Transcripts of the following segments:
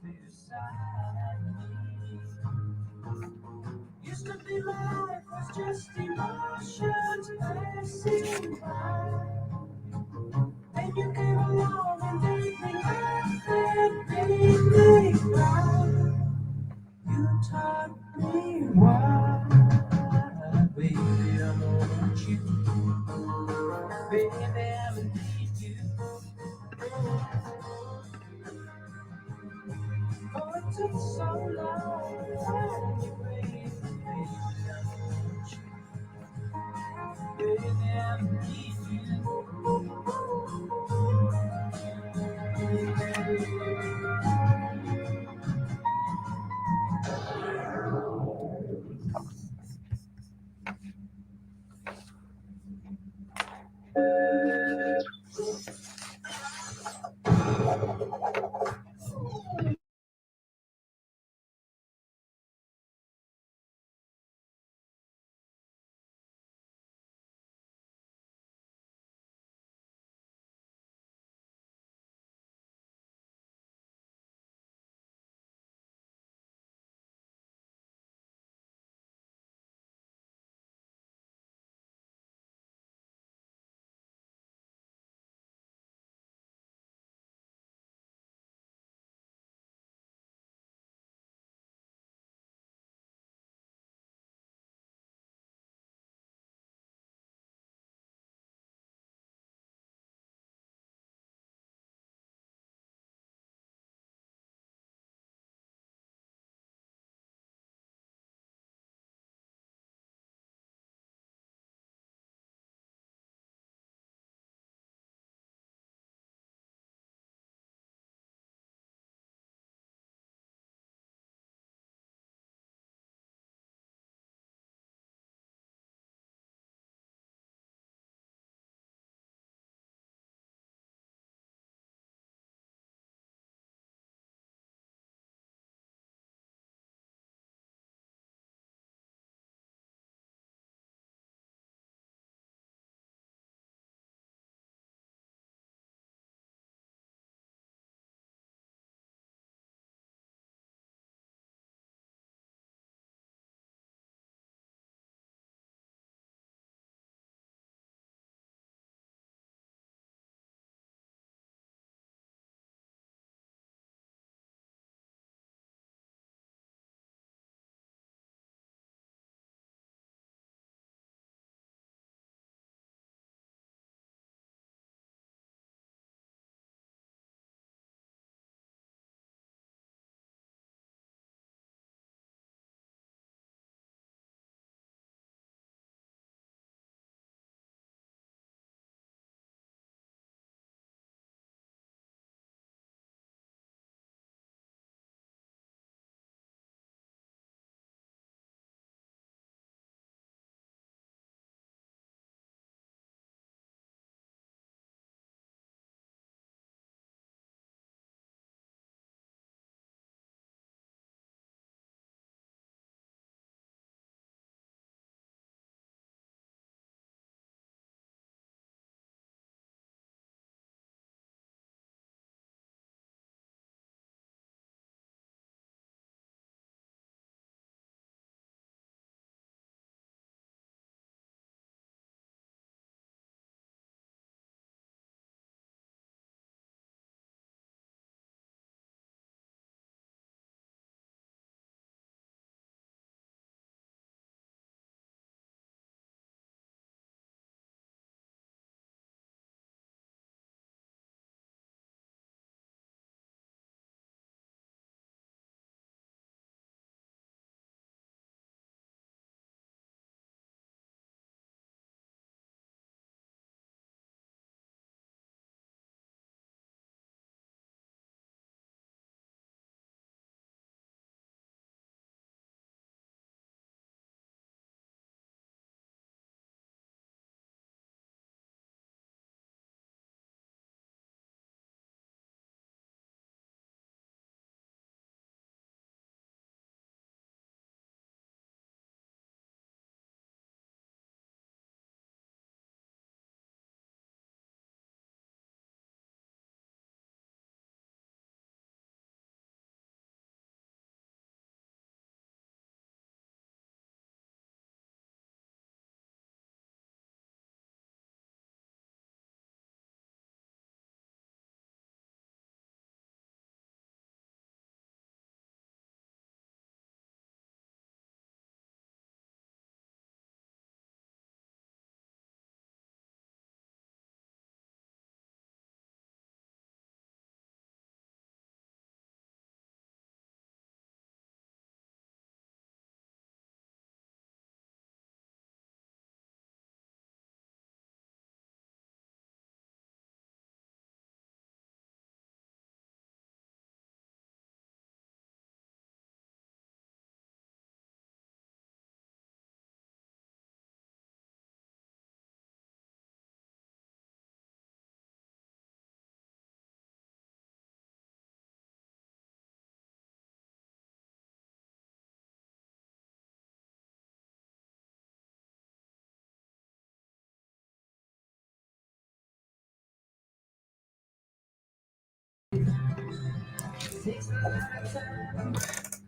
beside me. Used to be my life was just emotions passing by. Then you came along and everything happened, made me cry. You taught me why, baby, I want you, baby, I need you. Oh, it took so long to find you, baby, I want you, baby, I need you.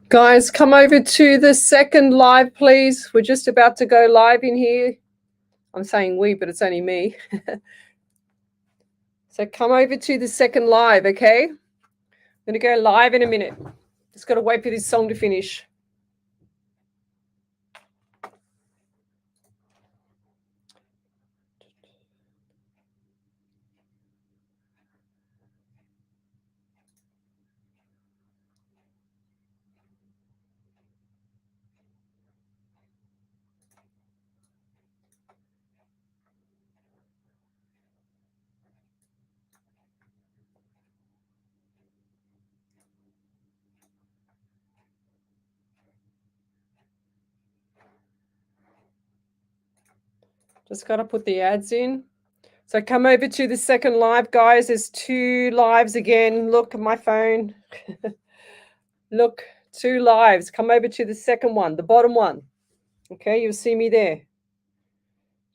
Guys, come over to the second live, please. We're just about to go live in here. I'm saying we, but it's only me. So come over to the second live, okay? I'm going to go live in a minute. Just got to wait for this song to finish. Just got to put the ads in. So come over to the second live, guys. There's 2 lives again. Look at my phone. Look, 2 lives. Come over to the second one, the bottom one. Okay, you'll see me there.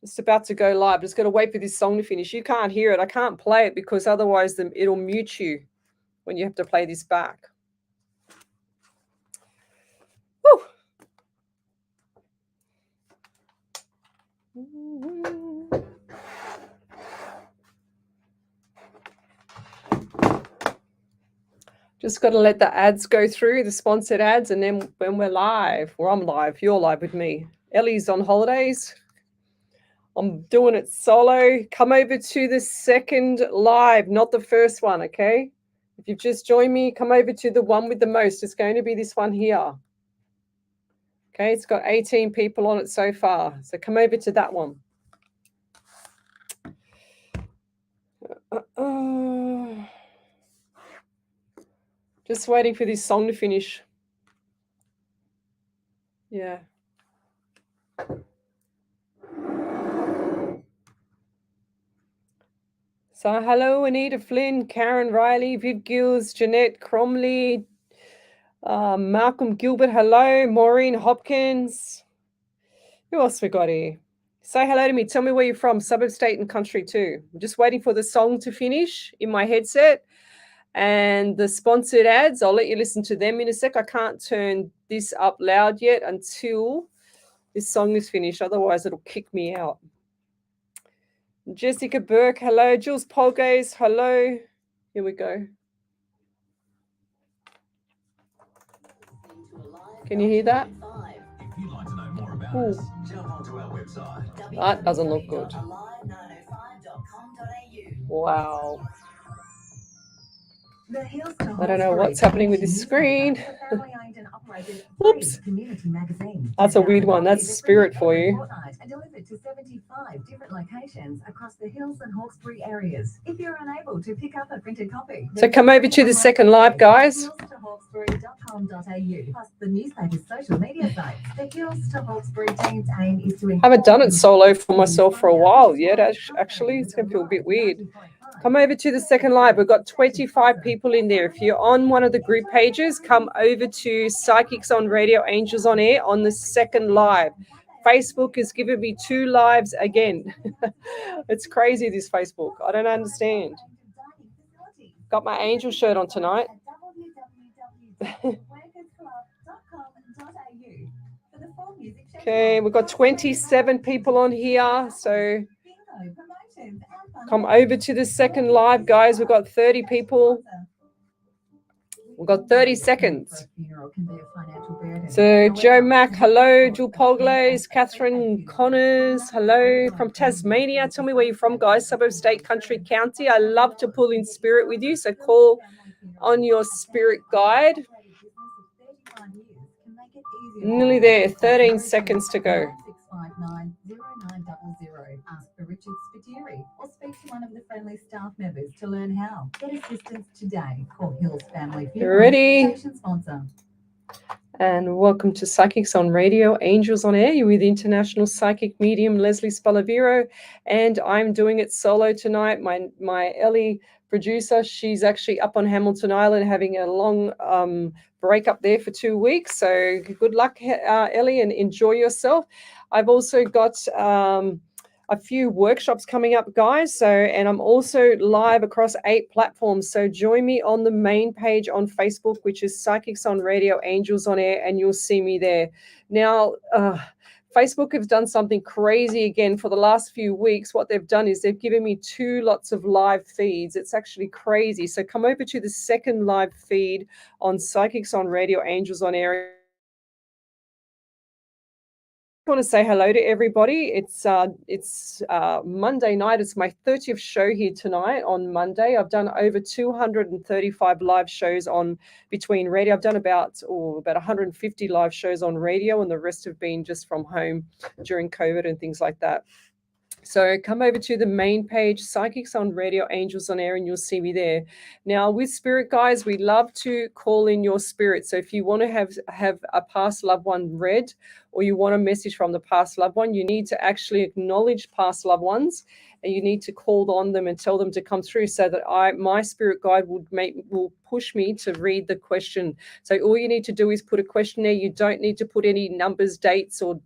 Just about to go live. Just got to wait for this song to finish. You can't hear it. I can't play it because otherwise it'll mute you when you have to play this back. Woo. Just got to let the ads go through, the sponsored ads, and then when we're live, or I'm live, you're live with me. Ellie's on holidays. I'm doing it solo. Come over to the second live, not the first one, okay? If you've just joined me, come over to the one with the most. It's going to be this one here. Okay, it's got 18 people on it so far. So come over to that one. Just waiting for this song to finish. Yeah. So hello, Anita Flynn, Karen Riley, Viv Gills, Jeanette Cromley, Malcolm Gilbert, hello, Maureen Hopkins. Who else we got here? Say hello to me. Tell me where you're from, suburb, state, and country too. I'm just waiting for the song to finish in my headset. And the sponsored ads, I'll let you listen to them in a sec. I can't turn this up loud yet until this song is finished. Otherwise, it'll kick me out. Jessica Burke, hello. Jules Polgaze, hello. Here we go. Can you hear that? If you'd like to know more about us, jump onto our website. That doesn't look good. Wow. I don't know what's happening with this screen. Oops. That's a weird one. That's Spirit for you. And delivered to 75 different locations across the Hills and Hawkesbury areas. If you're unable to pick up a printed copy, so come over to the second live, guys. Hillstohawkesbury.com.au. Plus the newspaper's social media sites. The Hills to Hawkesbury team's aim is to Haven't done it solo for myself for a while yet. Actually, it's going to feel a bit weird. Come over to the second live. We've got 25 people in there. If you're on one of the group pages, come over to Psychics on Radio, Angels on Air on the second live. Facebook has given me 2 lives again. It's crazy, this Facebook. I don't understand. Got my angel shirt on tonight. Okay, we've got 27 people on here. So come over to the second live, guys. We've got 30 people. We've got 30 seconds. So Joe Mack, hello. Jewel Polglaze, Catherine Connors, hello. From Tasmania. Tell me where you're from, guys. Suburb, state, country, county. I love to pull in spirit with you. So call on your spirit guide. Nearly there. 13 seconds to go. 659-0900. Ask for Richard Spiteri or speak to one of the friendly staff members to learn how. Get assistance today. Call Hills Family Funeral. Ready? Sponsor. And welcome to Psychics on Radio, Angels on Air. You're with International Psychic Medium Lesley Spaliviero, and I'm doing it solo tonight. My Ellie producer, she's actually up on Hamilton Island having a long break up there for 2 weeks. So good luck, Ellie, and enjoy yourself. I've also got a few workshops coming up, guys. So, and I'm also live across 8 platforms. So join me on the main page on Facebook, which is Psychics on Radio, Angels on Air, and you'll see me there. Now, Facebook have done something crazy again for the last few weeks. What they've done is they've given me 2 lots of live feeds. It's actually crazy. So come over to the second live feed on Psychics on Radio, Angels on Air. I want to say hello to everybody. It's Monday night. It's my 30th show here tonight on Monday. I've done over 235 live shows on between radio. I've done about 150 live shows on radio, and the rest have been just from home during COVID and things like that. So come over to the main page, Psychics on Radio, Angels on Air, and you'll see me there. Now, with spirit guides, we love to call in your spirit. So if you want to have a past loved one read, or you want a message from the past loved one, you need to actually acknowledge past loved ones, and you need to call on them and tell them to come through, so that my spirit guide will push me to read the question. So all you need to do is put a question there. You don't need to put any numbers, dates, or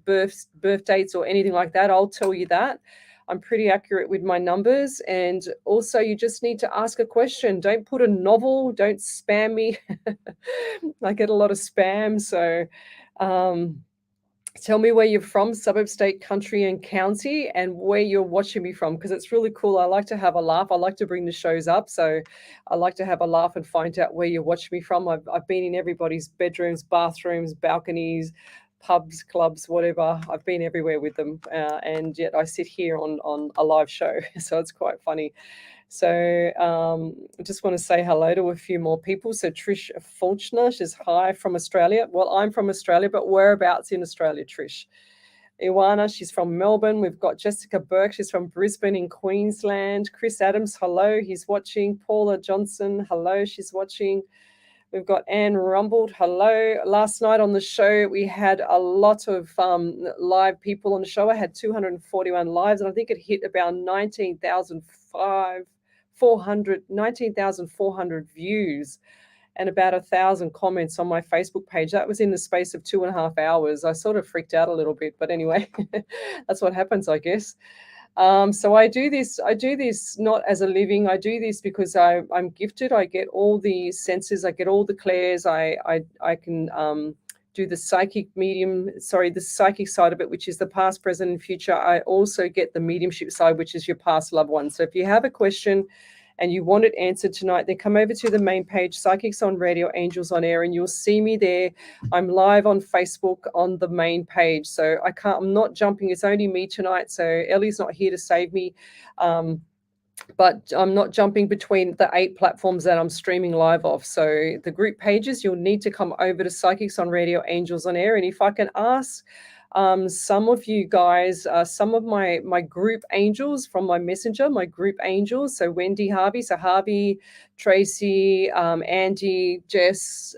birth dates or anything like that. I'll tell you that. I'm pretty accurate with my numbers. And also, you just need to ask a question. Don't put a novel. Don't spam me. I get a lot of spam. So tell me where you're from, suburb, state, country, and county, and where you're watching me from, because it's really cool. I like to have a laugh. I like to bring the shows up. So I like to have a laugh and find out where you're watching me from. I've been in everybody's bedrooms, bathrooms, balconies, pubs, clubs, whatever. I've been everywhere with them, and yet I sit here on a live show. So it's quite funny. So I just want to say hello to a few more people. So Trish Fulchner, she's hi from Australia. Well, I'm from Australia, but whereabouts in Australia, Trish? Iwana, she's from Melbourne. We've got Jessica Burke, she's from Brisbane in Queensland. Chris Adams, hello, he's watching. Paula Johnson, hello, she's watching. We've got Anne Rumbled, hello. Last night on the show, we had a lot of live people on the show. I had 241 lives, and I think it hit about 19,400 views and about 1,000 comments on my Facebook page. That was in the space of 2.5 hours. I sort of freaked out a little bit, but anyway, that's what happens, I guess. So I do this not as a living. I do this because I'm gifted. I get all the senses. I get all the clairs. I can do the psychic side of it, which is the past, present, and future. I also get the mediumship side, which is your past loved ones. So if you have a question and you want it answered tonight, then come over to the main page, Psychics on Radio, Angels on Air, and you'll see me there. I'm live on Facebook on the main page. So I'm not jumping. It's only me tonight. So Ellie's not here to save me. But I'm not jumping between the 8 platforms that I'm streaming live off. So the group pages, you'll need to come over to Psychics on Radio, Angels on Air. And if I can ask some of you guys, some of my group angels from my messenger, my group angels, so Wendy, Harvey, Tracy, Angie, Jess,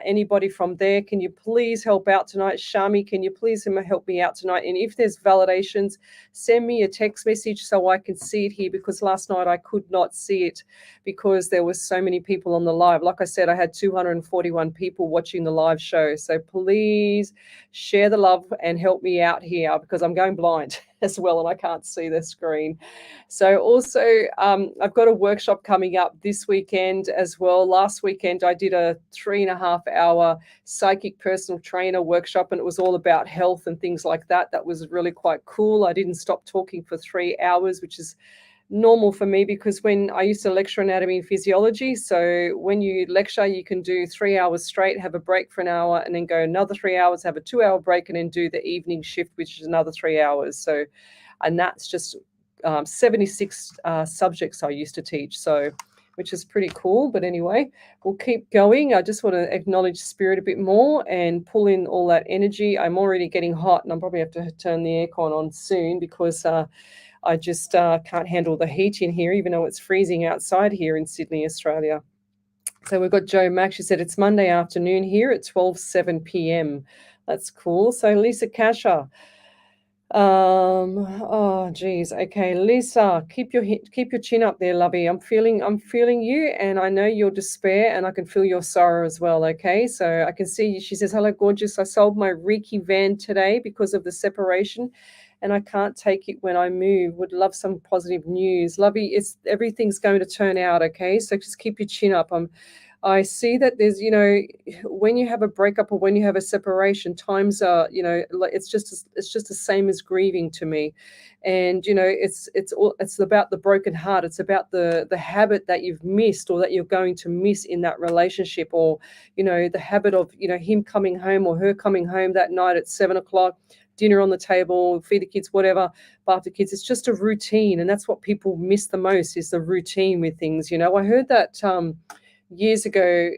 anybody from there, can you please help out tonight? Shami, can you please help me out tonight? And if there's validations, send me a text message so I can see it here, because last night I could not see it because there were so many people on the live. Like I said, I had 241 people watching the live show. So please share the love and help me out here, because I'm going blind as well and I can't see the screen. So also I've got a workshop coming up this weekend as well. Last weekend I did a 3.5 hour psychic personal trainer workshop, and it was all about health and things like that. That was really quite cool. I didn't stop talking for 3 hours, which is normal for me, because when I used to lecture anatomy and physiology, so when you lecture, you can do 3 hours straight, have a break for an hour, and then go another 3 hours, have a 2-hour break, and then do the evening shift, which is another 3 hours. So, and that's just 76 subjects I used to teach, so which is pretty cool. But anyway, we'll keep going. I just want to acknowledge spirit a bit more and pull in all that energy. I'm already getting hot, and I'll probably have to turn the aircon on soon, because I just can't handle the heat in here, even though it's freezing outside here in Sydney, Australia. So we've got Joe Mack. She said it's Monday afternoon here at 12:07 p.m. That's cool. So Lisa Kasha. Oh geez. Okay, Lisa, keep your chin up there, lovey. I'm feeling you, and I know your despair, and I can feel your sorrow as well. Okay, so I can see you. She says, hello, gorgeous. I sold my Reiki van today because of the separation, and I can't take it when I move. Would love some positive news. Lovey, everything's going to turn out okay. So just keep your chin up. I see that there's, when you have a breakup or when you have a separation, times are, it's just the same as grieving to me, and it's about the broken heart. It's about the habit that you've missed or that you're going to miss in that relationship, or the habit of him coming home or her coming home that night at 7 o'clock, dinner on the table, feed the kids, whatever, bath the kids. It's just a routine, and that's what people miss the most, is the routine with things. I heard that years ago.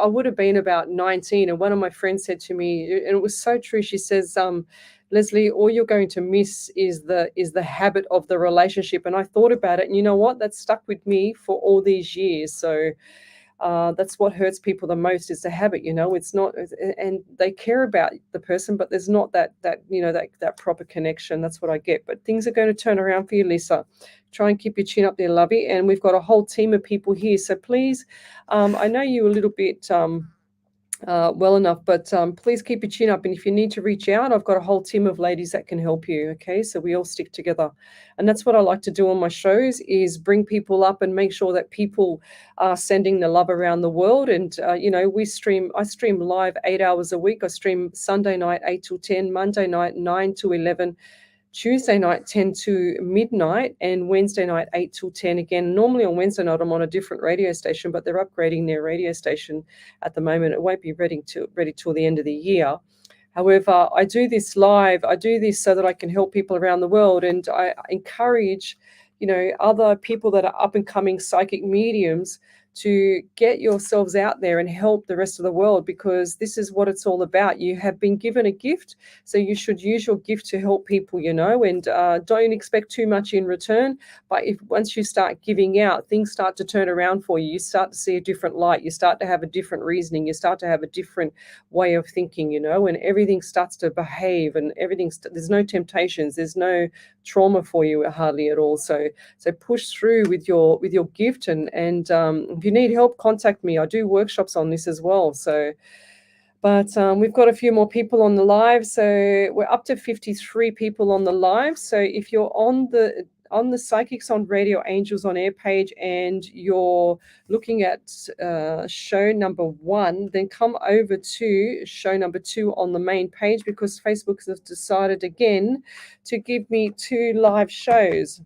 I would have been about 19, and one of my friends said to me, and it was so true, she says, Lesley, all you're going to miss is the habit of the relationship. And I thought about it, and you know what, that stuck with me for all these years. So that's what hurts people the most, is the habit. It's not, and they care about the person, but there's not that proper connection. That's what I get. But things are going to turn around for you, Lisa. Try and keep your chin up there, lovey. And we've got a whole team of people here, so please, I know you a little bit well enough, but please keep your chin up. And if you need to reach out, I've got a whole team of ladies that can help you. Okay, so we all stick together, and that's what I like to do on my shows, is bring people up and make sure that people are sending the love around the world. And I stream live 8 hours a week. I stream Sunday night 8 till 10, Monday night 9 to 11, Tuesday night 10 to midnight, and Wednesday night 8 till 10 again. Normally on Wednesday night I'm on a different radio station, but they're upgrading their radio station at the moment. It won't be ready till the end of the year. However, I do this live. I do this so that I can help people around the world, and I encourage other people that are up and coming psychic mediums to get yourselves out there and help the rest of the world, because this is what it's all about. You have been given a gift, so you should use your gift to help people, and don't expect too much in return. But once you start giving out, things start to turn around for you. You start to see a different light. You start to have a different reasoning. You start to have a different way of thinking, and everything starts to behave, and there's no temptations. There's no trauma for you hardly at all. So push through with your gift, and if you need help, contact me. I do workshops on this as well. But we've got a few more people on the live, so we're up to 53 people on the live. So if you're on the Psychics on Radio Angels on Air page and you're looking at show number 1, then come over to show number 2 on the main page, because Facebook has decided again to give me 2 live shows.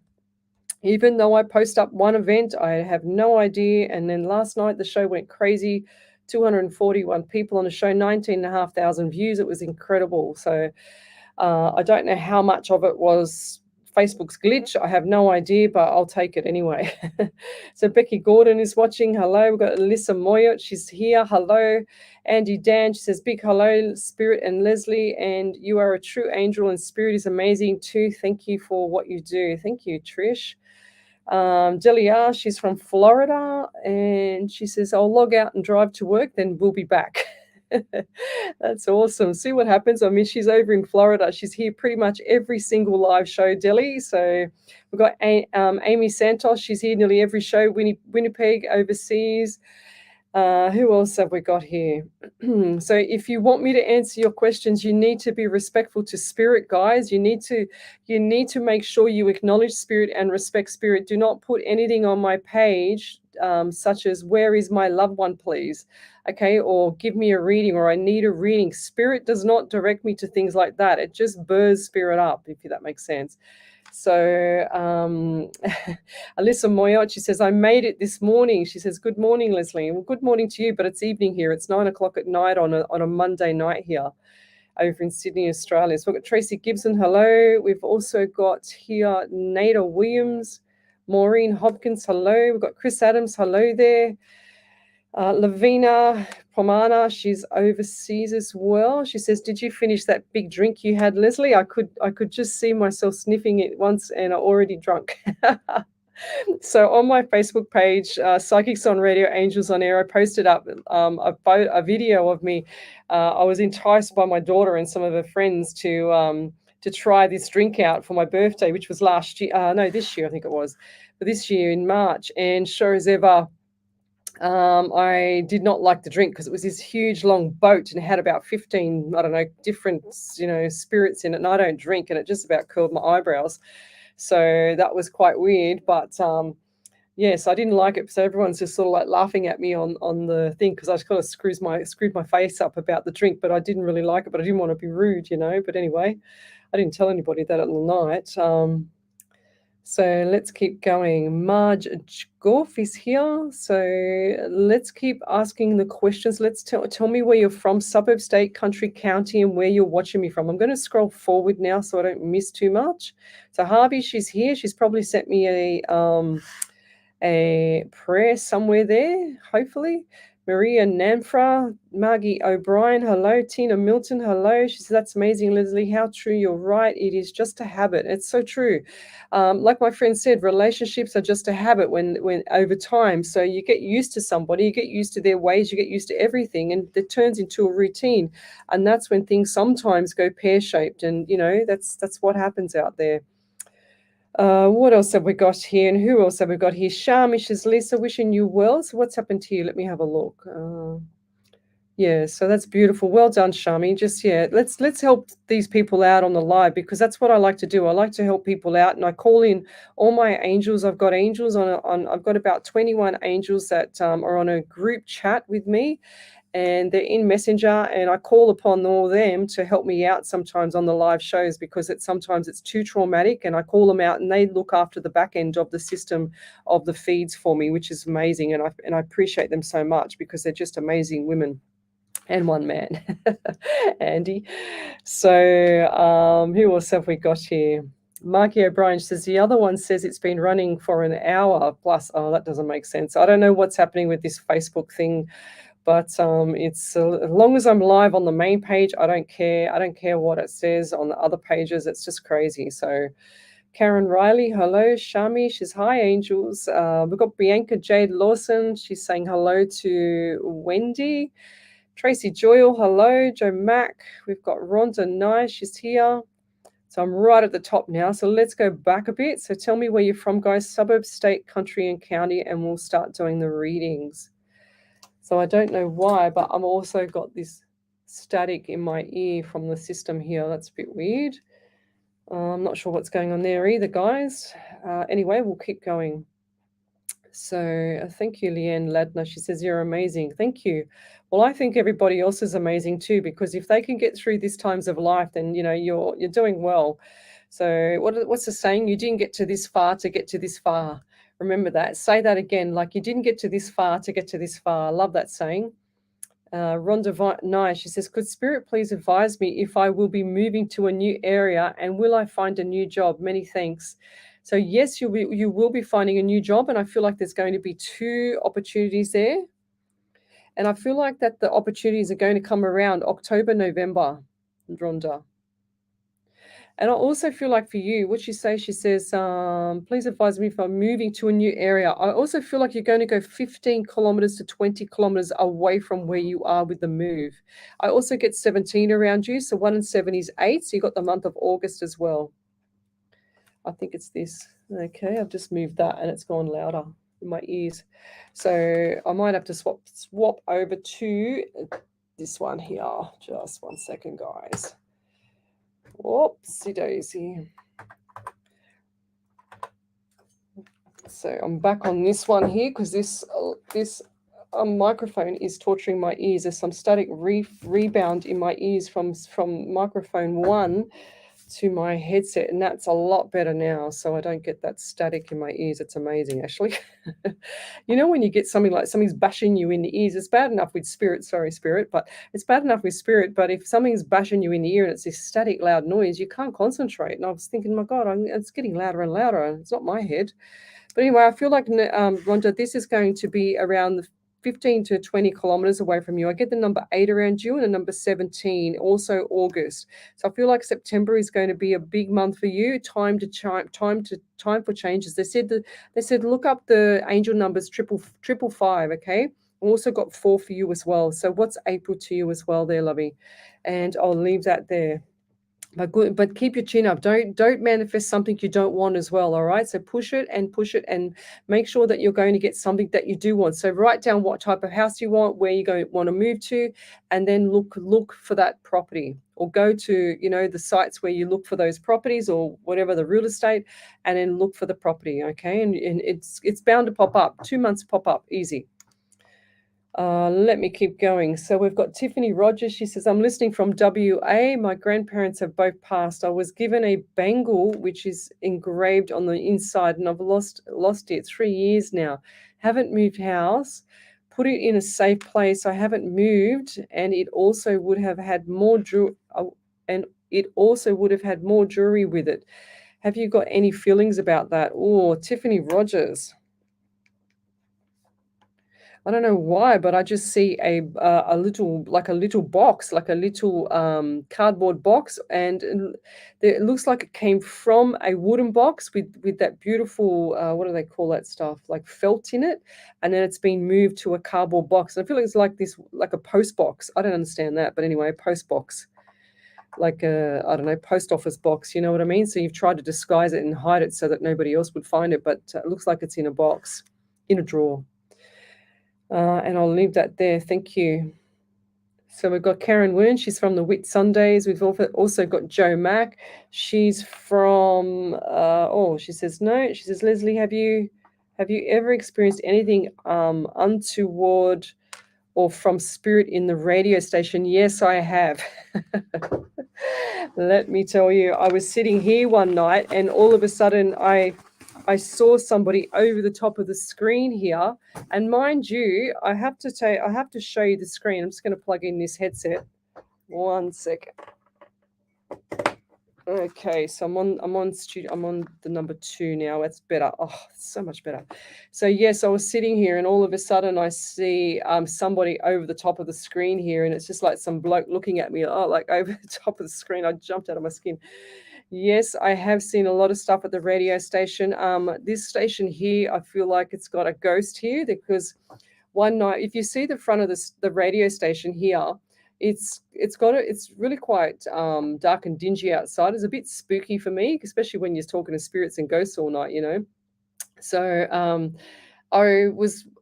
Even though I post up one event, I have no idea. And then last night the show went crazy. 241 people on the show, 19,500 views. It was incredible. So I don't know how much of it was Facebook's glitch. I have no idea, but I'll take it anyway. So Becky Gordon is watching. Hello. We've got Alyssa Moyot. She's here. Hello. Andy Dan, she says, big hello, Spirit and Lesley. And you are a true angel, and Spirit is amazing too. Thank you for what you do. Thank you, Trish. Delia, she's from Florida, and she says, I'll log out and drive to work, then we'll be back. That's awesome. See what happens. I mean, she's over in Florida. She's here pretty much every single live show, Deli. So we've got Amy Santos. She's here nearly every show. Winnipeg overseas. Who else have we got here? So if you want me to answer your questions, you need to be respectful to Spirit, guys. You need to make sure you acknowledge Spirit and respect Spirit. Do not put anything on my page such as, where is my loved one, please? Okay, or give me a reading, or I need a reading. Spirit does not direct me to things like that. It just burrs Spirit up, if that makes sense. So Alyssa Moyot, she says, I made it this morning. She says, good morning, Lesley. Well, good morning to you, but it's evening here. It's 9 o'clock at night on a Monday night here over in Sydney, Australia. So we've got Tracy Gibson, hello. We've also got here Nada Williams, Maureen Hopkins, hello. We've got Chris Adams, hello there. Lavina Pomana, she's overseas as well. She says, did you finish that big drink you had, Lesley? I could just see myself sniffing it once, and I already drunk. So on my Facebook page, Psychics on Radio Angels on Air, I posted up a video of me. I was enticed by my daughter and some of her friends to try this drink out for my birthday, which was this year, I think it was, but this year in March. And sure as ever, I did not like the drink because it was this huge long boat and it had about 15, I don't know, different, spirits in it. And I don't drink, and it just about curled my eyebrows. So that was quite weird. But yes, I didn't like it. So everyone's just sort of like laughing at me on the thing because I just kind of screwed my face up about the drink, but I didn't really like it. But I didn't want to be rude. But anyway, I didn't tell anybody that at the night. So let's keep going. Marge Gorf is here. So let's keep asking the questions. Let's tell me where you're from, suburb, state, country, county, and where you're watching me from. I'm going to scroll forward now so I don't miss too much. So Harvey, she's here. She's probably sent me a prayer somewhere there, hopefully. Maria Namfra, Margie O'Brien, hello. Tina Milton, hello. She says, that's amazing, Lesley. How true, you're right. It is just a habit. It's so true. Like my friend said, relationships are just a habit when over time. So you get used to somebody, you get used to their ways, you get used to everything, and it turns into a routine. And that's when things sometimes go pear-shaped. And, that's what happens out there. What else have we got here? And who else have we got here? Shami says, Lisa, wishing you well. So what's happened to you? Let me have a look. Yeah, so that's beautiful. Well done, Shami. Just, let's help these people out on the live, because that's what I like to do. I like to help people out, and I call in all my angels. I've got angels I've got about 21 angels that are on a group chat with me, and they're in Messenger, and I call upon all them to help me out sometimes on the live shows, because sometimes it's too traumatic, and I call them out and they look after the back end of the system of the feeds for me, which is amazing. And I appreciate them so much, because they're just amazing women. And one man, Andy. So who else have we got here? Marky O'Brien says, the other one says it's been running for an hour plus. Oh, that doesn't make sense. I don't know what's happening with this Facebook thing. But it's as long as I'm live on the main page, I don't care. I don't care what it says on the other pages. It's just crazy. So Karen Riley, hello. Shami, she's hi, angels. We've got Bianca Jade Lawson. She's saying hello to Wendy. Tracy Joyle, hello. Joe Mack. We've got Rhonda Nye, she's here. So I'm right at the top now. So let's go back a bit. So tell me where you're from, guys. Suburb, state, country, and county, and we'll start doing the readings. So I don't know why, but I've also got this static in my ear from the system here. That's a bit weird. I'm not sure what's going on there either, guys. Anyway, we'll keep going. So thank you, Leanne Ladner. She says, you're amazing. Thank you. Well, I think everybody else is amazing too, because if they can get through these times of life, then, you're doing well. So what's the saying? You didn't get to this far to get to this far. Remember that. Say that again, like you didn't get to this far to get to this far. I love that saying. Rhonda Nye, she says, could Spirit please advise me if I will be moving to a new area, and will I find a new job? Many thanks. So yes, you will be finding a new job, and I feel like there's going to be 2 opportunities there. And I feel like that the opportunities are going to come around October, November, Rhonda. And I also feel like for you, what she says, please advise me if I'm moving to a new area. I also feel like you're going to go 15 kilometers to 20 kilometers away from where you are with the move. I also get 17 around you. So 1 and 7 is 8. So you got the month of August as well. I think it's this. Okay, I've just moved that and it's gone louder in my ears. So I might have to swap over to this one here. Just 1 second, guys. Whoopsie daisy. So I'm back on this one here, because this microphone is torturing my ears. There's some static rebound in my ears from microphone 1 to my headset, and that's a lot better now, so I don't get that static in my ears. It's amazing, actually. When you get something like something's bashing you in the ears, it's bad enough with spirit, but it's bad enough with spirit, but if something's bashing you in the ear and it's this static loud noise, you can't concentrate. And I was thinking, my God, it's getting louder and louder, and it's not my head. But anyway, I feel like, Rhonda, this is going to be around the 15 to 20 kilometers away from you. I get the number 8 around you and the number 17, also August. So I feel like September is going to be a big month for you. Time for changes. They said look up the angel numbers 555. Okay. I also got 4 for you as well. So what's April to you as well there, lovey? And I'll leave that there. But keep your chin up. Don't manifest something you don't want as well. All right. So push it and make sure that you're going to get something that you do want. So write down what type of house you want, where you want to move to, and then look for that property, or go to the sites where you look for those properties or whatever, the real estate, and then look for the property. Okay, and it's bound to pop up. 2 months pop up easy. Let me keep going. So we've got Tiffany Rogers. She says, I'm listening from WA. My grandparents have both passed. I was given a bangle which is engraved on the inside, and I've lost it 3 years now. Haven't moved house. Put it in a safe place. I haven't moved, and it also would have had more jewelry with it. Have you got any feelings about that? Oh, Tiffany Rogers. I don't know why, but I just see a little box, like a little cardboard box, and it looks like it came from a wooden box with that beautiful what do they call that stuff, like felt in it, and then it's been moved to a cardboard box. I feel like it's like a post box. I don't understand that, but anyway, a post box, like a, I don't know, post office box. You know what I mean? So you've tried to disguise it and hide it so that nobody else would find it, but it looks like it's in a box, in a drawer. And I'll leave that there. Thank you. So we've got Karen Wern. She's from the Whit Sundays. We've also got Jo Mack. She's from, she says no. She says, Lesley, have you ever experienced anything untoward or from spirit in the radio station? Yes, I have. Let me tell you, I was sitting here one night and all of a sudden I saw somebody over the top of the screen here. And mind you, I have to show you the screen. I'm just going to plug in this headset. 1 second. Okay, so I'm on the number 2 now. That's better. Oh, so much better. So yes, I was sitting here and all of a sudden I see somebody over the top of the screen here, and it's just like some bloke looking at me, like over the top of the screen. I jumped out of my skin. Yes, I have seen a lot of stuff at the radio station. This station here, I feel like it's got a ghost here, because one night, if you see the front of the radio station here, it's really quite dark and dingy outside. It's a bit spooky for me, especially when you're talking to spirits and ghosts all night, So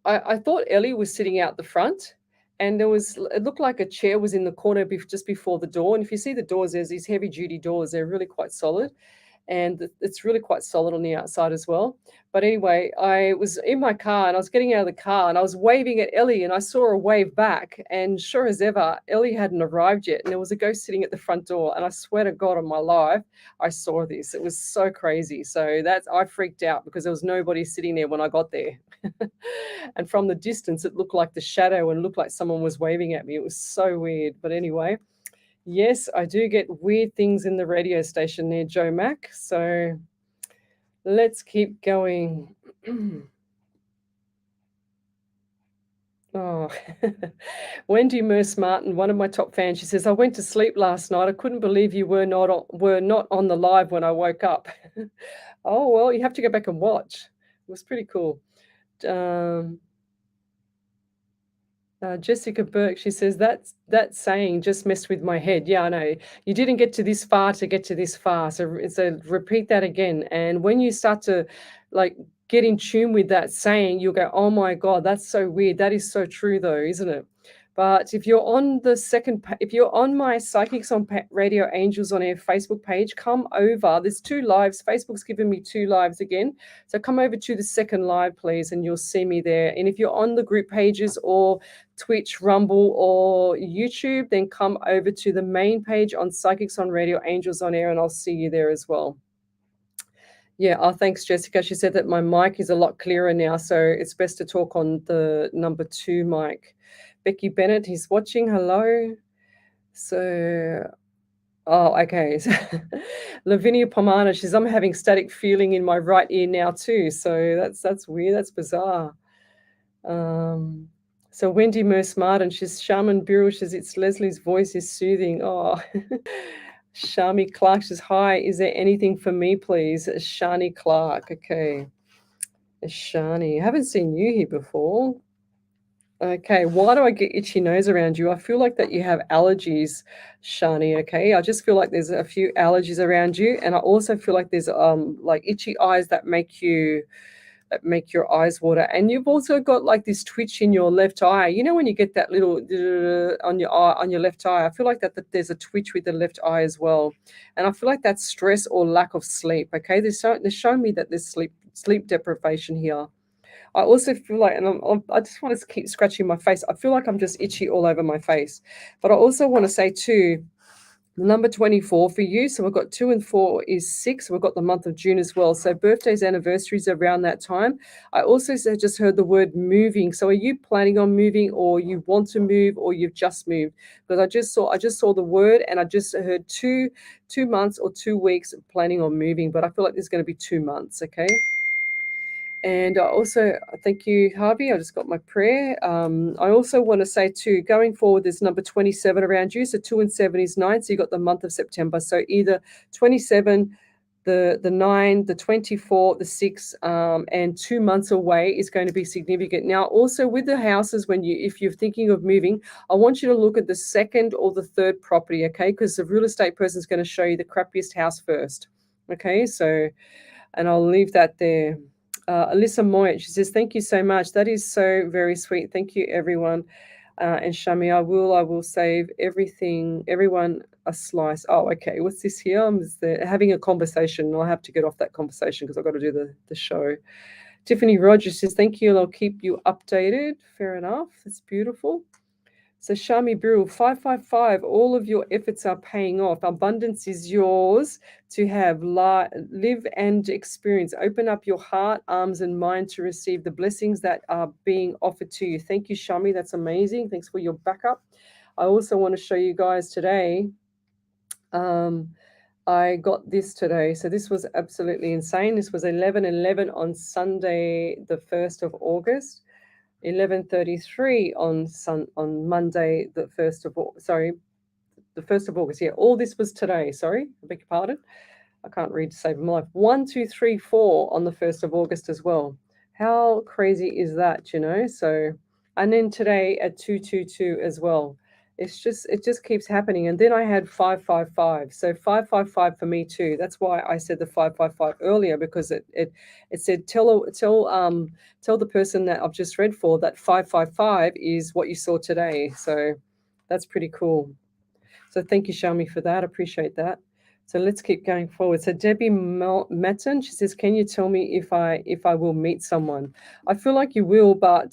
I thought Ellie was sitting out the front, and it looked like a chair was in the corner just before the door. And if you see the doors, there's these heavy duty doors. They're really quite solid, and it's really quite solid on the outside as well. But anyway, I was in my car and I was getting out of the car and I was waving at Ellie, and I saw her wave back, and sure as ever, Ellie hadn't arrived yet, and there was a ghost sitting at the front door. And I swear to God on my life, I saw this. It was so crazy. So I freaked out because there was nobody sitting there when I got there. And from the distance, it looked like the shadow and looked like someone was waving at me. It was so weird. But anyway, yes, I do get weird things in the radio station there, Jo Mack. So let's keep going. Oh, Wendy Merce Martin, one of my top fans. She says, I went to sleep last night. I couldn't believe you were not on the live when I woke up. Oh, well, you have to go back and watch. It was pretty cool. Jessica Burke, she says, that saying just messed with my head. Yeah, I know. You didn't get to this far to get to this far. So repeat that again. And when you start to get in tune with that saying, you'll go, oh my God, that's so weird. That is so true though, isn't it? But if you're on if you're on my Psychics on Radio Angels on Air Facebook page, come over. There's 2 lives. Facebook's given me 2 lives again. So come over to the second live, please, and you'll see me there. And if you're on the group pages or Twitch, Rumble, or YouTube, then come over to the main page on Psychics on Radio Angels on Air, and I'll see you there as well. Yeah, thanks, Jessica. She said that my mic is a lot clearer now, so it's best to talk on the number 2 mic. Becky Bennett, he's watching. Hello. So, okay. Lavinia Pomana, I'm having static feeling in my right ear now too. So that's weird. That's bizarre. So Wendy Merce Martin, she's Shaman Birrell, it's Leslie's voice is soothing. Oh. Shami Clark says, hi, is there anything for me, please? Shani Clark. Okay. Shani, I haven't seen you here before. Okay, why do I get itchy nose around you? I feel like that you have allergies, Shani, okay? I just feel like there's a few allergies around you, and I also feel like there's like itchy eyes that make your eyes water. And you've also got like this twitch in your left eye. You know when you get that little on your eye, on your left eye, I feel like that there's a twitch with the left eye as well. And I feel like that's stress or lack of sleep, okay? They're showing me that there's sleep deprivation here. I also feel like, and I just want to keep scratching my face. I feel like I'm just itchy all over my face. But I also want to say too, number 24 for you. So we've got 2 and 4 is 6. We've got the month of June as well. So birthdays, anniversaries around that time. I also just heard the word moving. So are you planning on moving, or you want to move, or you've just moved? Because I just saw the word, and I just heard 2 months or 2 weeks planning on moving. But I feel like there's going to be 2 months. Okay. And I also thank you, Harvey. I just got my prayer. I also want to say too, going forward, there's number 27 around you. So 2 and 7 is 9. So you got the month of September. So either 27, the 9, the 24, the 6, and 2 months away is going to be significant. Now, also with the houses, if you're thinking of moving, I want you to look at the second or the third property, okay? Because the real estate person is going to show you the crappiest house first. Okay, so, and I'll leave that there. Alyssa Moyet, she says, thank you so much. That is so very sweet. Thank you, everyone. And Shami, I will save everyone a slice. Oh, okay. What's this here? I'm having a conversation. I'll have to get off that conversation because I've got to do the show. Tiffany Rogers says, thank you, and I'll keep you updated. Fair enough. That's beautiful. So Shami Birul, 555, all of your efforts are paying off. Abundance is yours to have. Live and experience. Open up your heart, arms, and mind to receive the blessings that are being offered to you. Thank you, Shami. That's amazing. Thanks for your backup. I also want to show you guys today. I got this today. So this was absolutely insane. This was 11:11 on Sunday, the 1st of August. 11:33 on Monday, the 1st of August. Yeah, all this was today. Sorry, I beg your pardon. I can't read to save my life. 1, 2, 3, 4 on the 1st of August as well. How crazy is that, So, and then today at 222 as well. It just keeps happening. And then I had 555. So 555 for me too. That's why I said the 555 earlier, because it said tell the person that I've just read for that 555 is what you saw today. So that's pretty cool. So thank you, Shami, for that. Appreciate that. So let's keep going forward. So Debbie Matten, she says, can you tell me if I will meet someone? I feel like you will, but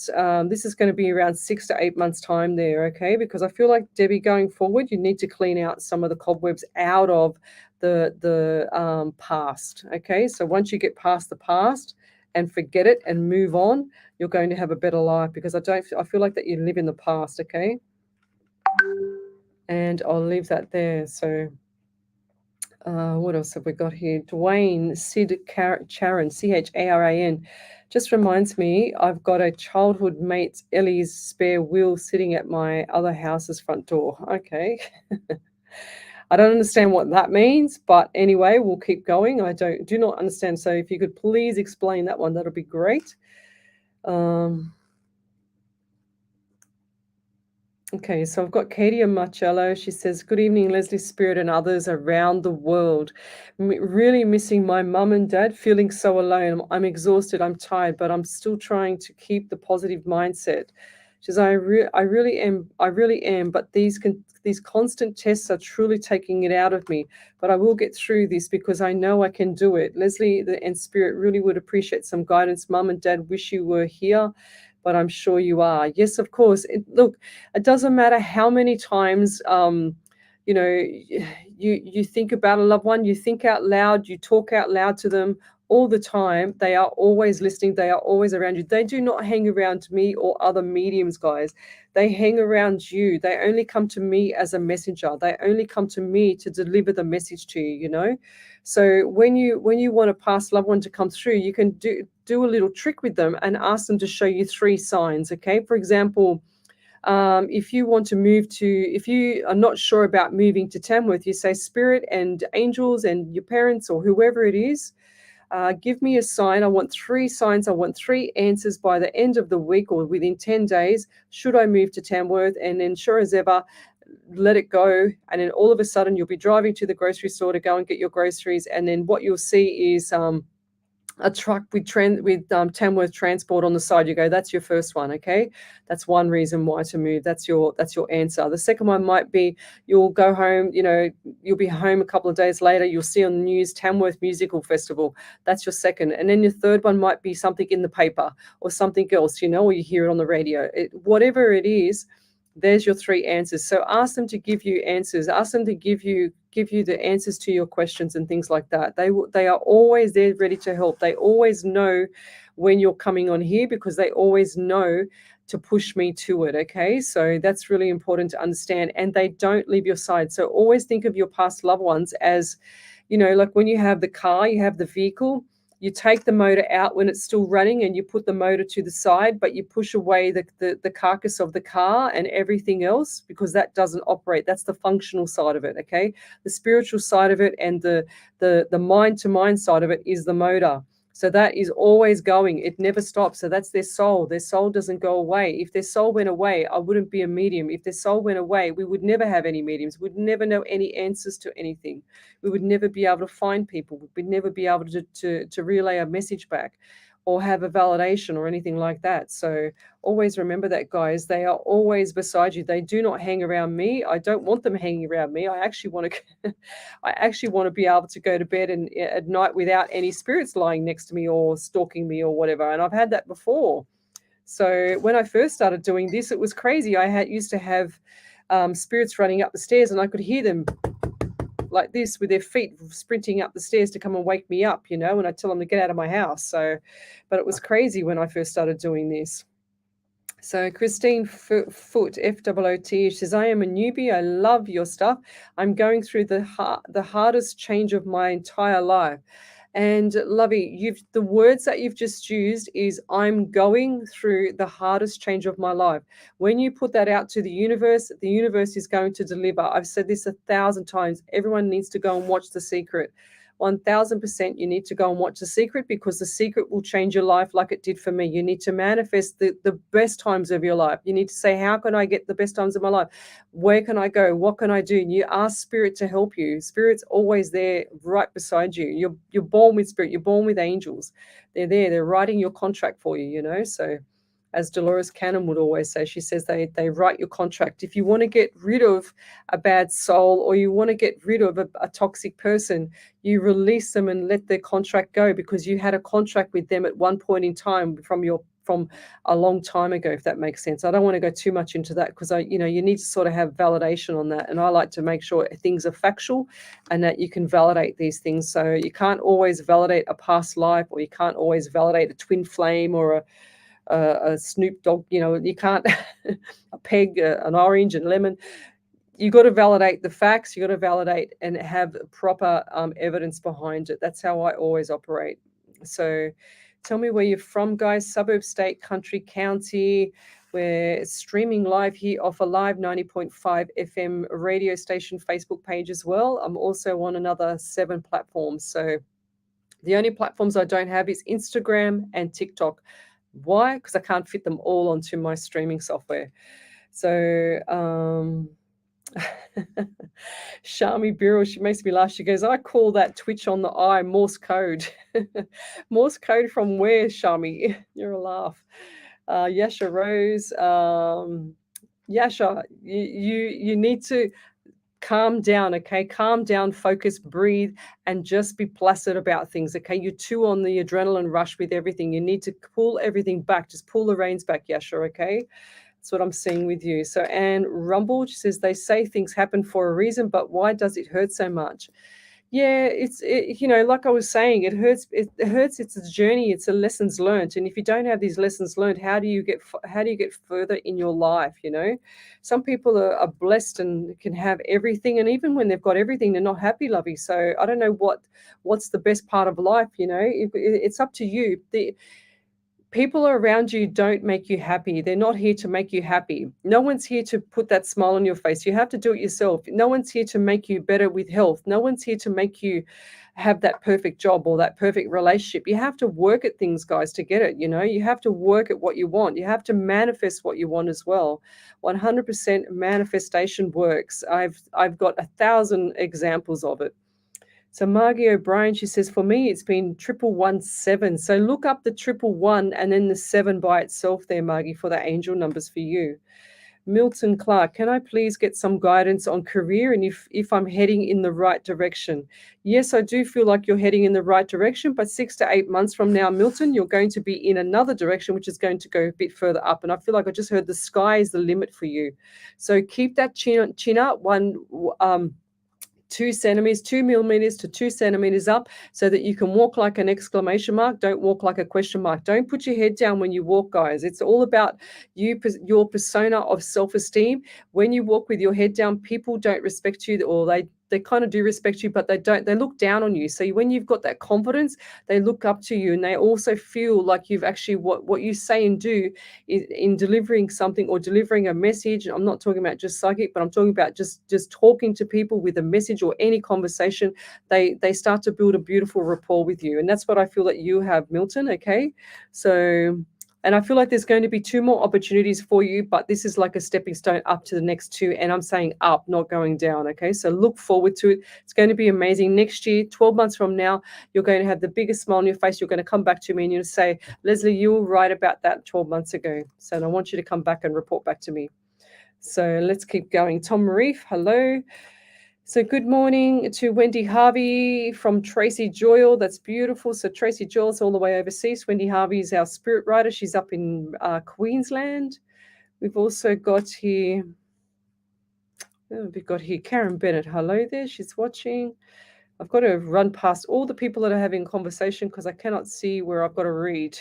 this is going to be around 6 to 8 months time there, okay? Because I feel like, Debbie, going forward, you need to clean out some of the cobwebs out of the past, okay? So once you get past the past and forget it and move on, you're going to have a better life, because I feel like that you live in the past, okay? And I'll leave that there. So what else have we got here? Dwayne Sid Charan, Charan, just reminds me I've got a childhood mate's Ellie's spare wheel sitting at my other house's front door. Okay. I don't understand what that means, but anyway, we'll keep going. I do not understand. So if you could please explain that one, that'll be great. Okay, so I've got Katie Marcello. She says, good evening, Lesley Spirit and others around the world. Really missing my mum and dad, feeling so alone. I'm exhausted, I'm tired, but I'm still trying to keep the positive mindset. She says, I really am, but these constant tests are truly taking it out of me. But I will get through this because I know I can do it. Lesley and Spirit really would appreciate some guidance. Mum and dad wish you were here, but I'm sure you are. Yes, of course. Look, it doesn't matter how many times, you think about a loved one, you think out loud, you talk out loud to them all the time. They are always listening. They are always around you. They do not hang around me or other mediums, guys. They hang around you. They only come to me as a messenger. They only come to me to deliver the message to you, So when you want a past loved one to come through, you can do a little trick with them and ask them to show you 3 signs, okay? For example, if you are not sure about moving to Tamworth, you say Spirit and angels and your parents or whoever it is, Give me a sign. I want 3 signs. I want 3 answers by the end of the week or within 10 days. Should I move to Tamworth? And then sure as ever, let it go. And then all of a sudden you'll be driving to the grocery store to go and get your groceries. And then what you'll see is a truck with Tamworth Transport on the side. You go, that's your first one, okay? That's one reason why to move. That's your answer. The second one might be you'll go home, you'll be home a couple of days later, you'll see on the news Tamworth Musical Festival. That's your second. And then your third one might be something in the paper or something else, or you hear it on the radio. Whatever it is, there's your 3 answers. So ask them to give you answers. Ask them to give you the answers to your questions and things like that. They are always there ready to help. They always know when you're coming on here because they always know to push me to it. Okay, so that's really important to understand. And they don't leave your side. So always think of your past loved ones as, like when you have the car, you have the vehicle. You take the motor out when it's still running and you put the motor to the side, but you push away the carcass of the car and everything else because that doesn't operate. That's the functional side of it, okay? The spiritual side of it and the mind-to-mind side of it is the motor. So that is always going. It never stops. So that's their soul. Their soul doesn't go away. If their soul went away, I wouldn't be a medium. If their soul went away, we would never have any mediums. We'd never know any answers to anything. We would never be able to find people. We'd never be able to relay a message back or have a validation or anything like that. So always remember that, guys. They are always beside you. They do not hang around me. I don't want them hanging around me. I actually want to be able to go to bed at night without any spirits lying next to me or stalking me or whatever. And I've had that before. So when I first started doing this, it was crazy. I used to have spirits running up the stairs and I could hear them like this with their feet sprinting up the stairs to come and wake me up, and I tell them to get out of my house. So, but it was crazy when I first started doing this. So Christine Foot, F-O-O-T, she says, I am a newbie. I love your stuff. I'm going through the hardest change of my entire life. And Lovey, the words that you've just used is I'm going through the hardest change of my life. When you put that out to the universe is going to deliver. I've said this 1,000 times. Everyone needs to go and watch The Secret. 1,000% you need to go and watch The Secret because The Secret will change your life like it did for me. You need to manifest the best times of your life. You need to say, how can I get the best times of my life? Where can I go? What can I do? And you ask Spirit to help you. Spirit's always there right beside you. You're born with Spirit. You're born with angels. They're there. They're writing your contract for you, So as Dolores Cannon would always say, she says they write your contract. If you want to get rid of a bad soul or you want to get rid of a toxic person, you release them and let their contract go because you had a contract with them at one point in time from a long time ago, if that makes sense. I don't want to go too much into that because you need to sort of have validation on that. And I like to make sure things are factual and that you can validate these things. So you can't always validate a past life or you can't always validate a twin flame or a Snoop Dogg, you can't, a peg, an orange and lemon. You got to validate the facts. You got to validate and have proper evidence behind it. That's how I always operate. So tell me where you're from, guys. Suburb, state, country, county. We're streaming live here off a live 90.5 FM radio station Facebook page as well. I'm also on another 7 platforms. So the only platforms I don't have is Instagram and TikTok. Why? Because I can't fit them all onto my streaming software. So Shami Birrell, she makes me laugh. She goes, I call that twitch on the eye Morse code. Morse code from where, Shami? You're a laugh. Yasha Rose. Yasha, you need to calm down, okay? Calm down, focus, breathe, and just be placid about things, okay? You're too on the adrenaline rush with everything. You need to pull everything back. Just pull the reins back, Yasha, okay? That's what I'm seeing with you. So Anne Rumble, she says, they say things happen for a reason, but why does it hurt so much? Yeah, like I was saying, it hurts. It hurts. It's a journey. It's a lessons learned. And if you don't have these lessons learned, how do you get further in your life? Some people are blessed and can have everything, and even when they've got everything, they're not happy, Lovey. So I don't know what's the best part of life. It's up to you. People around you don't make you happy. They're not here to make you happy. No one's here to put that smile on your face. You have to do it yourself. No one's here to make you better with health. No one's here to make you have that perfect job or that perfect relationship. You have to work at things, guys, to get it. You have to work at what you want. You have to manifest what you want as well. 100% manifestation works. I've got 1,000 examples of it. So Margie O'Brien, she says, for me, it's been 1117. So look up the 111 and then the 7 by itself there, Margie, for the angel numbers for you. Milton Clark, can I please get some guidance on career and if I'm heading in the right direction? Yes, I do feel like you're heading in the right direction, but 6 to 8 months from now, Milton, you're going to be in another direction, which is going to go a bit further up. And I feel like I just heard the sky is the limit for you. So keep that chin up, 2 centimeters, 2 millimeters to 2 centimeters up so that you can walk like an exclamation mark. Don't walk like a question mark. Don't put your head down when you walk, guys. It's all about your persona of self-esteem. When you walk with your head down, people don't respect you, or they kind of do respect you, but they look down on you. So when you've got that confidence, they look up to you, and they also feel like you've actually what you say and do in delivering something or delivering a message. I'm not talking about just psychic, but I'm talking about just talking to people with a message or any conversation. They start to build a beautiful rapport with you, and that's what I feel that you have, Milton. Okay, so. And I feel like there's going to be 2 more opportunities for you, but this is like a stepping stone up to the next 2. And I'm saying up, not going down. Okay, so look forward to it. It's going to be amazing. Next year, 12 months from now, you're going to have the biggest smile on your face. You're going to come back to me and you'll say, Lesley, you were right about that 12 months ago. So I want you to come back and report back to me. So let's keep going. Tom Reef, hello. So good morning to Wendy Harvey from Tracy Joyle. That's beautiful. So Tracy Joyle's all the way overseas. Wendy Harvey is our spirit writer. She's up in Queensland. We've also got here, Karen Bennett. Hello there. She's watching. I've got to run past all the people that are having conversation because I cannot see where I've got to read.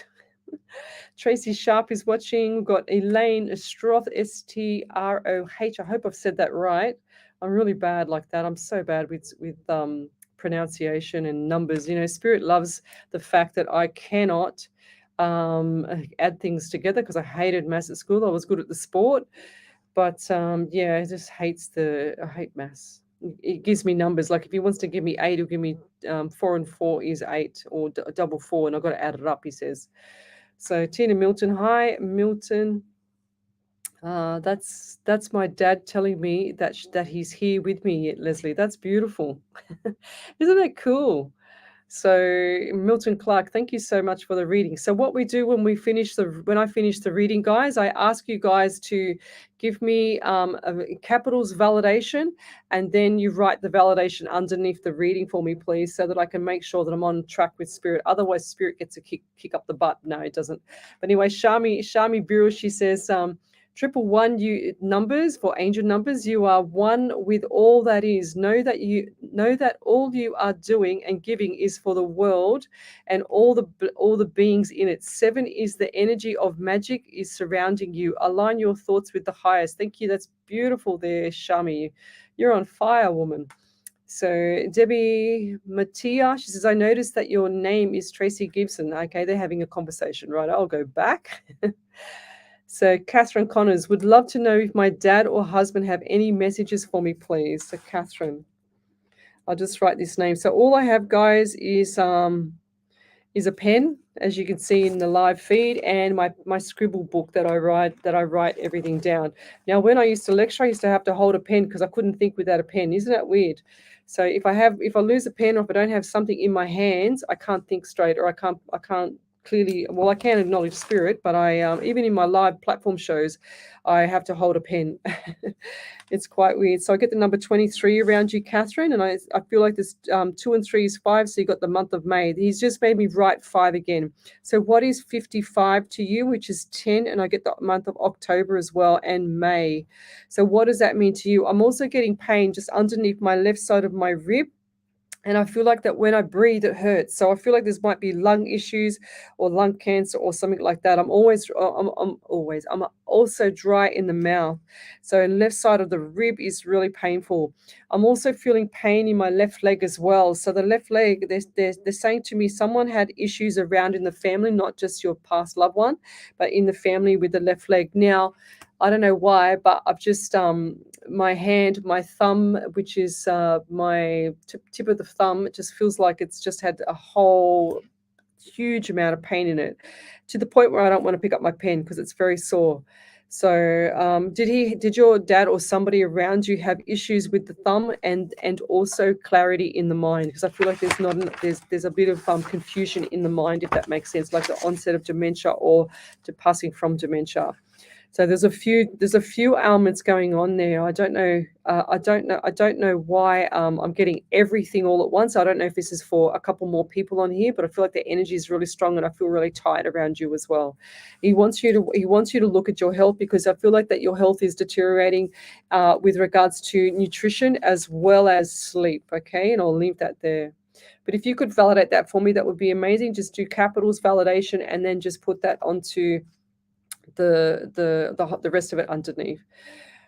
Tracy Sharp is watching. We've got Elaine Stroth, Stroh. I hope I've said that right. I'm really bad like that. I'm so bad with pronunciation and numbers. Spirit loves the fact that I cannot add things together because I hated maths at school. I was good at the sport, but it just I hate maths. It gives me numbers. Like if he wants to give me 8, he'll give me 4 and 4 is 8 or double 4, and I've got to add it up, he says. So Tina Milton, hi Milton. That's my dad telling me that he's here with me, Lesley. That's beautiful. Isn't that cool? So Milton Clark, thank you so much for the reading. So what we do when I finish the reading, guys, I ask you guys to give me a capitals validation, and then you write the validation underneath the reading for me, please, so that I can make sure that I'm on track with Spirit. Otherwise, Spirit gets a kick up the butt. No, it doesn't. But anyway, Shami Bureau, she says, 111 you numbers for angel numbers. You are one with all that is. Know that all you are doing and giving is for the world and all the beings in it. 7 is the energy of magic is surrounding you. Align your thoughts with the highest. Thank you. That's beautiful there, Shami. You're on fire, woman. So Debbie Mattia, she says, I noticed that your name is Tracy Gibson. Okay, they're having a conversation, right? I'll go back. So Catherine Connors, would love to know if my dad or husband have any messages for me, please. So Catherine, I'll just write this name. So all I have, guys, is a pen, as you can see in the live feed, and my scribble book that I write everything down. Now, when I used to lecture, I used to have to hold a pen because I couldn't think without a pen. Isn't that weird? So if I lose a pen, or if I don't have something in my hands, I can't think straight, or I can't clearly, well, I can acknowledge spirit, but I even in my live platform shows, I have to hold a pen. It's quite weird. So I get the number 23 around you, Catherine, and I feel like this 2 and 3 is 5, so you got the month of May. He's just made me write 5 again. So what is 55 to you, which is 10, and I get the month of October as well, and May. So what does that mean to you? I'm also getting pain just underneath my left side of my rib. And I feel like that when I breathe, it hurts. So I feel like this might be lung issues or lung cancer or something like that. I'm also dry in the mouth. So left side of the rib is really painful. I'm also feeling pain in my left leg as well. So the left leg, they're saying to me, someone had issues around in the family, not just your past loved one, but in the family with the left leg. Now, I don't know why, but I've just my hand, my thumb, which is my tip of the thumb, it just feels like it's just had a whole huge amount of pain in it, to the point where I don't want to pick up my pen because it's very sore. So, did your dad or somebody around you have issues with the thumb and also clarity in the mind? Because I feel like there's a bit of confusion in the mind, if that makes sense, like the onset of dementia or to passing from dementia. So there's a few ailments going on there. I don't know why I'm getting everything all at once. I don't know if this is for a couple more people on here, but I feel like the energy is really strong, and I feel really tight around you as well. He wants you to look at your health, because I feel like that your health is deteriorating with regards to nutrition as well as sleep. Okay, and I'll leave that there. But if you could validate that for me, that would be amazing. Just do capitals validation and then just put that onto the rest of it underneath.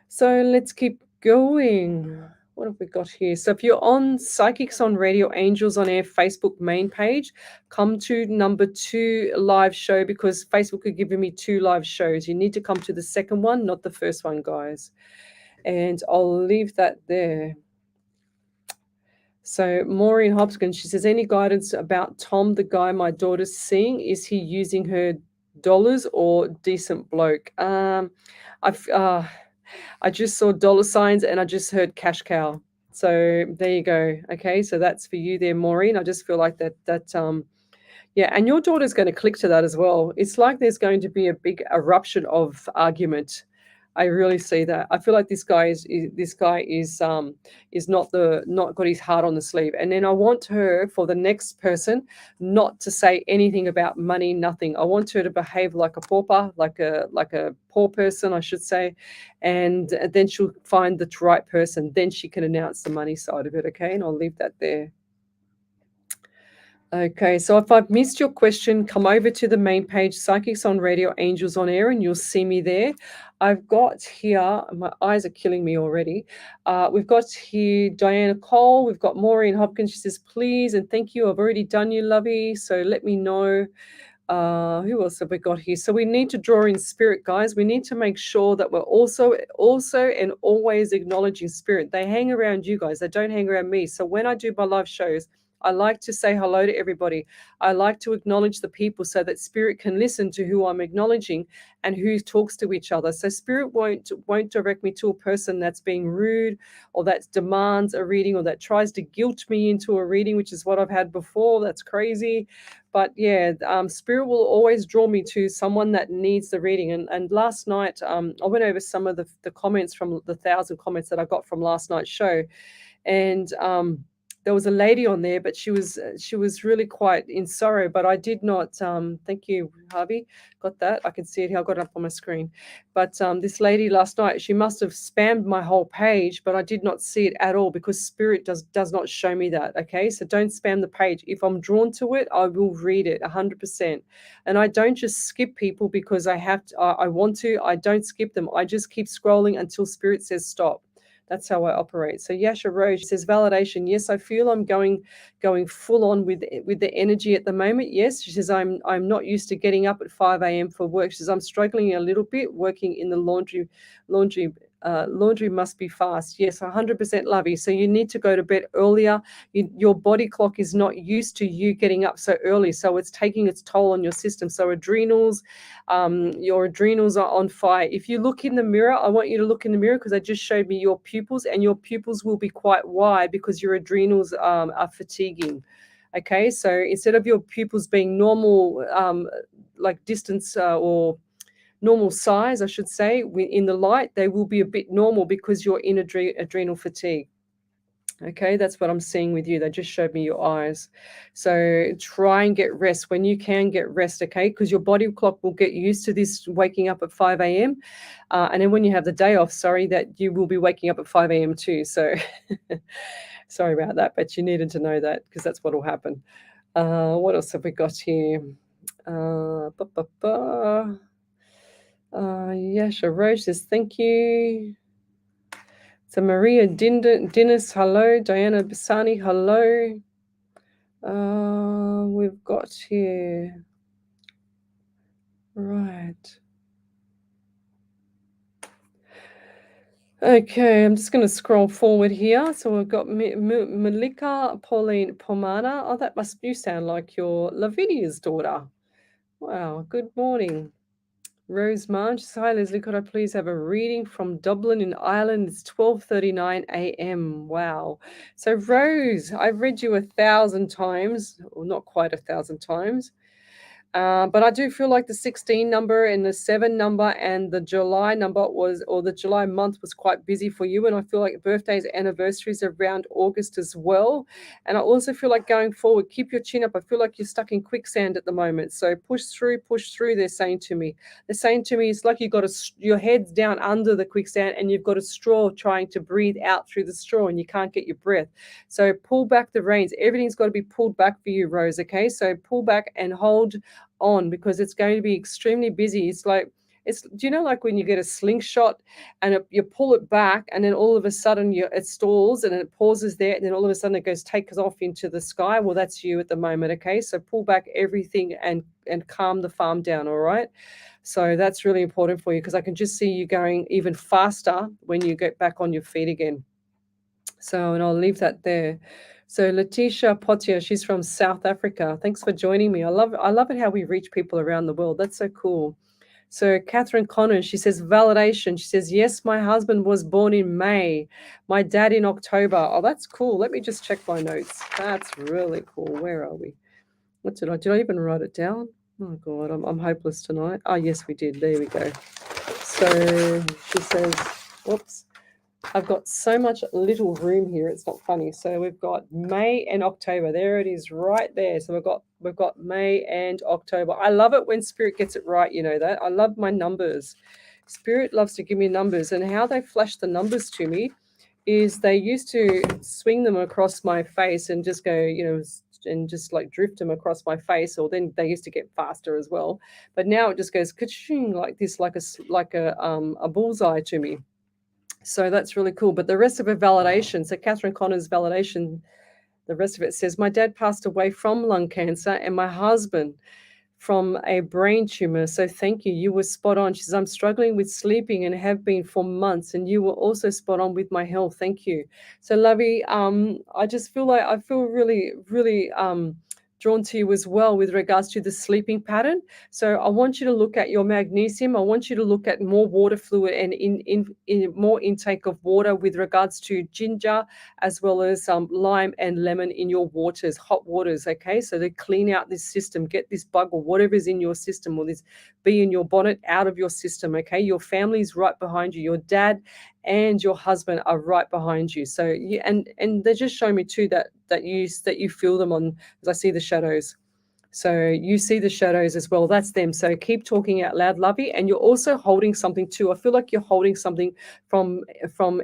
So let's keep going. What have we got here? So if you're on Psychics on Radio Angels on Air Facebook main page, come to number 2 live show, because Facebook are giving me 2 live shows. You need to come to the second one, not the first one, guys. And I'll leave that there. So Maureen Hopkins, she says, any guidance about Tom, the guy my daughter's seeing? Is he using her dollars or decent bloke? I just saw dollar signs and I just heard cash cow. So there you go. Okay, so that's for you there, Maureen. I just feel like that yeah, and your daughter's going to click to that as well. It's like there's going to be a big eruption of argument. I really see that. I feel like this guy is not got his heart on the sleeve. And then I want her, for the next person, not to say anything about money, nothing. I want her to behave like a pauper, like a poor person, I should say, and then she'll find the right person. Then she can announce the money side of it. Okay, and I'll leave that there. Okay, so if I've missed your question, come over to the main page, Psychics on Radio Angels on Air, and you'll see me there. I've got here, my eyes are killing me already. We've got here Diana Cole, we've got Maureen Hopkins. She says, please and thank you. I've already done you, lovey, so let me know. Who else have we got here? So we need to draw in spirit, guys. We need to make sure that we're also and always acknowledging spirit. They hang around you guys. They don't hang around me. So when I do my live shows, I like to say hello to everybody. I like to acknowledge the people so that spirit can listen to who I'm acknowledging and who talks to each other. So spirit won't direct me to a person that's being rude or that demands a reading or that tries to guilt me into a reading, which is what I've had before. That's crazy. But yeah, spirit will always draw me to someone that needs the reading. And last night, I went over some of the comments from the 1,000 comments that I got from last night's show. And there was a lady on there, but she was really quite in sorrow. But I did not. Thank you, Harvey. Got that? I can see it here. I got it up on my screen. But this lady last night, she must have spammed my whole page, but I did not see it at all because spirit does not show me that. Okay, so don't spam the page. If I'm drawn to it, I will read it 100%. And I don't just skip people because I have to. I want to. I don't skip them. I just keep scrolling until spirit says stop. That's how I operate. So Yasha Rose, she says, validation. Yes, I feel I'm going full on with the energy at the moment. Yes, she says, I'm not used to getting up at 5 a.m. for work. She says, I'm struggling a little bit working in the laundry must be fast. Yes, 100% lovey. So you need to go to bed earlier. Your body clock is not used to you getting up so early. So it's taking its toll on your system. So your adrenals are on fire. If you look in the mirror, I want you to look in the mirror because I just showed me your pupils, and your pupils will be quite wide because your adrenals are fatiguing. Okay, so instead of your pupils being normal, like distance or normal size, I should say, in the light, they will be a bit normal because you're in adrenal fatigue. Okay, that's what I'm seeing with you. They just showed me your eyes. So try and get rest when you can get rest, okay? Because your body clock will get used to this waking up at 5 a.m. And then when you have the day off, that you will be waking up at 5 a.m. too. So Sorry about that, but you needed to know that because that's what will happen. What else have we got here? Yasha Roche says thank you. So Maria Dennis, hello. Diana Bassani, hello. We've got here. Right. Okay, I'm just going to scroll forward here. So we've got Malika Pauline Pomana. Oh, that must you sound like your Lavinia's daughter. Wow, good morning. Rose Marge says, hi Lesley, could I please have a reading from Dublin in Ireland? It's 12:39 a.m. Wow. So Rose, I've read you 1,000 times, or not quite 1,000 times. But I do feel like the 16 number and the 7 number and the July number the July month was quite busy for you. And I feel like birthdays, anniversaries around August as well. And I also feel like going forward, keep your chin up. I feel like you're stuck in quicksand at the moment. So push through, they're saying to me. They're saying to me, it's like you've got your head's down under the quicksand and you've got a straw trying to breathe out through the straw and you can't get your breath. So pull back the reins. Everything's got to be pulled back for you, Rose, okay? So pull back and hold on because it's going to be extremely busy. Do you know, like when you get a slingshot and you pull it back and then all of a sudden it stalls and it pauses there and then all of a sudden it takes off into the sky? Well, that's you at the moment, okay? So pull back everything and calm the farm down, all right? So that's really important for you because I can just see you going even faster when you get back on your feet again. So, and I'll leave that there. So Letitia Potier, she's from South Africa. Thanks for joining me. I love it how we reach people around the world. That's so cool. So Catherine Connors, she says validation. She says, yes, my husband was born in May, my dad in October. Oh, that's cool. Let me just check my notes. That's really cool. Where are we? Did I even write it down? Oh God, I'm hopeless tonight. Oh yes, we did. There we go. So she says, whoops. I've got so much little room here. It's not funny. So we've got May and October. There it is, right there. So we've got May and October. I love it when Spirit gets it right. You know that. I love my numbers. Spirit loves to give me numbers, and how they flash the numbers to me is they used to swing them across my face and just go, and just like drift them across my face. Or then they used to get faster as well. But now it just goes ka-ching like this, like a bullseye to me. So that's really cool. But the rest of it, validation. So Catherine Connor's validation, the rest of it says, my dad passed away from lung cancer and my husband from a brain tumor. So thank you. You were spot on. She says, I'm struggling with sleeping and have been for months. And you were also spot on with my health. Thank you. So Lovey, I just feel like I feel really, really drawn to you as well with regards to the sleeping pattern. So I want you to look at your magnesium. I want you to look at more water fluid and in more intake of water with regards to ginger as well as lime and lemon in your waters, hot waters, okay? So they clean out this system, get this bug or whatever is in your system or this bee in your bonnet out of your system, okay? Your family's right behind you. Your dad and your husband are right behind you. So and they're just showing me too that you feel them on, as I see the shadows. So you see the shadows as well. That's them. So keep talking out loud, Lovey. And you're also holding something too. I feel like you're holding something from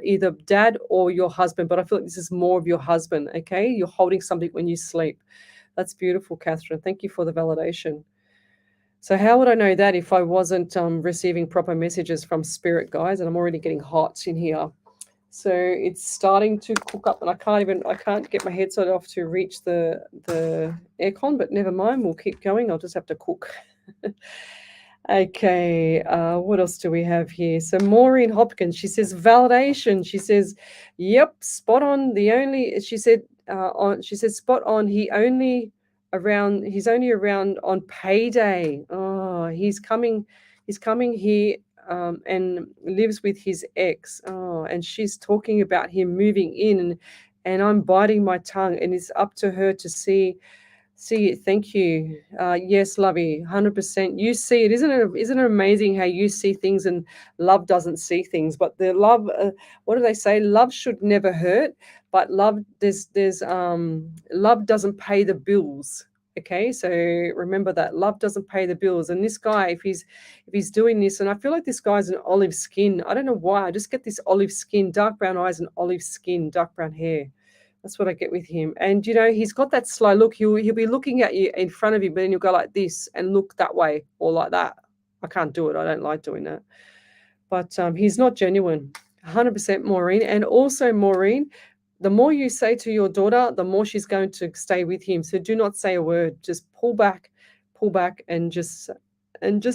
either dad or your husband, but I feel like this is more of your husband, okay? You're holding something when you sleep. That's beautiful, Catherine. Thank you for the validation. So how would I know that if I wasn't receiving proper messages from spirit, guys? And I'm already getting hot in here. So it's starting to cook up, and I can't get my headset off to reach the aircon. But never mind, we'll keep going. I'll just have to cook. Okay, what else do we have here? So Maureen Hopkins, she says validation. She says, "Yep, spot on." She said spot on. He's only around on payday. Oh, he's coming here and lives with his ex. Oh, and she's talking about him moving in, and I'm biting my tongue, and it's up to her to see it. Thank you. Yes, Lovey, 100%. You see it. Isn't it amazing how you see things and love doesn't see things? But the love, what do they say? Love should never hurt, but love doesn't pay the bills. Okay, so remember that love doesn't pay the bills. And this guy, if he's doing this, and I feel like this guy's an olive skin. I don't know why. I just get this olive skin, dark brown eyes and olive skin, dark brown hair. That's what I get with him. And he's got that slow look. He'll be looking at you in front of you, but then you'll go like this and look that way or like that. I can't do it. I don't like doing that. But he's not genuine. 100% Maureen. And also, Maureen, the more you say to your daughter, the more she's going to stay with him. So do not say a word. Just pull back, and just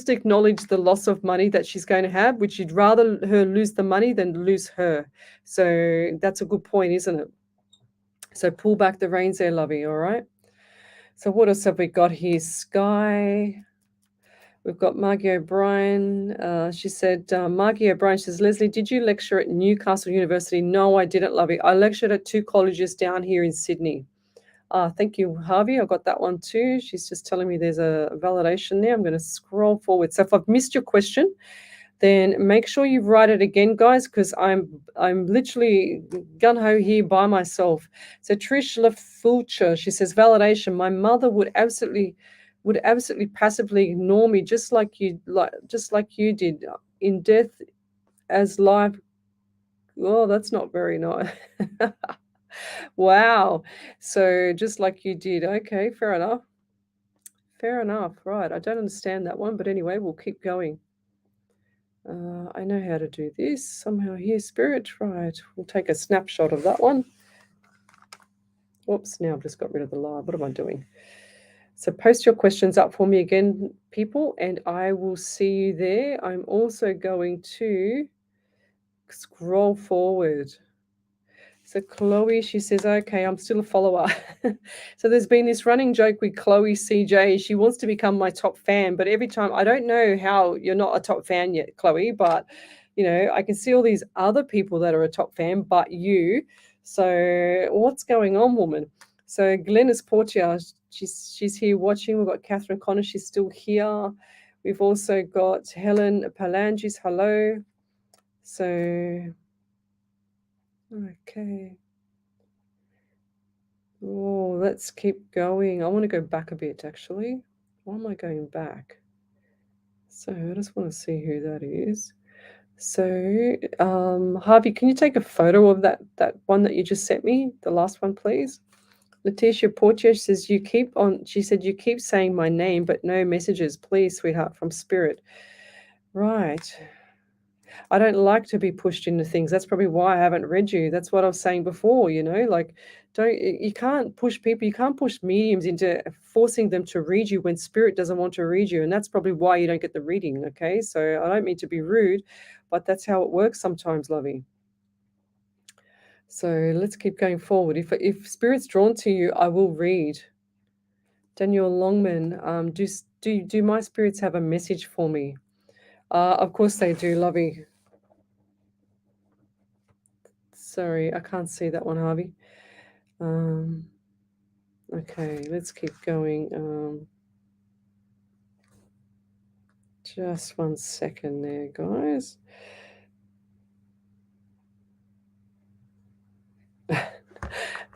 acknowledge the loss of money that she's going to have, which you'd rather her lose the money than lose her. So that's a good point, isn't it? So pull back the reins there, lovey, all right? So what else have we got here? Sky. We've got Margie O'Brien. She said, Margie O'Brien says, Lesley, did you lecture at Newcastle University? No, I didn't, lovey. I lectured at 2 colleges down here in Sydney. Thank you, Harvey. I got that one too. She's just telling me there's a validation there. I'm going to scroll forward. So if I've missed your question, then make sure you write it again, guys, because I'm literally gun-ho here by myself. So Trish LaFulcher, she says, validation. My mother would absolutely passively ignore me, just like you did in death as life. Oh, that's not very nice. Wow. So just like you did. Okay, fair enough. Right. I don't understand that one, but anyway, we'll keep going. I know how to do this somehow here, Spirit. Right. We'll take a snapshot of that one. Whoops, now I've just got rid of the live. What am I doing? So post your questions up for me again, people, and I will see you there. I'm also going to scroll forward. So Chloe, she says, okay, I'm still a follower. So there's been this running joke with Chloe CJ. She wants to become my top fan, but every time, I don't know how you're not a top fan yet, Chloe, but, I can see all these other people that are a top fan, but you. So what's going on, woman? So Glenys Portia, she's here watching. We've got Catherine Connor. She's still here. We've also got Helen Palangis. Hello. So... okay. Oh, let's keep going. I want to go back a bit, actually. Why am I going back? So I just want to see who that is. So, Harvey, can you take a photo of that one that you just sent me? The last one, please. Letitia Portia says, she said, you keep saying my name, but no messages. Please, sweetheart, from Spirit. Right. I don't like to be pushed into things. That's probably why I haven't read you. That's what I was saying before, like you can't push people, you can't push mediums into forcing them to read you when Spirit doesn't want to read you. And that's probably why you don't get the reading, okay? So I don't mean to be rude, but that's how it works sometimes, lovey. So let's keep going forward. If Spirit's drawn to you, I will read. Daniel Longman, do my spirits have a message for me? Of course they do, lovey. Sorry, I can't see that one, Harvey. Okay, let's keep going. Just 1 second there, guys.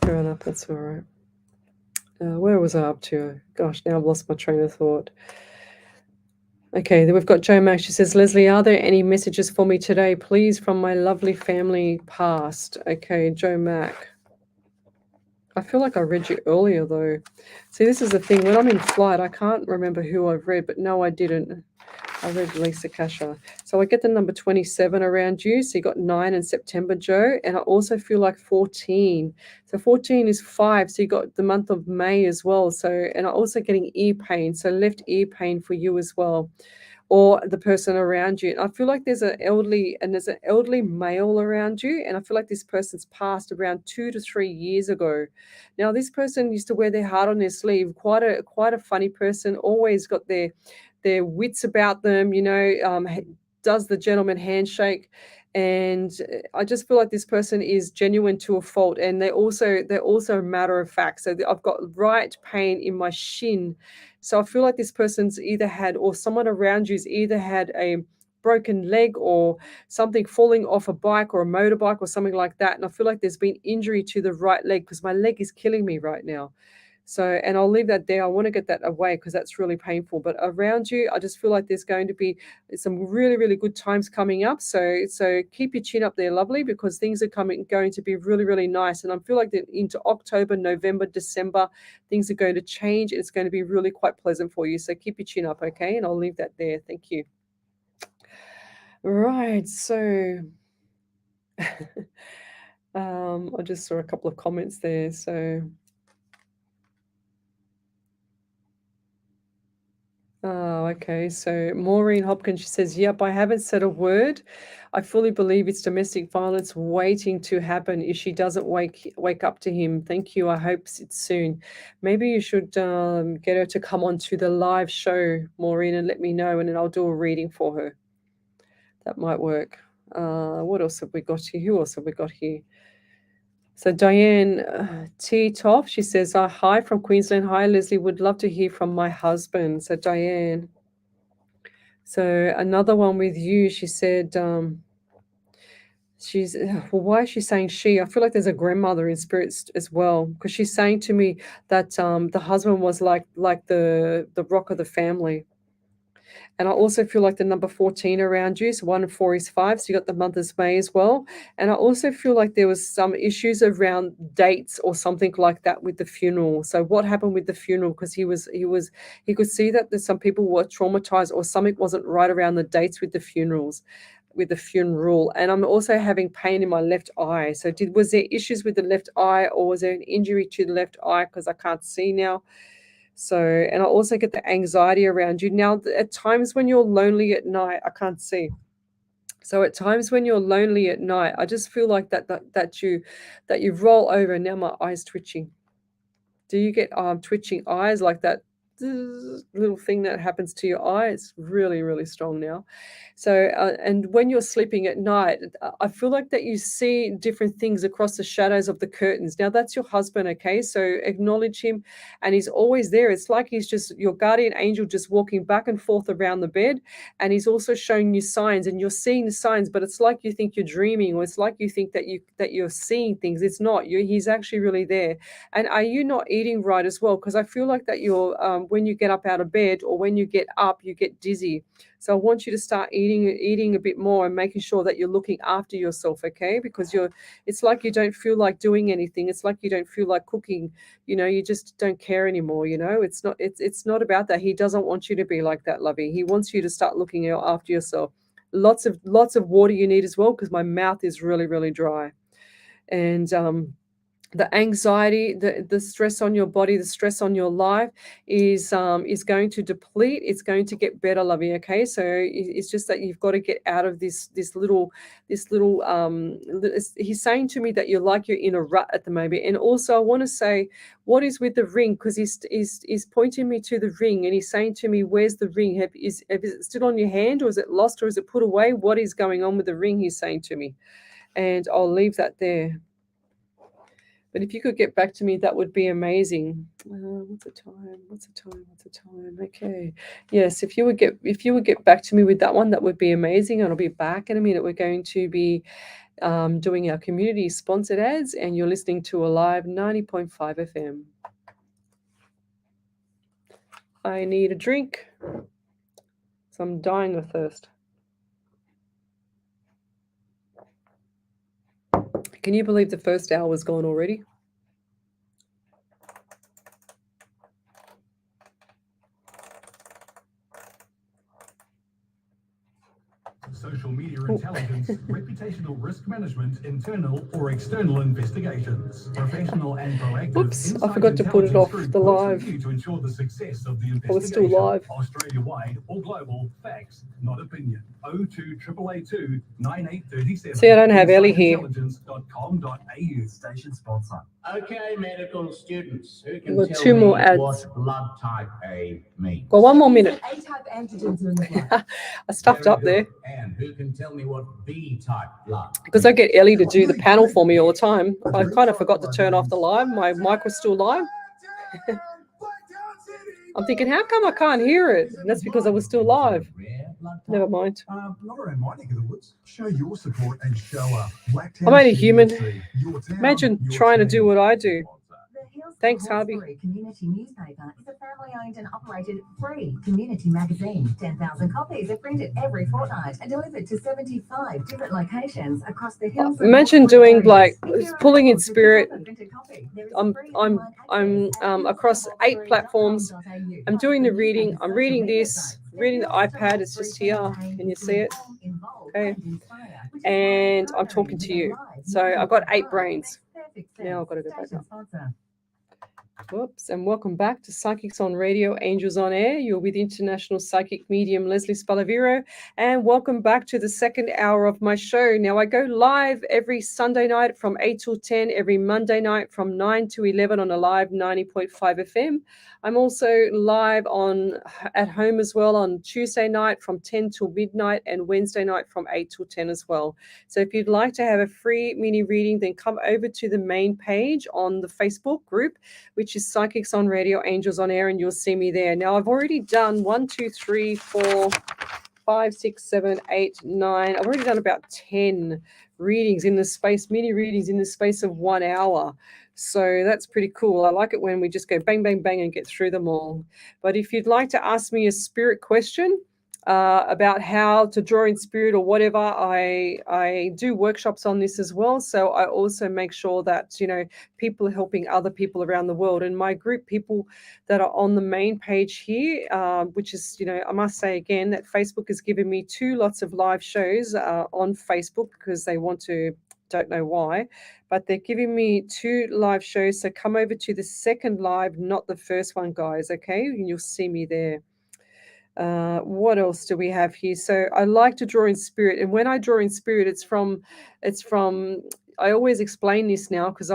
Fair enough, that's all right. Where was I up to? Gosh, now I've lost my train of thought. Okay, then we've got Jo Mack. She says, Lesley, are there any messages for me today, please, from my lovely family past? Okay, Jo Mack. I feel like I read you earlier, though. See, this is the thing. When I'm in flight, I can't remember who I've read, but no, I didn't. I read Lisa Kasha. So I get the number 27 around you. So you got 9 in September, Jo. And I also feel like 14. So 14 is 5. So you got the month of May as well. So, and I'm also getting ear pain. So left ear pain for you as well, or the person around you. And I feel like there's an elderly male around you. And I feel like this person's passed around 2 to 3 years ago. Now, this person used to wear their heart on their sleeve. Quite a funny person, always got their wits about them, does the gentleman handshake. And I just feel like this person is genuine to a fault. And they're also matter of fact. So I've got right pain in my shin. So I feel like this person's either had, or someone around you's either had a broken leg or something falling off a bike or a motorbike or something like that. And I feel like there's been injury to the right leg because my leg is killing me right now. So, and I'll leave that there. I want to get that away because that's really painful. But around you, I just feel like there's going to be some really, really good times coming up. So keep your chin up there, lovely, because things are going to be really, really nice. And I feel like that into October, November, December, things are going to change. It's going to be really quite pleasant for you. So keep your chin up, okay? And I'll leave that there. Thank you. Right. So I just saw a couple of comments there. So. Oh, okay. So Maureen Hopkins, she says, yep, I haven't said a word. I fully believe it's domestic violence waiting to happen if she doesn't wake up to him. Thank you. I hope it's soon. Maybe you should get her to come on to the live show, Maureen, and let me know, and then I'll do a reading for her. That might work. What else have we got here? Who else have we got here? So Diane T. Toff, she says, hi from Queensland. Hi, Lesley. Would love to hear from my husband. So Diane. So another one with you, she said, she's, well, why is she saying she? I feel like there's a grandmother in spirits as well, because she's saying to me that the husband was like the rock of the family. And I also feel like the number 14 around you, so 1 and 4 is 5, so you got the Mother's May as well. And I also feel like there was some issues around dates or something like that with the funeral. So what happened with the funeral? Because he could see that there's some people were traumatized or something wasn't right around the dates with the funerals. With the funeral, and I'm also having pain in my left eye. So was there issues with the left eye, or was there an injury to the left eye? Because I can't see now. So, and I also get the anxiety around you. Now, at times when you're lonely at night, I can't see. So at times when you're lonely at night, I just feel like that you roll over. Now my eye's twitching. Do you get twitching eyes like that? Little thing that happens to your eye? It's really, really strong now. So and when you're sleeping at night, I feel like that you see different things across the shadows of the curtains. Now that's your husband, okay? So acknowledge him, and he's always there. It's like he's just your guardian angel, just walking back and forth around the bed, and he's also showing you signs, and you're seeing the signs, but it's like you think you're dreaming, or it's like you think that you're seeing things. It's not. He's actually really there. And are you not eating right as well? Because I feel like that you're when you get up out of bed, or when you get up, you get dizzy. So I want you to start eating a bit more and making sure that you're looking after yourself, okay? Because it's like you don't feel like doing anything. It's like you don't feel like cooking. You just don't care anymore. It's not about that. He doesn't want you to be like that, lovey. He wants you to start looking after yourself. Lots of water you need as well, because my mouth is really, really dry. And the anxiety, the stress on your body, the stress on your life is going to deplete. It's going to get better, lovey. Okay, so it's just that you've got to get out of this little. He's saying to me that you're in a rut at the moment. And also, I want to say, what is with the ring? Because he's pointing me to the ring, and he's saying to me, "Where's the ring? Is it still on your hand, or is it lost, or is it put away? What is going on with the ring?" He's saying to me, and I'll leave that there. But if you could get back to me, that would be amazing. What's the time? Okay. Yes, if you would get back to me with that one, that would be amazing. And I'll be back in a minute. We're going to be doing our community sponsored ads, and you're listening to Alive 90.5 FM. I need a drink, so I'm dying of thirst. Can you believe the first hour was gone already? Social media intelligence, reputational risk management, internal or external investigations, professional and proactive. Oops, I forgot to put it off the live. To ensure the success of the investigation. Oh, it's still live. Australia-wide or global, facts, not opinion. 02-882 9837. See, I don't have Ellie here. Intelligence.com.au. Station sponsor. Okay, medical students, who can We've got tell two me more ads. what blood type A means? Got one more minute. A-type antigens are in the blood. I stuffed up there. And who can tell me what B type blood? Because I get Ellie to do the panel for me all the time. I kind of forgot to turn off the live. My mic was still live. I'm thinking, how come I can't hear it? And that's because I was still live. Never mind. Not around my neck of the woods. Show your support and show up. I'm only human. Imagine trying to do what I do. The Hills Thanks, The Harvey. Hawkesbury Community Newspaper is a family-owned and operated free community magazine. 10,000 copies are printed every fortnight and delivered to 75 different locations across the hills. and Imagine Hawkesbury doing areas. like If you're pulling in unable to pick spirit. up a printed copy, there is I'm free I'm online I'm access at across 8 platforms. hills.hawkesbury.com.au. I'm doing the reading. Newspaper's I'm social reading media this, sites. reading the iPad. It's just here. Can you see it? Okay. And I'm talking to you. So I've got 8 brains. Now I've got to go back up. Whoops, and welcome back to Psychics on Radio, Angels on Air. You're with International Psychic Medium Lesley Spaliviero, and welcome back to the second hour of my show. Now, I go live every Sunday night from 8 till 10, every Monday night from 9 to 11 on a live 90.5 FM. I'm also live at home as well on Tuesday night from 10 till midnight and Wednesday night from 8 till 10 as well. So if you'd like to have a free mini reading, then come over to the main page on the Facebook group, which is Psychics on Radio, Angels on Air, and you'll see me there. Now, I've already done 1, 2, 3, 4, 5, 6, 7, 8, 9. I've already done about 10 readings in the space, mini readings in the space of 1 hour. So that's pretty cool. I like it when we just go bang, bang, bang and get through them all. But if you'd like to ask me a spirit question about how to draw in spirit or whatever, I do workshops on this as well. So I also make sure that, people are helping other people around the world. And my group, people that are on the main page here, which is, I must say again that Facebook has given me 2 lots of live shows on Facebook because they want to, don't know why, but they're giving me 2 live shows. So come over to the second live, not the first one, guys. Okay. And you'll see me there. What else do we have here? So I like to draw in spirit, and when I draw in spirit, it's from I always explain this now because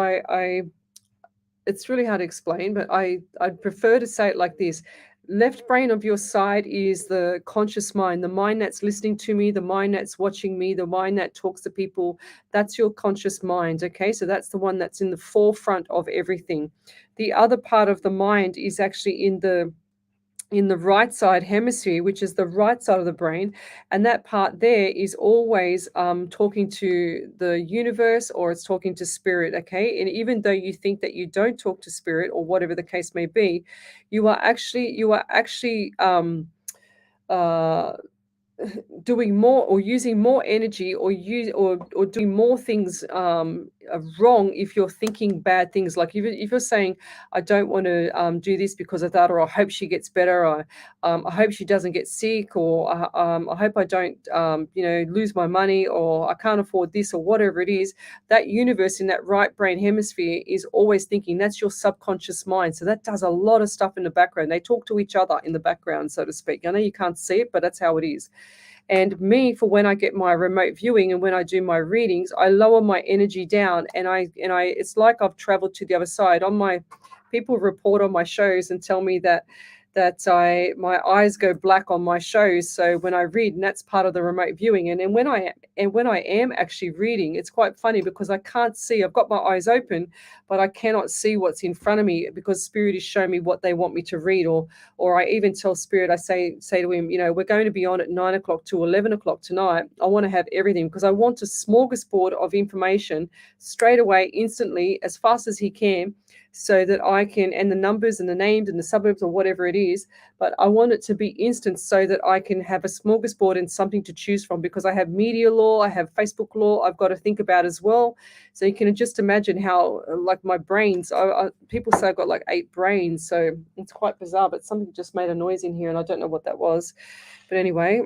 it's really hard to explain, but I'd prefer to say it like this. Left brain of your side is the conscious mind, the mind that's listening to me, the mind that's watching me, the mind that talks to people. That's your conscious mind. Okay, so that's the one that's in the forefront of everything. The other part of the mind is actually in the right side hemisphere, which is the right side of the brain, and that part there is always talking to the universe, or it's talking to spirit. Okay, and even though you think that you don't talk to spirit or whatever the case may be, you are actually doing more or using more energy or doing more things wrong if you're thinking bad things. Like if you're saying, I don't want to do this because of that, or I hope she gets better, or I hope she doesn't get sick, or I hope I don't lose my money, or I can't afford this, or whatever it is, that universe in that right brain hemisphere is always thinking. That's your subconscious mind. So that does a lot of stuff in the background. They talk to each other in the background, so to speak. I know you can't see it, but that's how it is. And me, for when I get my remote viewing and when I do my readings, I lower my energy down, and I it's like I've traveled to the other side. People report on my shows and tell me that my eyes go black on my shows. So when I read, and that's part of the remote viewing. And when I am actually reading, it's quite funny because I can't see. I've got my eyes open, but I cannot see what's in front of me because Spirit is showing me what they want me to read. Or I even tell Spirit, I say to him, we're going to be on at 9 o'clock to 11 o'clock tonight. I want to have everything because I want a smorgasbord of information straight away, instantly, as fast as he can, so that I can, and the numbers and the names and the suburbs or whatever it is, but I want it to be instant so that I can have a smorgasbord and something to choose from, because I have media law, I have Facebook law, I've got to think about as well. So you can just imagine how, like my brains, people say I've got like 8 brains, so it's quite bizarre, but something just made a noise in here and I don't know what that was. But anyway,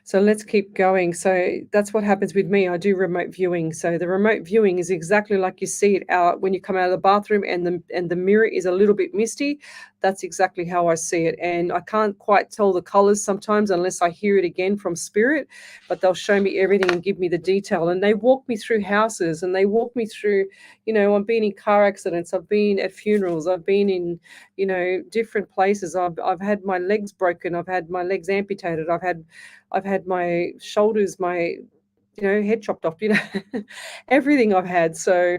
so let's keep going. So that's what happens with me. I do remote viewing. So the remote viewing is exactly like you see it out when you come out of the bathroom and the mirror is a little bit misty. That's exactly how I see it. And I can't quite tell the colors sometimes unless I hear it again from Spirit, but they'll show me everything and give me the detail. And they walk me through houses, and they walk me through, I've been in car accidents. I've been at funerals. I've been in, different places. I've had my legs broken. I've had my legs amputated. I've had my shoulders, my head chopped off, everything I've had. So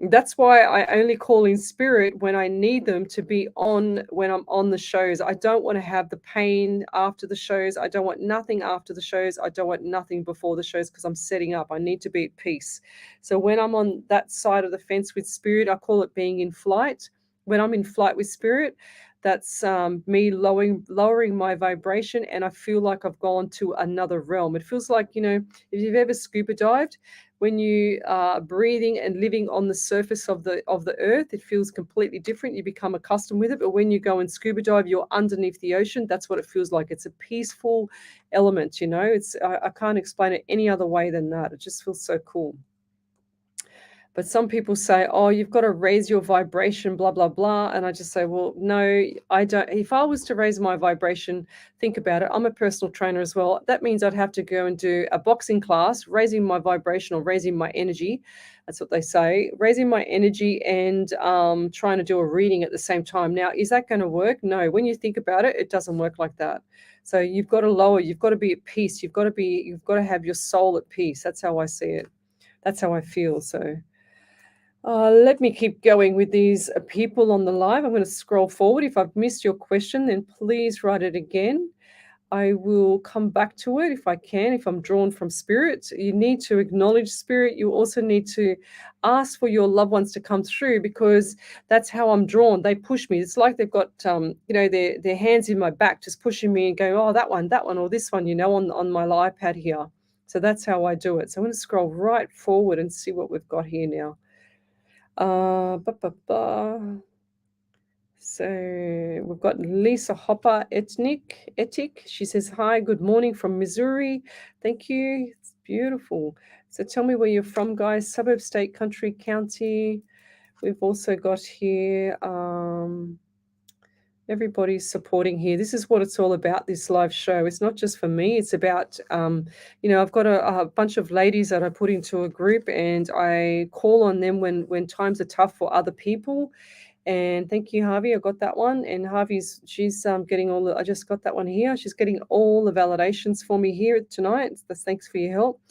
That's why I only call in spirit when I need them to be on when I'm on the shows. I don't want to have the pain after the shows. I don't want nothing after the shows. I don't want nothing before the shows because I'm setting up. I need to be at peace. So when I'm on that side of the fence with spirit, I call it being in flight. When I'm in flight with spirit, that's me lowering my vibration, and I feel like I've gone to another realm. It feels like, if you've ever scuba dived, when you are breathing and living on the surface of the earth, it feels completely different. You become accustomed with it. But when you go and scuba dive, you're underneath the ocean. That's what it feels like. It's a peaceful element. I can't explain it any other way than that. It just feels so cool. But some people say, oh, you've got to raise your vibration, blah, blah, blah. And I just say, well, no, I don't. If I was to raise my vibration, think about it. I'm a personal trainer as well. That means I'd have to go and do a boxing class, raising my vibration or raising my energy. That's what they say, raising my energy and trying to do a reading at the same time. Now, is that going to work? No. When you think about it, it doesn't work like that. So you've got to lower, you've got to be at peace. You've got to have your soul at peace. That's how I see it. That's how I feel. So let me keep going with these people on the live. I'm going to scroll forward. If I've missed your question, then please write it again. I will come back to it if I can, if I'm drawn from spirit. You need to acknowledge spirit. You also need to ask for your loved ones to come through, because that's how I'm drawn. They push me. It's like they've got, their hands in my back, just pushing me and going, oh, that one, or this one, on my live pad here. So that's how I do it. So I'm going to scroll right forward and see what we've got here now. So we've got Lisa Hopper Etik. She says, hi, good morning from Missouri. Thank you. It's beautiful. So tell me where you're from, guys. Suburb, state, country, county. We've also got here, everybody's supporting here. This is what it's all about, this live show. It's not just for me. It's about, I've got a bunch of ladies that I put into a group, and I call on them when times are tough for other people. And thank you, Harvey. I got that one. And she's getting I just got that one here. She's getting all the validations for me here tonight. So thanks for your help.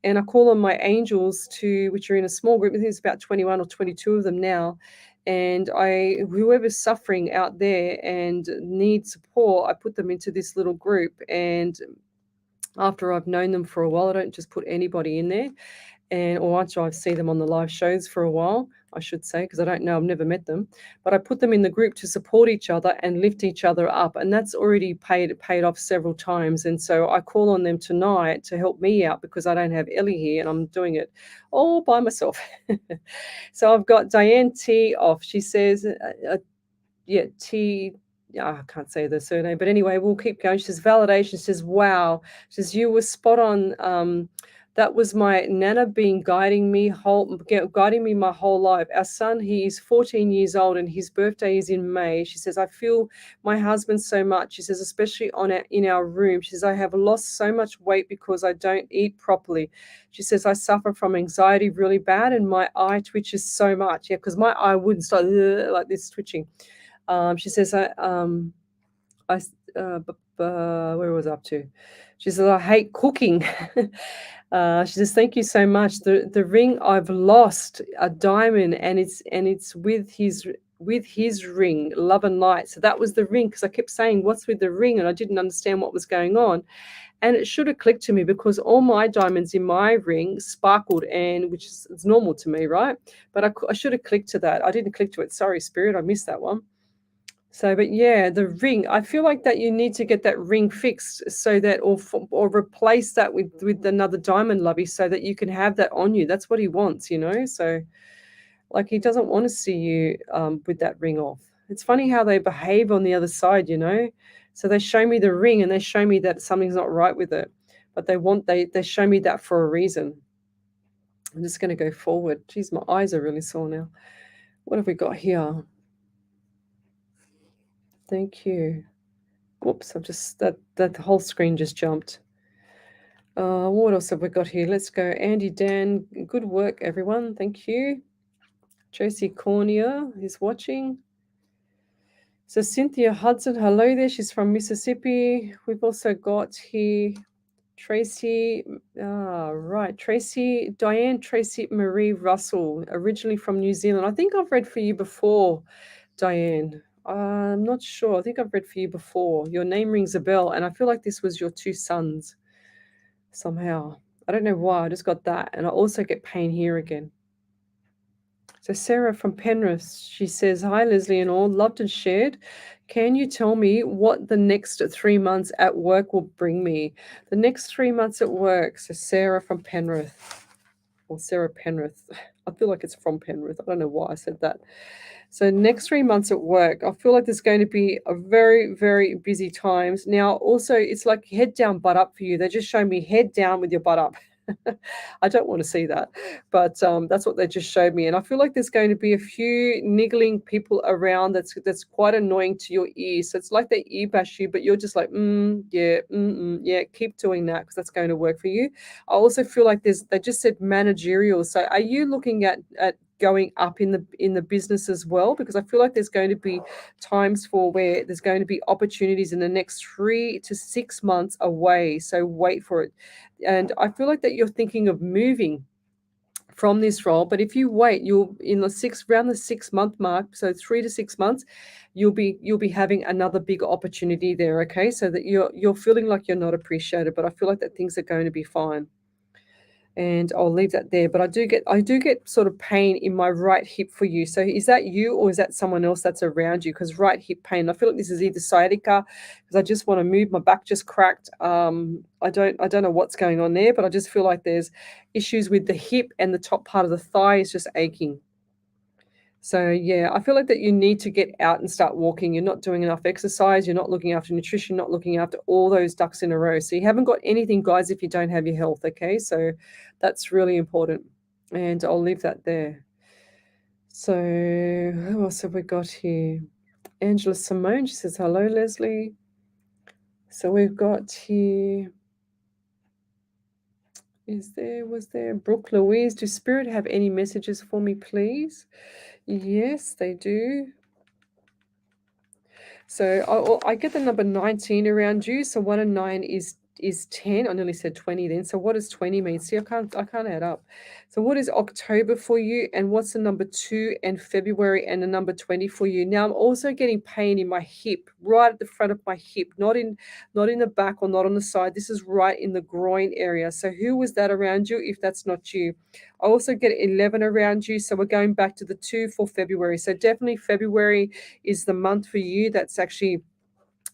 And I call on my angels which are in a small group. I think it's about 21 or 22 of them now. And whoever's suffering out there and needs support, I put them into this little group. And after I've known them for a while, I don't just put anybody in there. Or after I see them on the live shows for a while, I should say, because I don't know, I've never met them. But I put them in the group to support each other and lift each other up. And that's already paid off several times. And so I call on them tonight to help me out, because I don't have Ellie here and I'm doing it all by myself. So I've got Diane T off. She says, T. I can't say the surname, but anyway, we'll keep going. She says, validation. She says, wow. She says, you were spot on. That was my Nana guiding me my whole life. Our son, he is 14 years old and his birthday is in May. She says, I feel my husband so much. She says, especially in our room. She says, I have lost so much weight because I don't eat properly. She says, I suffer from anxiety really bad and my eye twitches so much. Yeah, because my eye wouldn't start like this twitching. She says, where was I up to? She says, I hate cooking. She says, thank you so much. The ring I've lost, a diamond, and it's with his ring, love and light. So that was the ring, because I kept saying, what's with the ring? And I didn't understand what was going on. And it should have clicked to me, because all my diamonds in my ring sparkled, which is normal to me, right? But I should have clicked to that. I didn't click to it. Sorry, Spirit, I missed that one. So, but yeah, the ring, I feel like that you need to get that ring fixed so that, or replace that with another diamond, lovey, so that you can have that on you. That's what he wants, So like, he doesn't want to see you with that ring off. It's funny how they behave on the other side, So they show me the ring and they show me that something's not right with it, but they show me that for a reason. I'm just going to go forward. Geez, my eyes are really sore now. What have we got here? Thank you. Whoops, I've just, that whole screen just jumped. What else have we got here? Let's go. Andy, Dan, good work, everyone. Thank you. Josie Cornea is watching. So Cynthia Hudson, hello there. She's from Mississippi. We've also got here Tracy, right. Diane Tracy Marie Russell, originally from New Zealand. I think I've read for you before, Diane. I'm not sure. I think I've read for you before. Your name rings a bell, and I feel like this was your two sons somehow. I don't know why. I just got that. And I also get pain here again. So Sarah from Penrith, she says, hi, Lesley and all. Loved and shared. Can you tell me what the next 3 months at work will bring me? The next 3 months at work. So Sarah from Penrith, or Sarah Penrith. I feel like it's from Penrith. I don't know why I said that. So next 3 months at work, I feel like there's going to be a very, very busy times. Now, also, it's like head down, butt up for you. They just show me head down with your butt up. I don't want to see that, but that's what they just showed me. And I feel like there's going to be a few niggling people around that's quite annoying to your ears. So it's like they ear bash you, but you're just like, yeah, keep doing that because that's going to work for you. I also feel like they just said managerial. So are you looking at going up in the business as well? Because I feel like there's going to be times for where there's going to be opportunities in the next 3 to 6 months away. So wait for it. And I feel like that you're thinking of moving from this role, but if you wait, you'll around the 6 month mark, so 3 to 6 months, you'll be having another big opportunity there. Okay, so that you're feeling like you're not appreciated, but I feel like that things are going to be fine. And I'll leave that there. But I do get sort of pain in my right hip for you. So is that you or is that someone else that's around you? Because right hip pain, I feel like this is either sciatica, because I just want to move. My back just cracked. I don't know what's going on there, but I just feel like there's issues with the hip and the top part of the thigh is just aching. So yeah, I feel like that you need to get out and start walking. You're not doing enough exercise. You're not looking after nutrition, not looking after all those ducks in a row. So you haven't got anything, guys, if you don't have your health. Okay, so that's really important. And I'll leave that there. So who else have we got here? Angela Simone, she says, hello, Lesley. So we've got here, was there Brooke Louise? Do Spirit have any messages for me, please? Yes, they do. So I get the number 19 around you. So 1 and 9 is 10. I nearly said 20 then. So what does 20 mean? See, I can't add up. So what is October for you? And what's the number 2 and February and the number 20 for you? Now I'm also getting pain in my hip, right at the front of my hip, not in the back or not on the side. This is right in the groin area. So who was that around you if that's not you? I also get 11 around you. So we're going back to the 2 for February. So definitely February is the month for you. That's actually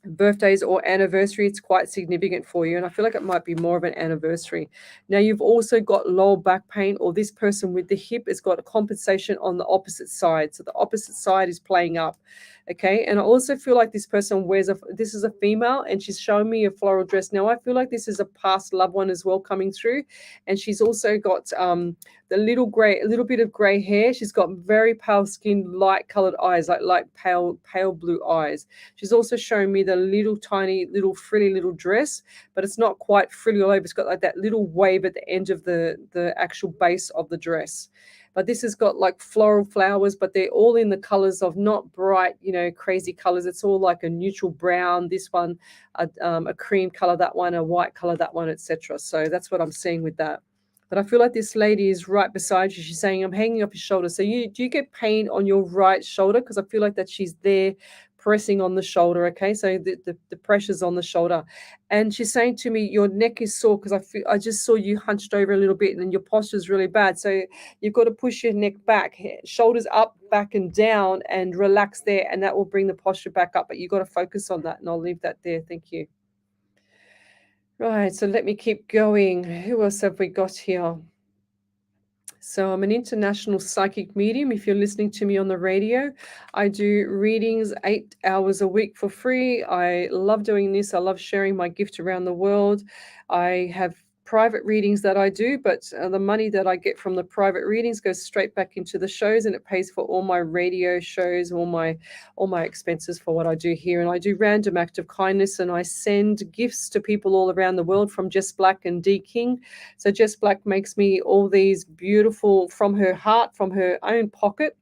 birthdays or anniversary. It's quite significant for you, and I feel like it might be more of an anniversary. Now you've also got lower back pain, or this person with the hip has got a compensation on the opposite side, so the opposite side is playing up. Okay, and I also feel like this person this is a female, and she's showing me a floral dress. Now I feel like this is a past loved one as well coming through, and she's also got the little bit of gray hair. She's got very pale skin, light colored eyes, like pale blue eyes. She's also showing me the little tiny little frilly little dress, but it's not quite frilly all over. It's got like that little wave at the end of the actual base of the dress. But this has got like floral flowers, but they're all in the colors of not bright, crazy colors. It's all like a neutral brown, this one, a cream color, that one, a white color, that one, etc. So that's what I'm seeing with that. But I feel like this lady is right beside you. She's saying, I'm hanging off your shoulder. So do you get pain on your right shoulder? Because I feel like that she's there pressing on the shoulder. Okay, so the pressure's on the shoulder. And she's saying to me, your neck is sore because I just saw you hunched over a little bit and your posture's really bad. So you've got to push your neck back, shoulders up, back and down, and relax there. And that will bring the posture back up. But you've got to focus on that. And I'll leave that there. Thank you. Right, so let me keep going. Who else have we got here? So I'm an international psychic medium. If you're listening to me on the radio, I do readings 8 hours a week for free. I love doing this. I love sharing my gift around the world. I have private readings that I do, but the money that I get from the private readings goes straight back into the shows, and it pays for all my radio shows, all my expenses for what I do here. And I do random act of kindness, and I send gifts to people all around the world from Jess Black and D King. So Jess Black makes me all these beautiful, from her heart, from her own pocket.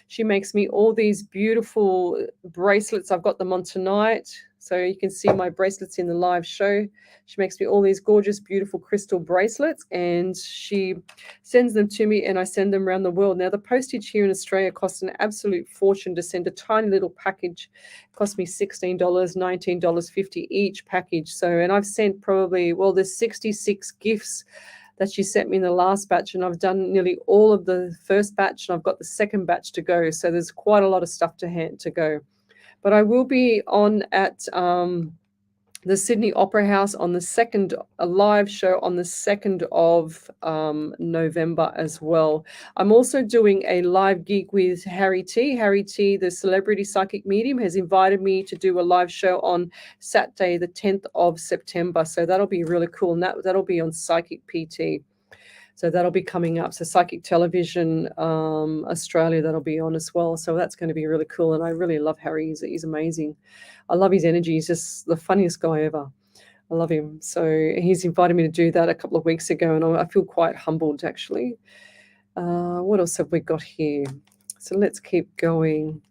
She makes me all these beautiful bracelets. I've got them on tonight. So you can see my bracelets in the live show. She makes me all these gorgeous, beautiful crystal bracelets, and she sends them to me, and I send them around the world. Now, the postage here in Australia costs an absolute fortune to send a tiny little package. It cost me $16, $19.50 each package. So, and I've sent probably, well, there's 66 gifts that she sent me in the last batch, and I've done nearly all of the first batch, and I've got the second batch to go. So there's quite a lot of stuff to go. But I will be on at the Sydney Opera House on the 2nd, a live show on the 2nd of November as well. I'm also doing a live gig with Harry T. Harry T, the celebrity psychic medium, has invited me to do a live show on Saturday, the 10th of September. So that'll be really cool. And that'll be on Psychic PT. So that'll be coming up. So Psychic Television Australia, that'll be on as well. So that's going to be really cool. And I really love Harry. He's amazing. I love his energy. He's just the funniest guy ever. I love him. So he's invited me to do that a couple of weeks ago, and I feel quite humbled, actually. What else have we got here? So let's keep going.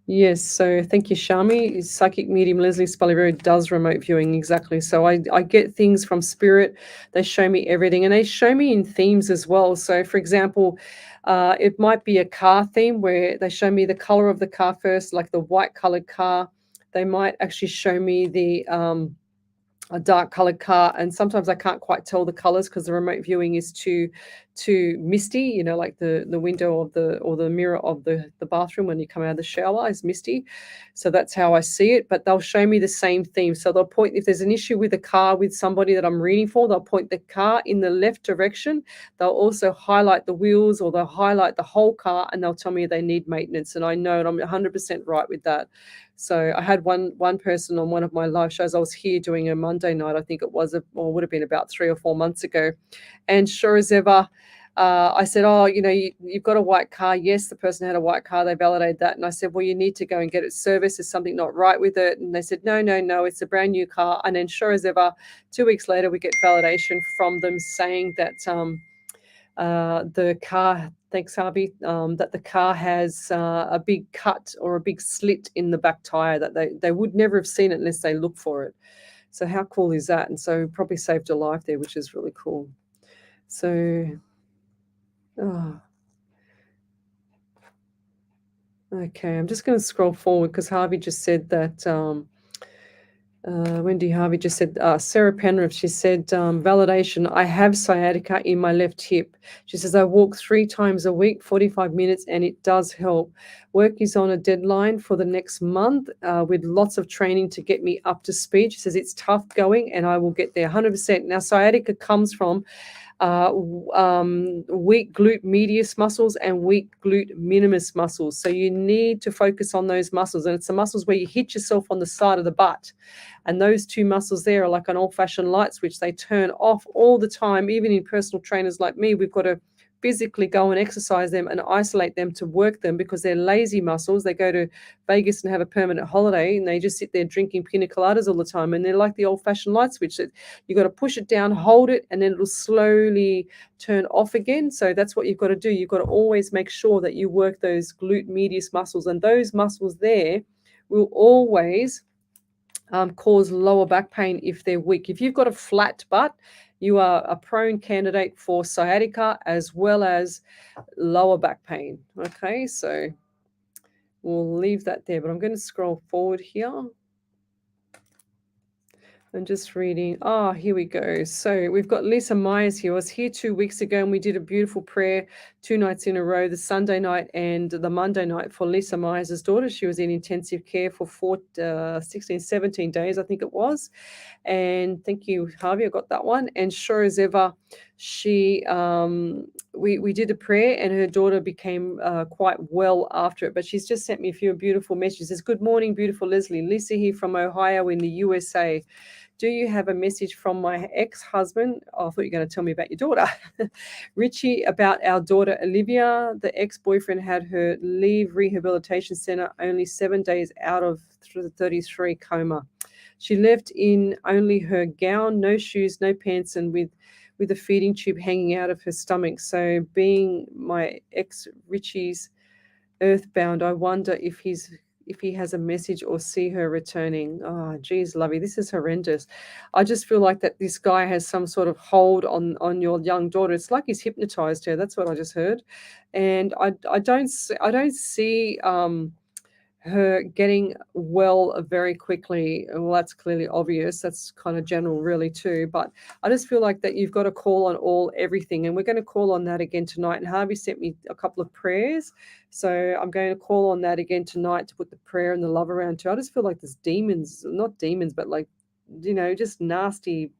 Yes, so thank you, Shami. Psychic Medium Lesley Spaliviero does remote viewing, exactly. So I get things from spirit. They show me everything, and they show me in themes as well. So, for example, it might be a car theme where they show me the color of the car first, like the white colored car. They might actually show me a dark colored car, and sometimes I can't quite tell the colors because the remote viewing is too misty, you know, like the window of the mirror of the bathroom when you come out of the shower is misty. So that's how I see it. But they'll show me the same theme. So they'll point, if there's an issue with a car with somebody that I'm reading for, they'll point the car in the left direction. They'll also highlight the wheels, or they'll highlight the whole car, and they'll tell me they need maintenance. And I know, and I'm 100% right with that. So I had one person on one of my live shows. I was here doing a Monday night, I think it was, or would have been about 3 or 4 months ago. And sure as ever, I said, oh, you know, you've got a white car. Yes, the person had a white car. They validated that. And I said, well, you need to go and get it serviced. There's something not right with it. And they said, no, it's a brand new car. And then sure as ever, 2 weeks later, we get validation from them saying that the car, thanks Harvey, that the car has a big cut or a big slit in the back tire that they would never have seen it unless they look for it. So how cool is that? And so probably saved a life there, which is really cool. So, okay, I'm just going to scroll forward because Harvey just said that, Wendy Harvey just said, Sarah Penrith, she said, validation, I have sciatica in my left hip. She says, I walk 3 times a week, 45 minutes, and it does help. Work is on a deadline for the next month with lots of training to get me up to speed. She says, it's tough going, and I will get there 100%. Now, sciatica comes from weak glute medius muscles and weak glute minimus muscles. So you need to focus on those muscles. And it's the muscles where you hit yourself on the side of the butt. And those 2 muscles there are like an old-fashioned light switch. They turn off all the time. Even in personal trainers like me, we've got to physically go and exercise them and isolate them to work them because they're lazy muscles. They go to Vegas and have a permanent holiday, and they just sit there drinking pina coladas all the time. And they're like the old-fashioned light switch. You got to push it down, hold it, and then it'll slowly turn off again. So that's what you've got to do. You've got to always make sure that you work those glute medius muscles, and those muscles there will always cause lower back pain if they're weak. If you've got a flat butt, you are a prone candidate for sciatica as well as lower back pain. Okay, so we'll leave that there, but I'm going to scroll forward here. I'm just reading. Oh, here we go. So we've got Lisa Myers here. I was here 2 weeks ago, and we did a beautiful prayer 2 nights in a row, the Sunday night and the Monday night for Lisa Myers' daughter. She was in intensive care for 16, 17 days, I think it was. And thank you, Harvey. I got that one. And sure as ever, she we did a prayer, and her daughter became quite well after it. But she's just sent me a few beautiful messages. Says, good morning, beautiful Lesley. Lisa here from Ohio in the USA. Do you have a message from my ex-husband? Oh, I thought you were going to tell me about your daughter. Richie, about our daughter Olivia. The ex-boyfriend had her leave rehabilitation center only 7 days out of the 33 coma. She left in only her gown, no shoes, no pants, and with a feeding tube hanging out of her stomach. So being my ex Richie's earthbound, I wonder if he's if he has a message or see her returning. Oh, geez, lovey, this is horrendous. I just feel like that this guy has some sort of hold on your young daughter. It's like he's hypnotized her. That's what I just heard, and I don't see her getting well very quickly. Well, that's clearly obvious. That's kind of general really too. But I just feel like that you've got to call on everything. And we're going to call on that again tonight. And Harvey sent me a couple of prayers. So I'm going to call on that again tonight to put the prayer and the love around too. I just feel like there's demons, not demons, but like, just nasty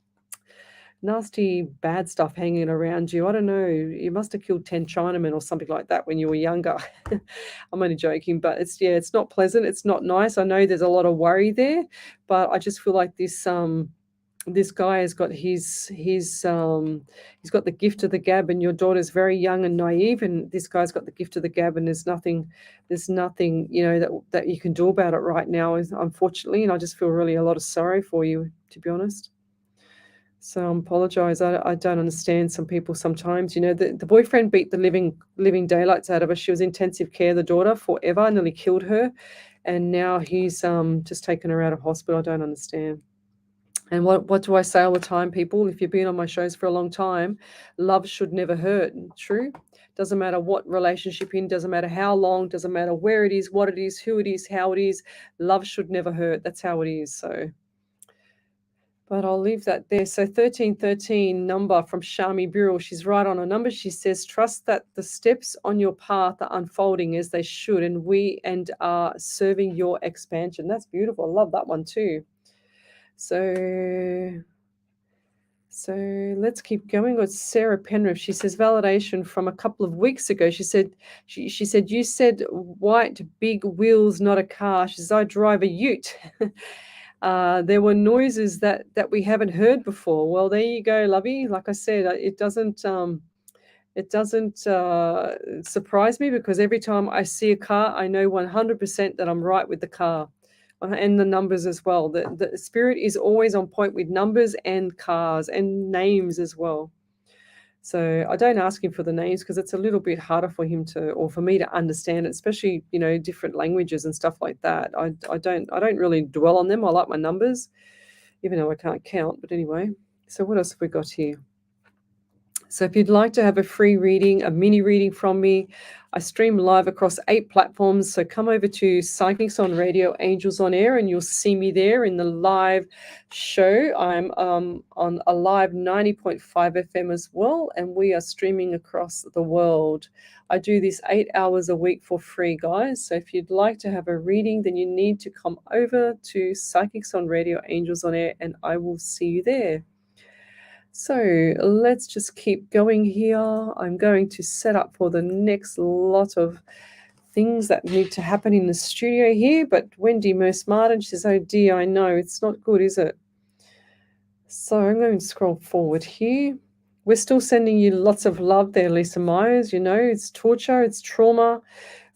bad stuff hanging around you. I don't know. You must have killed 10 Chinamen or something like that when you were younger. I'm only joking, but it's not pleasant. It's not nice. I know there's a lot of worry there, but I just feel like this guy has got he's got the gift of the gab, and your daughter's very young and naive, and this guy's got the gift of the gab, and there's nothing that you can do about it right now, unfortunately. And I just feel really a lot of sorrow for you, to be honest. So I apologize. I don't understand some people sometimes. The boyfriend beat the living daylights out of her. She was intensive care, the daughter, forever, nearly killed her. And now he's just taken her out of hospital. I don't understand. And what do I say all the time, people? If you've been on my shows for a long time, love should never hurt. True. Doesn't matter what relationship you're in, doesn't matter how long, doesn't matter where it is, what it is, who it is, how it is. Love should never hurt. That's how it is. So. But I'll leave that there. So 1313 number from Shami Bureau. She's right on her number. She says, trust that the steps on your path are unfolding as they should, and are serving your expansion. That's beautiful. I love that one too. So let's keep going. Got Sarah Penrith. She says, validation from a couple of weeks ago. She said, you said white big wheels, not a car. She says, I drive a ute. There were noises that we haven't heard before. Well, there you go, lovey. Like I said, it doesn't surprise me, because every time I see a car, I know 100% that I'm right with the car, and the numbers as well. The spirit is always on point with numbers and cars and names as well. So I don't ask him for the names, because it's a little bit harder for him or for me to understand it, especially, different languages and stuff like that. I don't really dwell on them. I like my numbers, even though I can't count. But anyway, so what else have we got here? So if you'd like to have a free reading, a mini reading from me, I stream live across 8 platforms. So come over to Psychics on Radio, Angels on Air, and you'll see me there in the live show. I'm on a live 90.5 FM as well, and we are streaming across the world. I do this 8 hours a week for free, guys. So if you'd like to have a reading, then you need to come over to Psychics on Radio, Angels on Air, and I will see you there. So let's just keep going here. I'm going to set up for the next lot of things that need to happen in the studio here. But Wendy Merce-Martin, she says, oh dear, I know, it's not good, is it? So I'm going to scroll forward here. We're still sending you lots of love there, Lisa Myers. It's torture, it's trauma.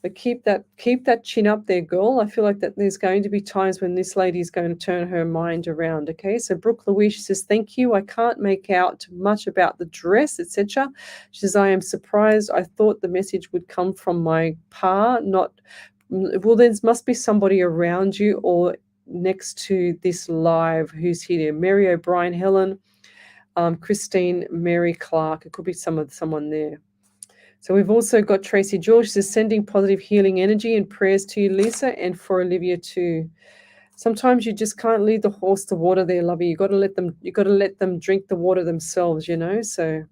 But keep that chin up there, girl. I feel like that there's going to be times when this lady is going to turn her mind around, okay? So Brooke Louise, she says, thank you. I can't make out much about the dress, etc. She says, I am surprised. I thought the message would come from my pa, not... Well, there must be somebody around you or next to this live who's here. Mary O'Brien, Helen, Christine, Mary Clark. It could be someone there. So we've also got Tracy George. She says, sending positive healing energy and prayers to you, Lisa, and for Olivia too. Sometimes you just can't lead the horse to water there, lovey. You got to let them drink the water themselves, So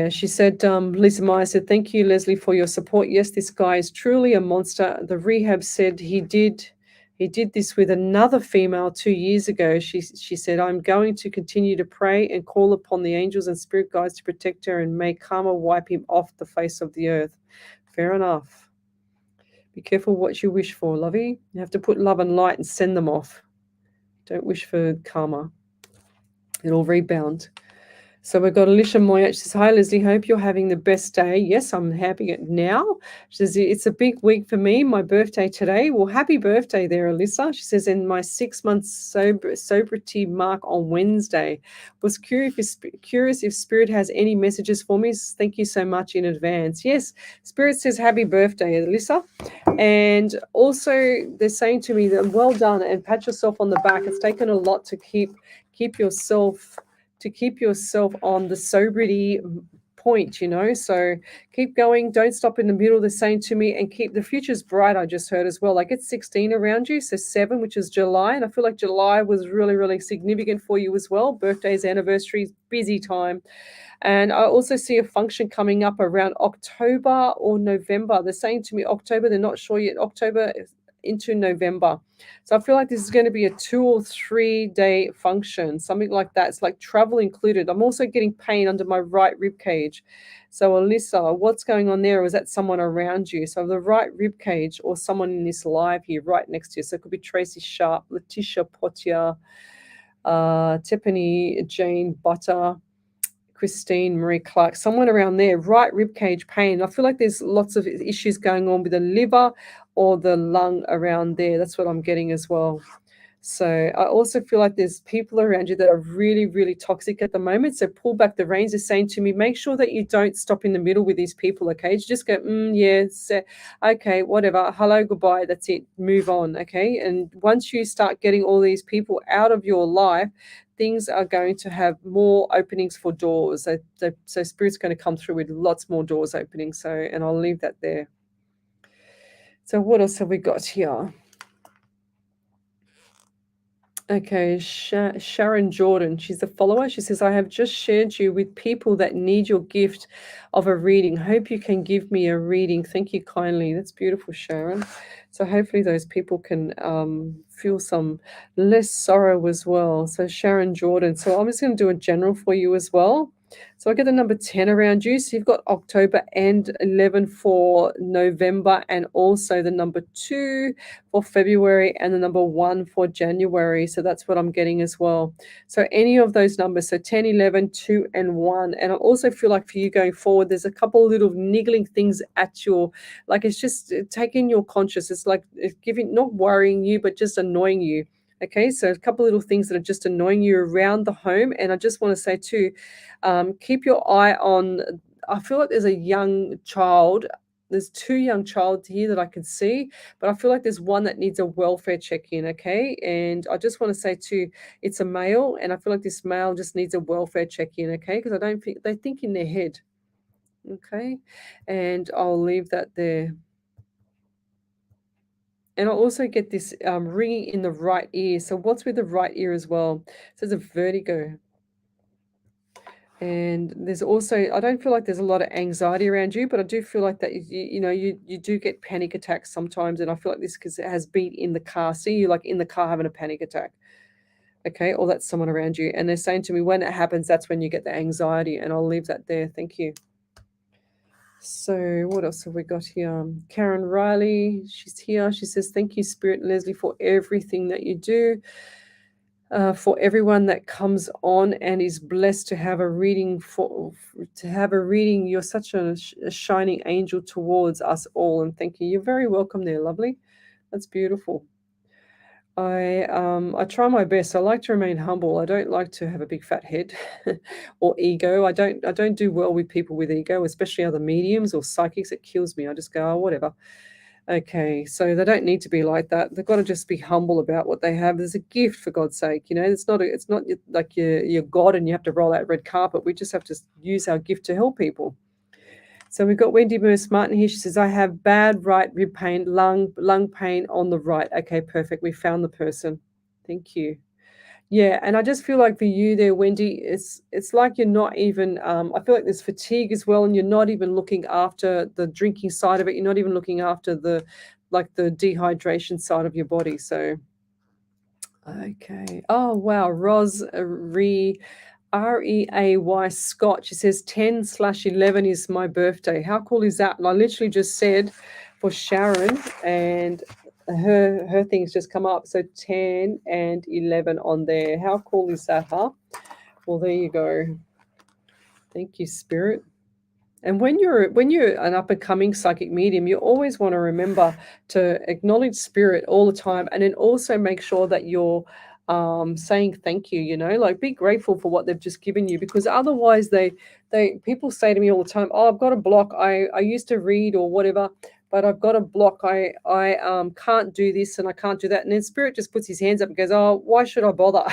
she said, Lisa Meyer said, thank you, Lesley, for your support. Yes, this guy is truly a monster. The rehab said he did this with another female 2 years ago. She said, I'm going to continue to pray and call upon the angels and spirit guides to protect her, and may karma wipe him off the face of the earth. Fair enough. Be careful what you wish for, lovey. You have to put love and light and send them off. Don't wish for karma. It'll rebound. So we've got Alicia Moya. She says, hi, Lesley. Hope you're having the best day. Yes, I'm having it now. She says, it's a big week for me. My birthday today. Well, happy birthday there, Alyssa. She says, in my 6 months sobriety mark on Wednesday. Was curious if Spirit has any messages for me. Thank you so much in advance. Yes, Spirit says, happy birthday, Alyssa. And also they're saying to me that well done, and pat yourself on the back. It's taken a lot to keep yourself on the sobriety point, so keep going, don't stop in the middle. They're saying to me, and keep the future's bright. I just heard as well, like it's 16 around you, so 7, which is July, and I feel like July was really, really significant for you as well. Birthdays, anniversaries, busy time. And I also see a function coming up around October or November. They're saying to me October, they're not sure yet. October into November. So I feel like this is going to be a 2 or 3 day function, something like that. It's like travel included. I'm also getting pain under my right rib cage. So Alyssa, what's going on there? Or is that someone around you? So the right rib cage or someone in this live here right next to you. So it could be Tracy Sharp, Letitia Potier, Tiffany, Jane Butter, Christine Marie Clark, someone around there, right rib cage pain. I feel like there's lots of issues going on with the liver or the lung around there. That's what I'm getting as well. So I also feel like there's people around you that are really, really toxic at the moment. So pull back the reins. Is saying to me, make sure that you don't stop in the middle with these people, okay? You just go, yes, okay, whatever. Hello, goodbye. That's it. Move on, okay? And once you start getting all these people out of your life, things are going to have more openings for doors. So Spirit's going to come through with lots more doors opening. So, and I'll leave that there. So what else have we got here? Okay, Sharon Jordan, she's a follower. She says, I have just shared you with people that need your gift of a reading. Hope you can give me a reading. Thank you kindly. That's beautiful, Sharon. So hopefully those people can feel some less sorrow as well. So Sharon Jordan. So I'm just going to do a general for you as well. So I get the number 10 around you. So you've got October and 11 for November, and also the number 2 for February and the number 1 for January. So that's what I'm getting as well. So any of those numbers, so 10, 11, 2, and 1. And I also feel like for you going forward, there's a couple little niggling things at your, like it's just taking your conscious. It's like it's giving, not worrying you, but just annoying you. Okay, so a couple little things that are just annoying you around the home. And I just want to say too, keep your eye on, I feel like there's a young child. There's 2 young child here that I can see, but I feel like there's one that needs a welfare check-in, okay? And I just want to say too, it's a male, and I feel like this male just needs a welfare check-in, okay? Because I don't think, they think in their head, okay? And I'll leave that there. And I also get this ringing in the right ear. So what's with the right ear as well? So there's a vertigo. And there's also, I don't feel like there's a lot of anxiety around you, but I do feel like that, you do get panic attacks sometimes. And I feel like this because it has been in the car. See you like in the car having a panic attack. Okay, or that's someone around you. And they're saying to me, when it happens, that's when you get the anxiety. And I'll leave that there. Thank you. So what else have we got here? Karen Riley, she's here. She says, thank you, Spirit Lesley, for everything that you do. For everyone that comes on and is blessed to have a reading, you're such a shining angel towards us all. And thank you. You're very welcome there, lovely. That's beautiful. I try my best. I like to remain humble. I don't like to have a big fat head or ego. I don't do well with people with ego, especially other mediums or psychics. It kills me. I just go, oh, whatever. Okay, so they don't need to be like that. They've got to just be humble about what they have. There's a gift, for God's sake. It's not like you're God and you have to roll out red carpet. We just have to use our gift to help people. So we've got Wendy Merce Martin here. She says, I have bad right rib pain, lung pain on the right. Okay, perfect. We found the person. Thank you. Yeah, and I just feel like for you there, Wendy, it's like you're not even, I feel like there's fatigue as well, and you're not even looking after the drinking side of it. You're not even looking after the dehydration side of your body. So, okay. Oh, wow. Reay Scott. She says 10/11 is my birthday. How cool is that? And I literally just said for Sharon, and her things just come up. So 10 and 11 on there. How cool is that, huh? Well, there you go. Thank you, Spirit. And when you're an up-and-coming psychic medium, you always want to remember to acknowledge Spirit all the time, and then also make sure that you're saying thank you, like be grateful for what they've just given you, because otherwise people say to me all the time, oh, I've got a block. I used to read or whatever, but I've got a block. I can't do this and I can't do that. And then Spirit just puts his hands up and goes, oh, why should I bother?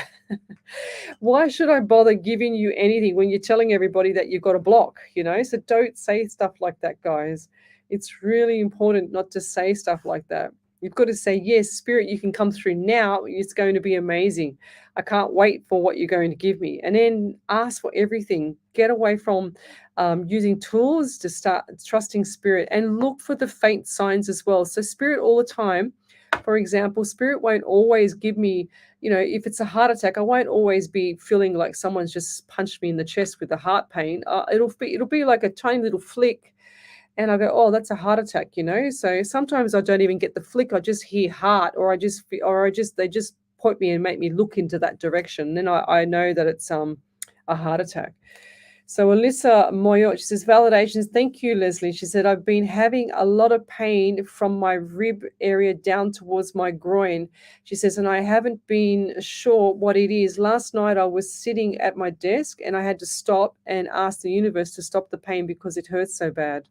Why should I bother giving you anything when you're telling everybody that you've got a block, you know? So don't say stuff like that, guys. It's really important not to say stuff like that. You've got to say, yes, Spirit, you can come through now. It's going to be amazing. I can't wait for what you're going to give me. And then ask for everything. Get away from using tools to start trusting Spirit, and look for the faint signs as well. So Spirit all the time, for example, Spirit won't always give me, you know, if it's a heart attack, I won't always be feeling like someone's just punched me in the chest with a heart pain. It'll be like a tiny little flick. And I go, oh, that's a heart attack, you know. So sometimes I don't even get the flick. I just hear heart, or they just point me and make me look into that direction. Then I know that it's a heart attack. So Alyssa Moyot, she says, validations. Thank you, Lesley. She said, I've been having a lot of pain from my rib area down towards my groin. She says, and I haven't been sure what it is. Last night I was sitting at my desk and I had to stop and ask the universe to stop the pain because it hurts so bad.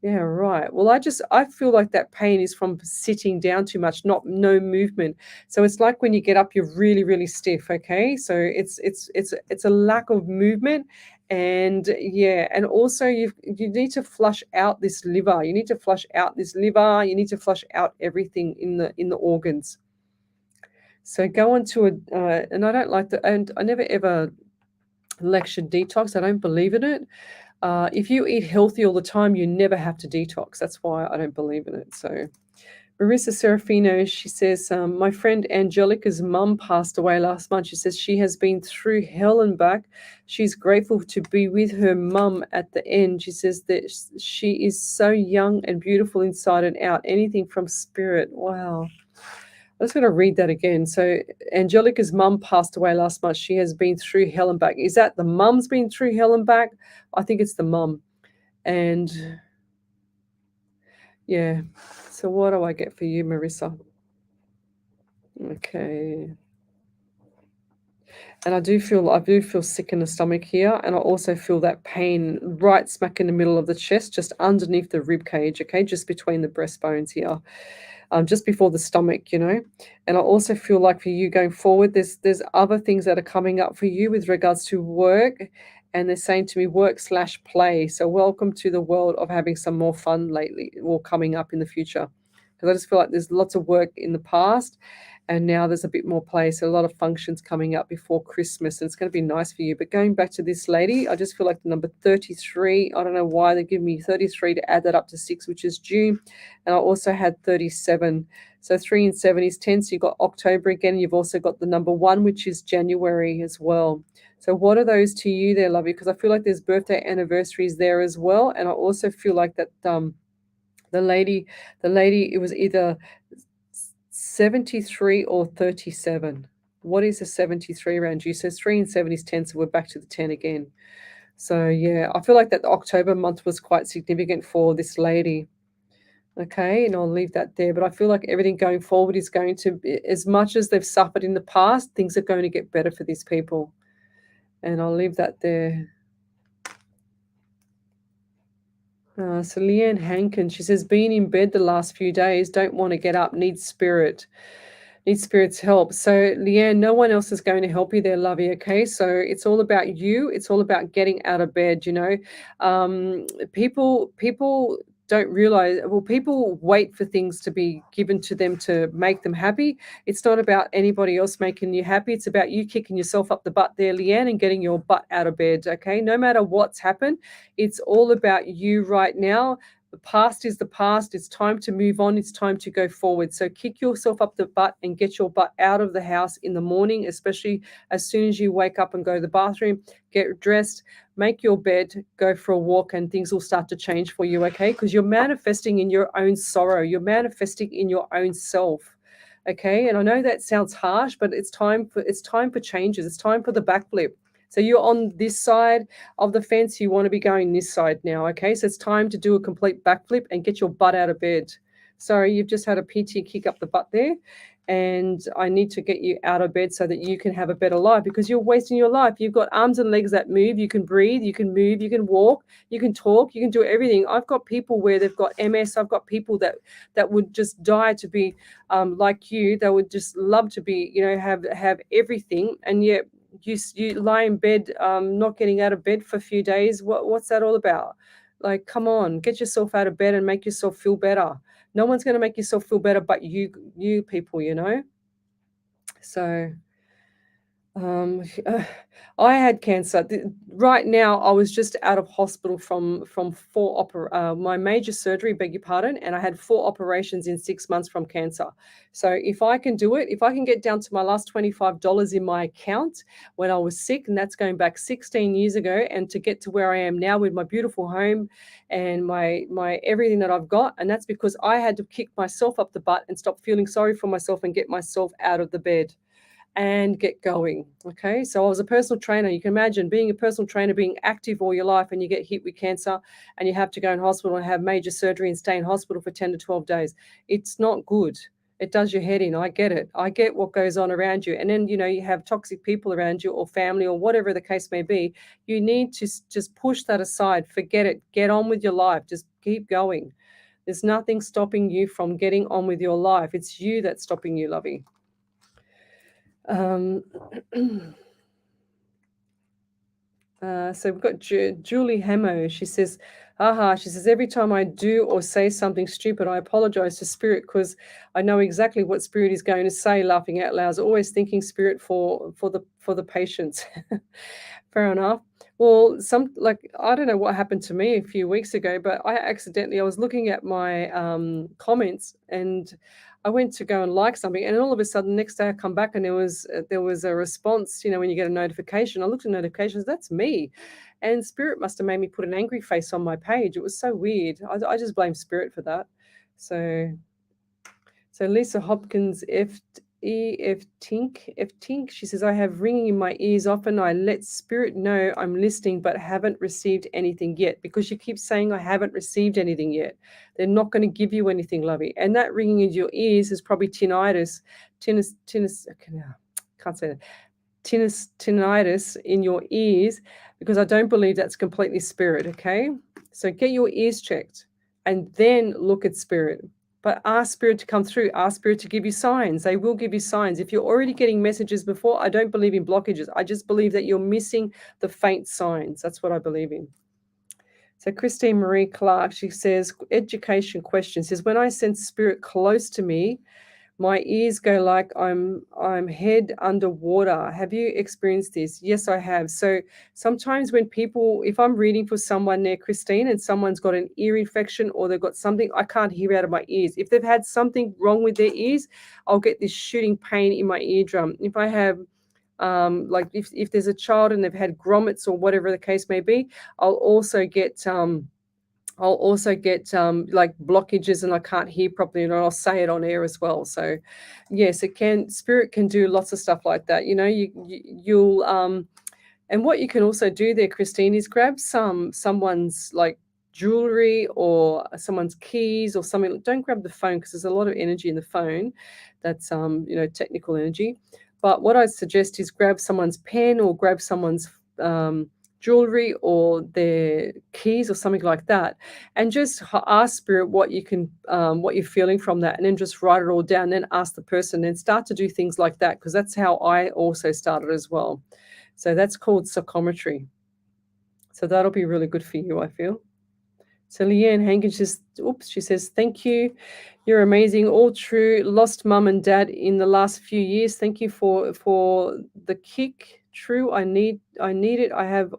Yeah, right. Well, I feel like that pain is from sitting down too much, no movement. So it's like when you get up, you're really, really stiff. Okay, so it's a lack of movement, and yeah, and also you need to flush out this liver. You need to flush out this liver. You need to flush out everything in the organs. So go on to and I don't like that, and I never ever lectured detox. I don't believe in it. If you eat healthy all the time, you never have to detox. That's why I don't believe in it. So Marissa Serafino, she says, my friend Angelica's mum passed away last month. She says she has been through hell and back. She's grateful to be with her mum at the end. She says that she is so young and beautiful inside and out. Anything from Spirit. Wow. I'm just going to read that again. So Angelica's mum passed away last month. She has been through hell and back. Is that the mum's been through hell and back? I think it's the mum. And yeah. So what do I get for you, Marissa? Okay. And I do feel sick in the stomach here. And I also feel that pain right smack in the middle of the chest, just underneath the rib cage, okay, just between the breastbones here. Just before the stomach, you know. And I also feel like for you going forward, there's other things that are coming up for you with regards to work, and they're saying to me work/play. So welcome to the world of having some more fun lately, or coming up in the future, because I just feel like there's lots of work in the past, and now there's a bit more play. So a lot of functions coming up before Christmas, and it's going to be nice for you. But going back to this lady, I just feel like the number 33, I don't know why they give me 33 to add that up to 6, which is June. And I also had 37. So 3 and 7 is 10. So you've got October again. You've also got the number 1, which is January as well. So what are those to you there, lovey? Because I feel like there's birthday anniversaries there as well. And I also feel like that the lady, it was either 73 or 37. What is a 73 around you? So 3 and 7 is 10, so we're back to the 10 again. So yeah, I feel like that the October month was quite significant for this lady. Okay, and I'll leave that there. But I feel like everything going forward is going to be, as much as they've suffered in the past, things are going to get better for these people. And I'll leave that there. So Leanne Hankin, she says, being in bed the last few days, don't want to get up, need Spirit's help. So Leanne, no one else is going to help you there, lovey, okay? So it's all about you. It's all about getting out of bed, you know. People don't realize, well, people wait for things to be given to them to make them happy. It's not about anybody else making you happy. It's about you kicking yourself up the butt there, Leanne, and getting your butt out of bed, okay? No matter what's happened, it's all about you right now. The past is the past. It's time to move on. It's time to go forward. So kick yourself up the butt and get your butt out of the house in the morning, especially as soon as you wake up and go to the bathroom, get dressed, make your bed, go for a walk, and things will start to change for you, okay? Because you're manifesting in your own sorrow. You're manifesting in your own self, okay? And I know that sounds harsh, but it's time for changes. It's time for the backflip. So you're on this side of the fence. You want to be going this side now, okay? So it's time to do a complete backflip and get your butt out of bed. sorry, you've just had a PT kick up the butt there. And I need to get you out of bed so that you can have a better life, because you're wasting your life. You've got arms and legs that move. You can breathe, you can move, you can walk, you can talk, you can do everything. I've got people where they've got MS. I've got people that would just die to be like you. They would just love to be, have everything. And yet you lie in bed, not getting out of bed for a few days. What's that all about? Like, come on, get yourself out of bed and make yourself feel better. No one's going to make yourself feel better but you people, So I had cancer. Right now, I was just out of hospital from my major surgery, beg your pardon, and I had 4 operations in 6 months from cancer. So if I can do it, if I can get down to my last $25 in my account when I was sick, and that's going back 16 years ago, and to get to where I am now with my beautiful home and my everything that I've got, and that's because I had to kick myself up the butt and stop feeling sorry for myself and get myself out of the bed and get going. Okay, so I was a personal trainer. You can imagine being a personal trainer, being active all your life, and you get hit with cancer and you have to go in hospital and have major surgery and stay in hospital for 10 to 12 days. It's not good. It does your head in. I get it. I get what goes on around you. And then, you have toxic people around you, or family, or whatever the case may be. You need to just push that aside. Forget it. Get on with your life. Just keep going. There's nothing stopping you from getting on with your life. It's you that's stopping you, lovey. So we've got Julie Hamo. She says, every time I do or say something stupid, I apologize to Spirit, because I know exactly what Spirit is going to say, laughing out loud. Always thinking Spirit for the patients. Fair enough. Well, I don't know what happened to me a few weeks ago, but I was looking at my comments, and I went to go and like something, and all of a sudden, next day I come back and there was a response. When you get a notification, I looked at notifications. That's me, and Spirit must have made me put an angry face on my page. It was so weird. I just blame Spirit for that. So Lisa Hopkins, F Tink, she says, I have ringing in my ears often. I let Spirit know I'm listening, but haven't received anything yet, because you keep saying I haven't received anything yet. They're not going to give you anything, lovey. And that ringing in your ears is probably tinnitus. Tinnitus in your ears, because I don't believe that's completely Spirit. Okay, so get your ears checked and then look at Spirit. But ask Spirit to come through. Ask Spirit to give you signs. They will give you signs. If you're already getting messages before, I don't believe in blockages. I just believe that you're missing the faint signs. That's what I believe in. So Christine Marie Clark, she says, education question, says, when I sense Spirit close to me, my ears go like I'm head underwater. Have you experienced this? Yes, I have. So sometimes when if I'm reading for someone near Christine and someone's got an ear infection or they've got something, I can't hear out of my ears. If they've had something wrong with their ears, I'll get this shooting pain in my eardrum. If I have if there's a child and they've had grommets or whatever the case may be, I'll also get like blockages and I can't hear properly, and I'll say it on air as well. So yes, Spirit can do lots of stuff like that. You'll and what you can also do there, Christine, is grab someone's like jewelry or someone's keys or something. Don't grab the phone, because there's a lot of energy in the phone. That's technical energy. But what I suggest is grab someone's pen or grab someone's jewelry or their keys or something like that, and just ask Spirit what you're feeling from that, and then just write it all down. Then ask the person, and start to do things like that, because that's how I also started as well. So that's called psychometry. So that'll be really good for you, I feel. So Leanne Hagen she says, thank you. You're amazing. All true. Lost mum and dad in the last few years. Thank you for the kick. True. I need it. I have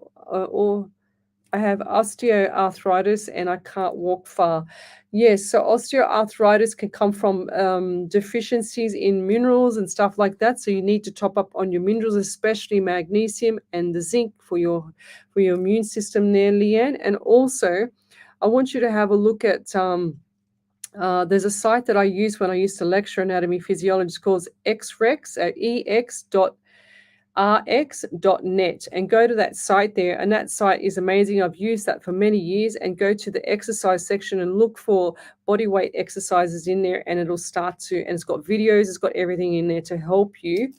osteoarthritis and I can't walk far. Yes, so osteoarthritis can come from deficiencies in minerals and stuff like that. So you need to top up on your minerals, especially magnesium and the zinc for your immune system there, Leanne. And also, I want you to have a look at there's a site that I use when I used to lecture anatomy physiology. It's called XREX, rx.net, and go to that site there. And that site is amazing. I've used that for many years. And go to the exercise section and look for body weight exercises in there, and it'll start to, and it's got videos, it's got everything in there to help you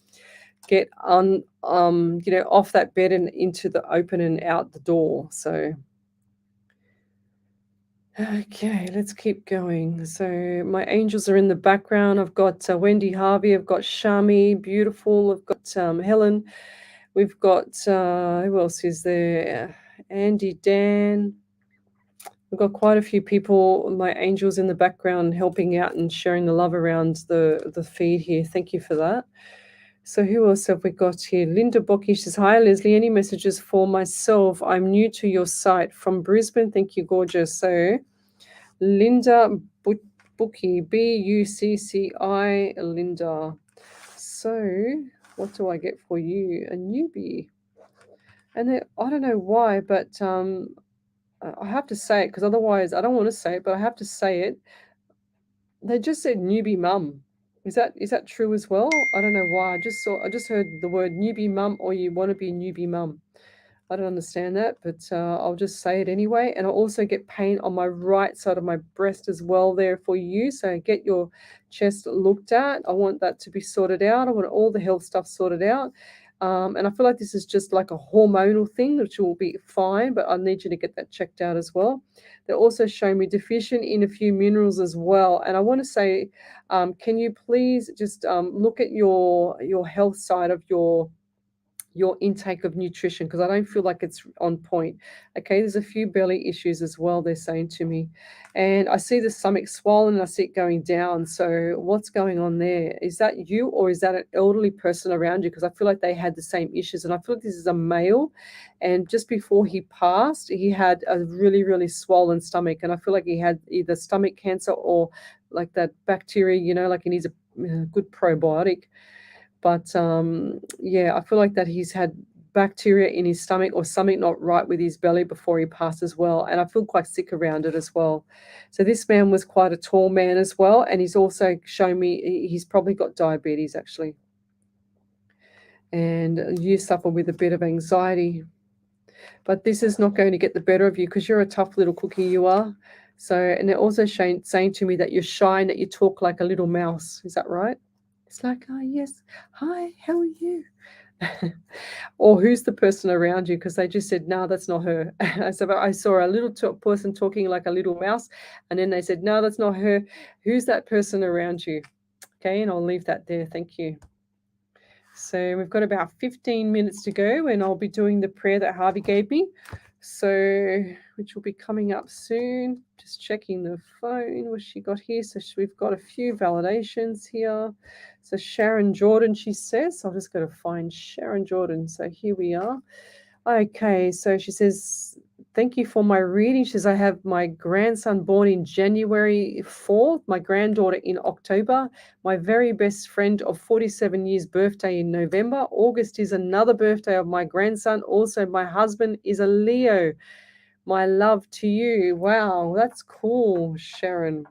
get on, off that bed and into the open and out the door. So, okay, let's keep going. So my angels are in the background. I've got Wendy Harvey. I've got Shami, beautiful. I've got Helen. We've got, who else is there? Andy, Dan. We've got quite a few people, my angels in the background, helping out and sharing the love around the feed here. Thank you for that. So who else have we got here? Linda Bocky says, hi, Lesley. Any messages for myself? I'm new to your site from Brisbane. Thank you, gorgeous. So Linda Bocky, Bucci, Linda. So what do I get for you? A newbie. And I don't know why, but I have to say it because otherwise I don't want to say it, but I have to say it. They just said newbie mum. Is that true as well? I don't know why. I just heard the word newbie mum, or you want to be newbie mum. I don't understand that, but I'll just say it anyway. And I also get pain on my right side of my breast as well there for you. So get your chest looked at. I want that to be sorted out. I want all the health stuff sorted out. And I feel like this is just like a hormonal thing, which will be fine, but I need you to get that checked out as well. They're also showing me deficient in a few minerals as well. And I want to say, can you please just look at your health side of your intake of nutrition, because I don't feel like it's on point. Okay, there's a few belly issues as well, they're saying to me. And I see the stomach swollen and I see it going down. So what's going on there? Is that you, or is that an elderly person around you? Because I feel like they had the same issues. And I feel like this is a male. And just before he passed, he had a really, really swollen stomach. And I feel like he had either stomach cancer or like that bacteria, like he needs a good probiotic. But yeah, I feel like that he's had bacteria in his stomach or something not right with his belly before he passed as well. And I feel quite sick around it as well. So this man was quite a tall man as well. And he's also shown me he's probably got diabetes actually. And you suffer with a bit of anxiety. But this is not going to get the better of you because you're a tough little cookie, you are. So, and they're also saying to me that you're shy and that you talk like a little mouse. Is that right? It's like, oh, yes. Hi, how are you? Or who's the person around you? Because they just said, no, that's not her. So I saw a little person talking like a little mouse. And then they said, no, that's not her. Who's that person around you? Okay, and I'll leave that there. Thank you. So we've got about 15 minutes to go, and I'll be doing the prayer that Harvey gave me. So, which will be coming up soon. Just checking the phone. What she got here? So we've got a few validations here. So Sharon Jordan, she says. I'll just go to find Sharon Jordan. So here we are. Okay, so she says, thank you for my reading. She says, I have my grandson born in January 4th, my granddaughter in October, my very best friend of 47 years birthday in November. August is another birthday of my grandson. Also, my husband is a Leo. My love to you. Wow, that's cool, Sharon.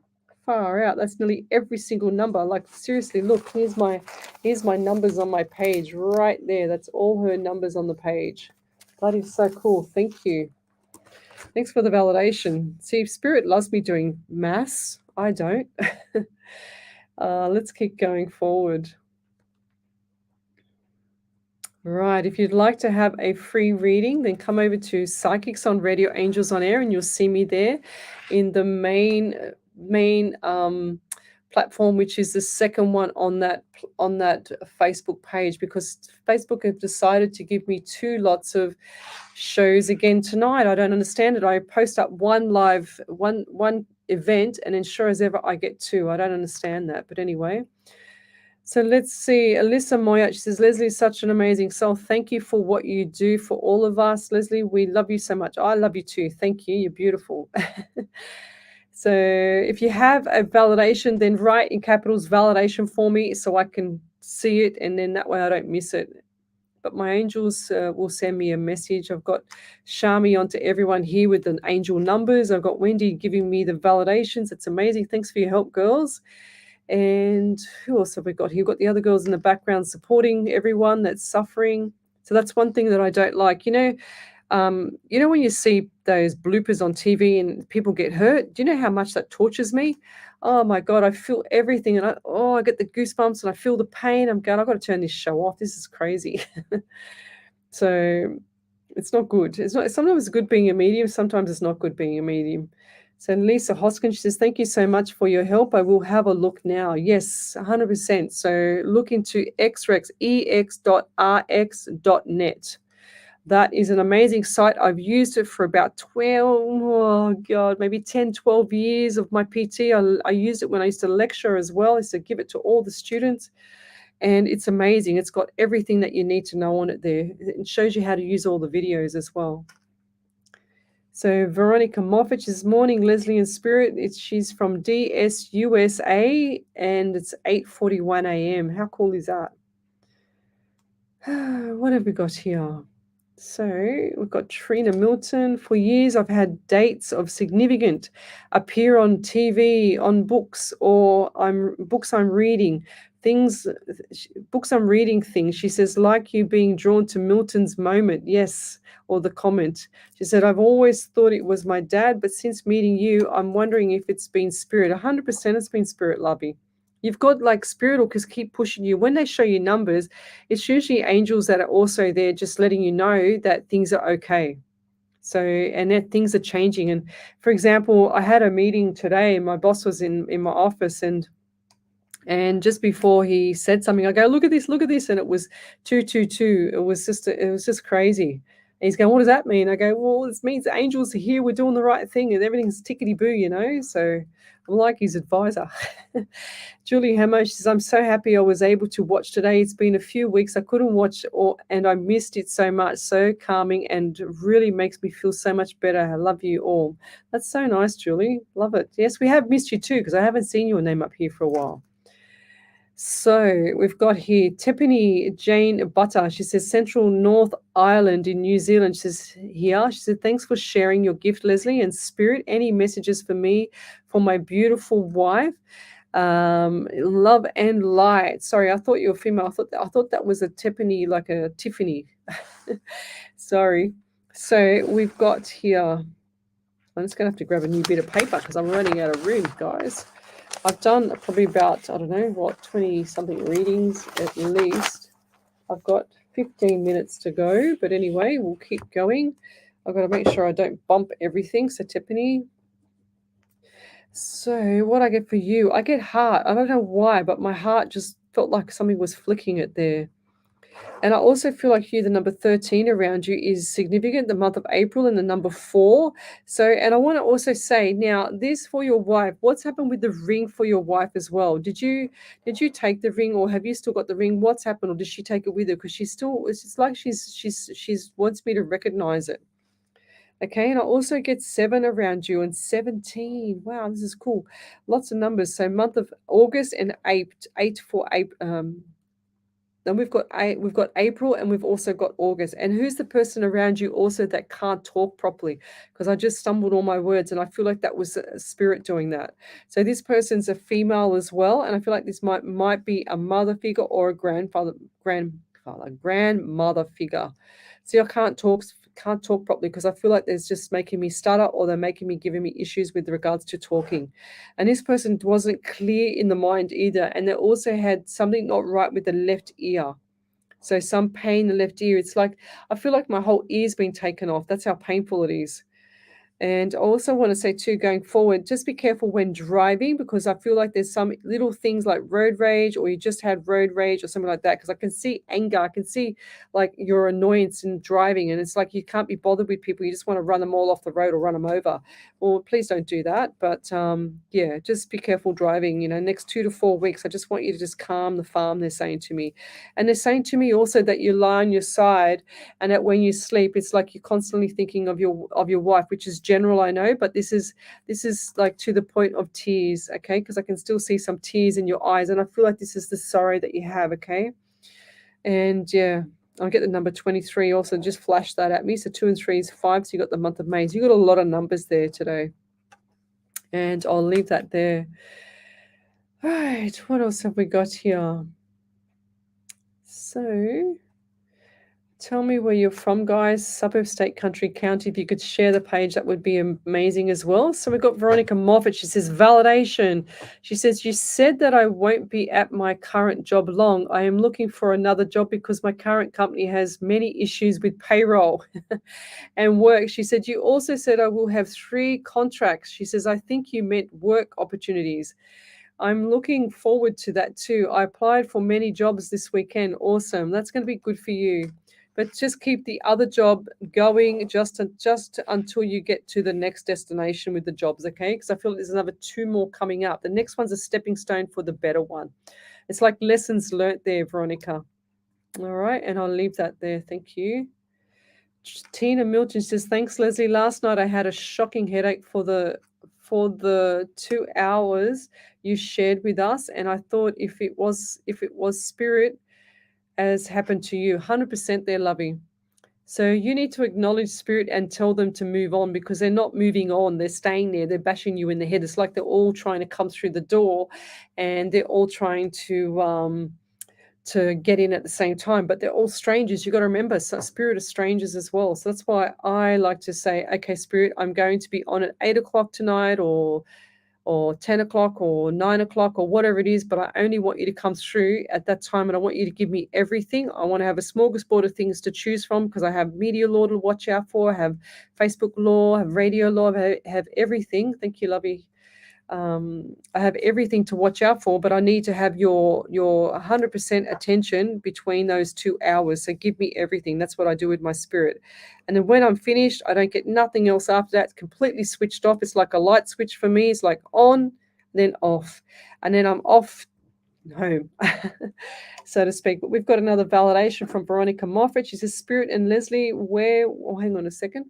Far out. That's nearly every single number. Like, seriously, look, here's my numbers on my page right there. That's all her numbers on the page. That is so cool. Thank you. Thanks for the validation. See, if Spirit loves me doing maths, I don't. Let's keep going forward. Right. If you'd like to have a free reading, then come over to Psychics on Radio, Angels on Air, and you'll see me there in the main platform, which is the second one on that Facebook page, because Facebook have decided to give me 2 lots of shows again tonight. I don't understand it. I post up one event, and then sure as ever I get 2. I don't understand that, but anyway. So let's see. Alyssa Moyat, she says, Lesley is such an amazing soul. Thank you for what you do for all of us, Lesley. We love you so much. I love you too. Thank you. You're beautiful. So if you have a validation, then write in capitals validation for me so I can see it, and then that way I don't miss it. But my angels will send me a message. I've got Shami onto everyone here with the angel numbers. I've got Wendy giving me the validations. It's amazing. Thanks for your help, girls. And who else have we got here? We've got the other girls in the background supporting everyone that's suffering. So that's one thing that I don't like. You know when you see those bloopers on TV and people get hurt, do you know how much that tortures me? Oh my God, I feel everything, and I get the goosebumps and I feel the pain. I'm going, I've got to turn this show off. This is crazy. So it's not good. It's not. Sometimes it's good being a medium. Sometimes it's not good being a medium. So Lisa Hoskins, she says, thank you so much for your help. I will have a look now. Yes, 100%. So look into xrex, ex.rx.net. That is an amazing site. I've used it for about 10, 12 years of my PT. I used it when I used to lecture as well. I used to give it to all the students. And it's amazing. It's got everything that you need to know on it there. It shows you how to use all the videos as well. So Veronica Moffat says, morning, Lesley and Spirit. She's from DSUSA, and it's 8:41 a.m. How cool is that? What have we got here? So we've got Trina Milton. For years, I've had dates of significant appear on TV, on books, or books I'm reading. Books I'm reading things. She says, like you being drawn to Milton's moment. Yes, or the comment. She said, I've always thought it was my dad, but since meeting you, I'm wondering if it's been spirit. 100% it's been spirit, lovey. You've got like spirit orcas keep pushing you. When they show you numbers, it's usually angels that are also there just letting you know that things are okay. So, and that things are changing. And for example, I had a meeting today. My boss was in my office, and just before he said something, I go, look at this. And it was 222. It was just crazy. And he's going, what does that mean? I go, well, this means the angels are here. We're doing the right thing and everything's tickety-boo, you know? So I'm like his advisor. Julie Hammer, she says, I'm so happy I was able to watch today. It's been a few weeks. I couldn't watch and I missed it so much. So calming and really makes me feel so much better. I love you all. That's so nice, Julie. Love it. Yes, we have missed you too, because I haven't seen your name up here for a while. So we've got here Tepini Jane Butter. She says Central North Island in New Zealand. She says here. She said, thanks for sharing your gift, Lesley and Spirit. Any messages for me, for my beautiful wife? Love and light. Sorry, I thought you were female. I thought that was a Tepini, like a Tiffany. Sorry. So we've got here. I'm just going to have to grab a new bit of paper because I'm running out of room, guys. I've done probably about, 20-something readings at least. I've got 15 minutes to go, but anyway, we'll keep going. I've got to make sure I don't bump everything. So, Tiffany. So, what I get for you? I get heart. I don't know why, but my heart just felt like something was flicking it there. And I also feel like the number 13 around you is significant, the month of April, and the number 4. So, and I want to also say now, this for your wife, what's happened with the ring for your wife as well? Did you take the ring, or have you still got the ring? What's happened, or did she take it with her? Because it's like she's wants me to recognize it. Okay, and I also get 7 around you and 17. Wow, this is cool. Lots of numbers. So month of August and 8 for April. Then we've got April, and we've also got August. And who's the person around you also that can't talk properly? Because I just stumbled all my words, and I feel like that was a spirit doing that. So this person's a female as well, and I feel like this might be a mother figure or a grandmother figure. See, I can't talk properly because I feel like there's just making me stutter, or they're giving me issues with regards to talking. And this person wasn't clear in the mind either. And they also had something not right with the left ear. So some pain in the left ear. It's like, I feel like my whole ear's been taken off. That's how painful it is. And I also want to say too, going forward, just be careful when driving, because I feel like there's some little things like road rage, or you just had road rage or something like that. Because I can see anger, I can see like your annoyance in driving, and it's like you can't be bothered with people. You just want to run them all off the road or run them over. Well, please don't do that. But yeah, just be careful driving. Next 2 to 4 weeks, I just want you to just calm the farm. They're saying to me, and they're saying to me also that you lie on your side, and that when you sleep, it's like you're constantly thinking of your wife, which is general, I know, but this is like to the point of tears, okay? Because I can still see some tears in your eyes, and I feel like this is the sorrow that you have, okay? And yeah, I'll get the number 23 also, just flash that at me. So 2 and 3 is 5, so you got the month of May. So you got a lot of numbers there today, and I'll leave that there. Right, what else have we got here? So, tell me where you're from, guys. Suburb, state, country, county. If you could share the page, that would be amazing as well. So we've got Veronica Moffat. She says, validation. She says, you said that I won't be at my current job long. I am looking for another job because my current company has many issues with payroll and work. She said, you also said I will have 3 contracts. She says, I think you meant work opportunities. I'm looking forward to that too. I applied for many jobs this weekend. Awesome. That's going to be good for you. But just keep the other job going just until you get to the next destination with the jobs, okay? Because I feel like there's another 2 more coming up. The next one's a stepping stone for the better one. It's like lessons learnt there, Veronica. All right, and I'll leave that there. Thank you. Tina Milton says, thanks, Lesley. Last night I had a shocking headache for the 2 hours you shared with us, and I thought if it was spirit, as happened to you. 100% there, Lovey. So you need to acknowledge spirit and tell them to move on, because they're not moving on. They're staying there. They're bashing you in the head. It's like they're all trying to come through the door, and they're all trying to get in at the same time, but they're all strangers. You got to remember, so spirit are strangers as well. So that's why I like to say, okay, spirit, I'm going to be on at 8 o'clock tonight, or 10 o'clock or 9 o'clock or whatever it is, but I only want you to come through at that time, and I want you to give me everything. I want to have a smorgasbord of things to choose from, because I have media law to watch out for, I have Facebook law, I have radio law, I have everything. Thank you, Lovey. I have everything to watch out for, but I need to have your 100% attention between those 2 hours. So give me everything. That's what I do with my spirit. And then when I'm finished, I don't get nothing else after that. It's completely switched off. It's like a light switch for me. It's like on, then off. And then I'm off home, so to speak. But we've got another validation from Veronica Moffat. She says, Spirit and Lesley, hang on a second.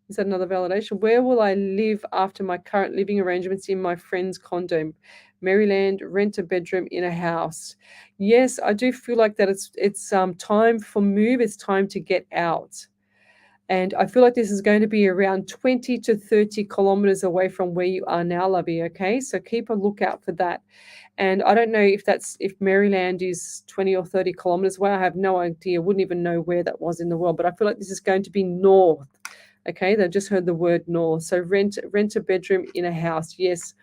Is that another validation? Where will I live after my current living arrangements in my friend's condo? Maryland, rent a bedroom in a house. Yes, I do feel like that it's time for move. It's time to get out. And I feel like this is going to be around 20 to 30 kilometers away from where you are now, Lovey, okay? So keep a lookout for that. And I don't know if Maryland is 20 or 30 kilometers away. I have no idea. Wouldn't even know where that was in the world. But I feel like this is going to be north. Okay, they've just heard the word north. So rent a bedroom in a house, yes.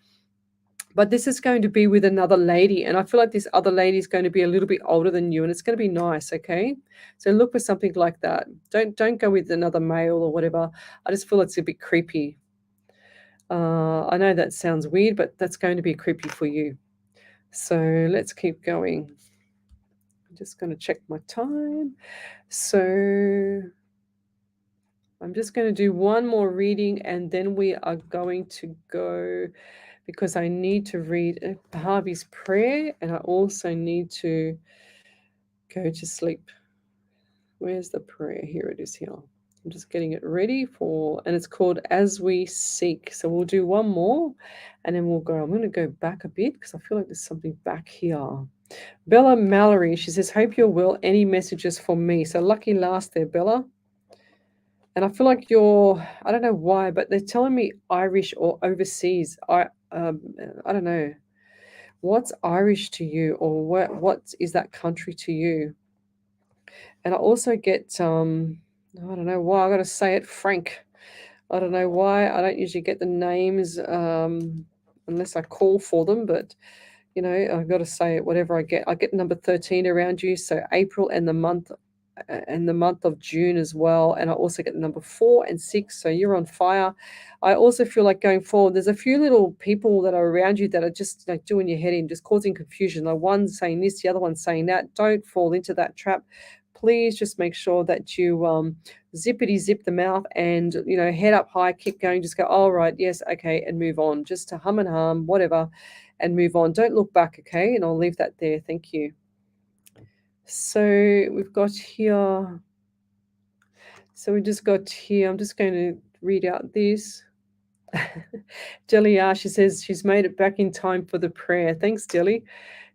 But this is going to be with another lady, and I feel like this other lady is going to be a little bit older than you, and it's going to be nice, okay? So look for something like that. Don't go with another male or whatever. I just feel it's a bit creepy. I know that sounds weird, but that's going to be creepy for you. So let's keep going. I'm just going to check my time. So I'm just going to do one more reading, and then we are going to go, because I need to read Harvey's prayer, and I also need to go to sleep. Where's the prayer? Here it is here. I'm just getting it ready and it's called As We Seek. So we'll do one more, and then we'll go. I'm going to go back a bit because I feel like there's something back here. Bella Mallory, she says, hope you're well. Any messages for me? So lucky last there, Bella. And I feel like I don't know why, but they're telling me Irish or overseas. I don't know. What's Irish to you, or what is that country to you? And I also get, I don't know why, I got to say it, Frank. I don't know why. I don't usually get the names unless I call for them, but I've got to say it, whatever I get. I get number 13 around you, so April and the month of June as well. And I also get the number 4 and 6, so you're on fire. I also feel like going forward, there's a few little people that are around you that are just like doing your head in, just causing confusion. Like one saying this, the other one saying that. Don't fall into that trap. Please just make sure that you zippity zip the mouth and head up high, keep going, just go, all right, yes, okay, and move on. Just to hum and hum, whatever, and move on. Don't look back, okay? And I'll leave that there. Thank you. So we've got here. So we just got here. I'm just going to read out this. Jelly she says she's made it back in time for the prayer. Thanks, Jelly.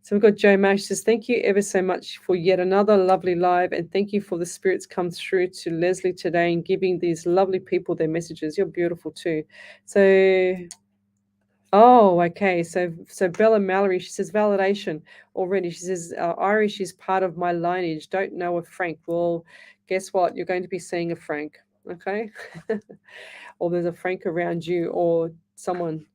So we've got Joe Mash says, thank you ever so much for yet another lovely live, and thank you for the spirits come through to Lesley today and giving these lovely people their messages. You're beautiful too. So Oh, okay. So Bella Mallory, she says validation already. She says Irish is part of my lineage. Don't know a Frank. Well, guess what? You're going to be seeing a Frank. Okay. Or there's a Frank around you or someone.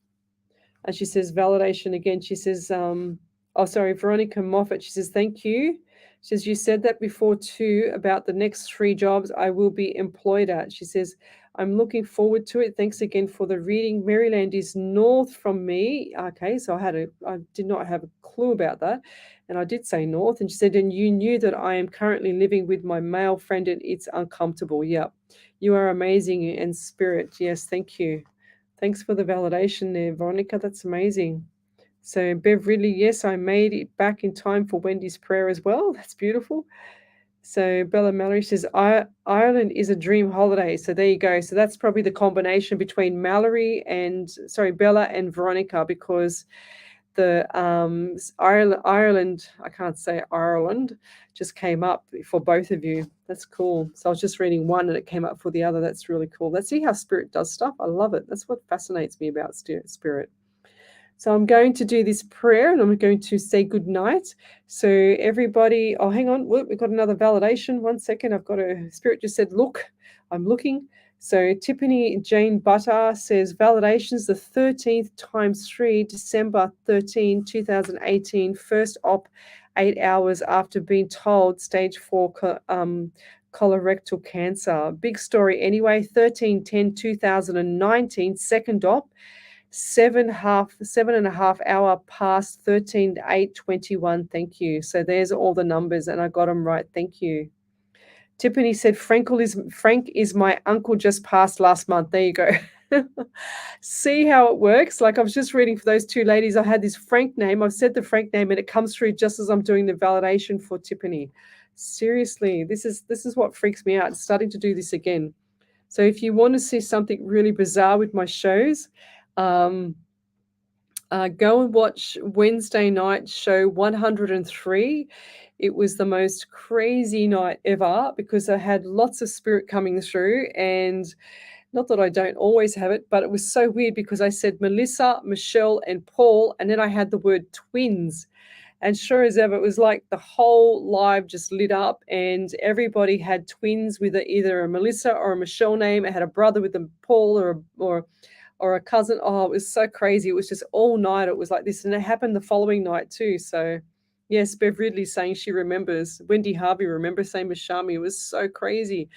And she says validation again. She says, oh, sorry, Veronica Moffat. She says, thank you. She says, you said that before too about the next 3 jobs I will be employed at. She says, I'm looking forward to it. Thanks again for the reading. Maryland is north from me. Okay, so I did not have a clue about that. And I did say north. And she said, and you knew that I am currently living with my male friend and it's uncomfortable. Yeah. You are amazing and spirit. Yes, thank you. Thanks for the validation there, Veronica. That's amazing. So Bev Ridley, yes, I made it back in time for Wendy's prayer as well. That's beautiful. So Bella Mallory says, Ireland is a dream holiday. So there you go. So that's probably the combination between Bella and Veronica, because the Ireland, I can't say Ireland, just came up for both of you. That's cool. So I was just reading one and it came up for the other. That's really cool. Let's see how spirit does stuff. I love it. That's what fascinates me about spirit. So I'm going to do this prayer and I'm going to say good night. So everybody, oh, hang on. We've got another validation. 1 second. I've got a spirit just said, look, I'm looking. So Tiffany Jane Butter says validations the 13th times 3, December 13, 2018, first op 8 hours after being told stage 4 colorectal cancer. Big story anyway. 13/10/2019, second op. 7.5 hour past 13/8/21. Thank you. So there's all the numbers and I got them right. Thank you. Tiffany said Frank is my uncle, just passed last month. There you go. See how it works? Like I was just reading for those 2 ladies. I had this Frank name. I've said the Frank name and it comes through just as I'm doing the validation for Tiffany. Seriously, this is what freaks me out. Starting to do this again. So if you want to see something really bizarre with my shows, go and watch Wednesday night show 103. It was the most crazy night ever because I had lots of spirit coming through, and not that I don't always have it, but it was so weird because I said Melissa, Michelle, and Paul, and then I had the word twins. And sure as ever, it was like the whole live just lit up and everybody had twins with either a Melissa or a Michelle name. It had a brother with a Paul or a cousin. Oh, it was so crazy. It was just all night. It was like this. And it happened the following night too. So yes, Bev Ridley saying she remembers. Wendy Harvey remembers, same as Shami. It was so crazy.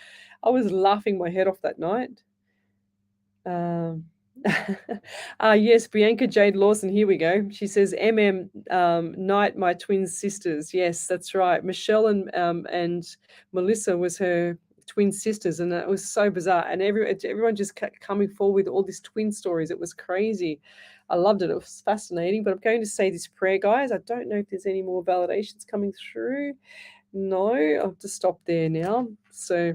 I was laughing my head off that night. Yes, Bianca Jade Lawson, here we go. She says Knight, my twin sisters. Yes, that's right. Michelle and Melissa was her twin sisters, and it was so bizarre, and everyone just kept coming forward with all these twin stories. It was crazy. I loved it. It was fascinating. But I'm going to say this prayer, guys. I don't know if there's any more validations coming through. No, I'll have to stop there now. So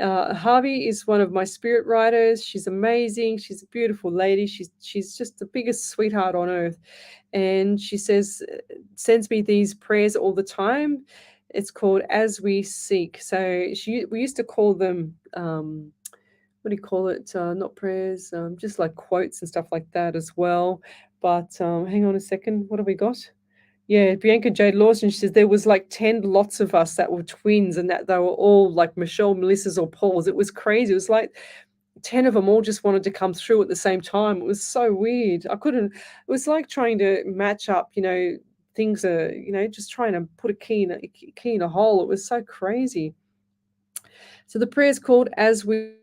Harvey is one of my spirit writers. She's amazing. She's a beautiful lady. She's just the biggest sweetheart on earth. And she says, sends me these prayers all the time. It's called As We Seek. So we used to call them, what do you call it? Not prayers, just like quotes and stuff like that as well. But hang on a second. What have we got? Yeah, Bianca Jade Lawson, she says there was like 10 lots of us that were twins and that they were all like Michelle, Melissa's or Paul's. It was crazy. It was like 10 of them all just wanted to come through at the same time. It was so weird. It was like trying to match up, things are, just trying to put a key in a hole. It was so crazy. So the prayer is called As We.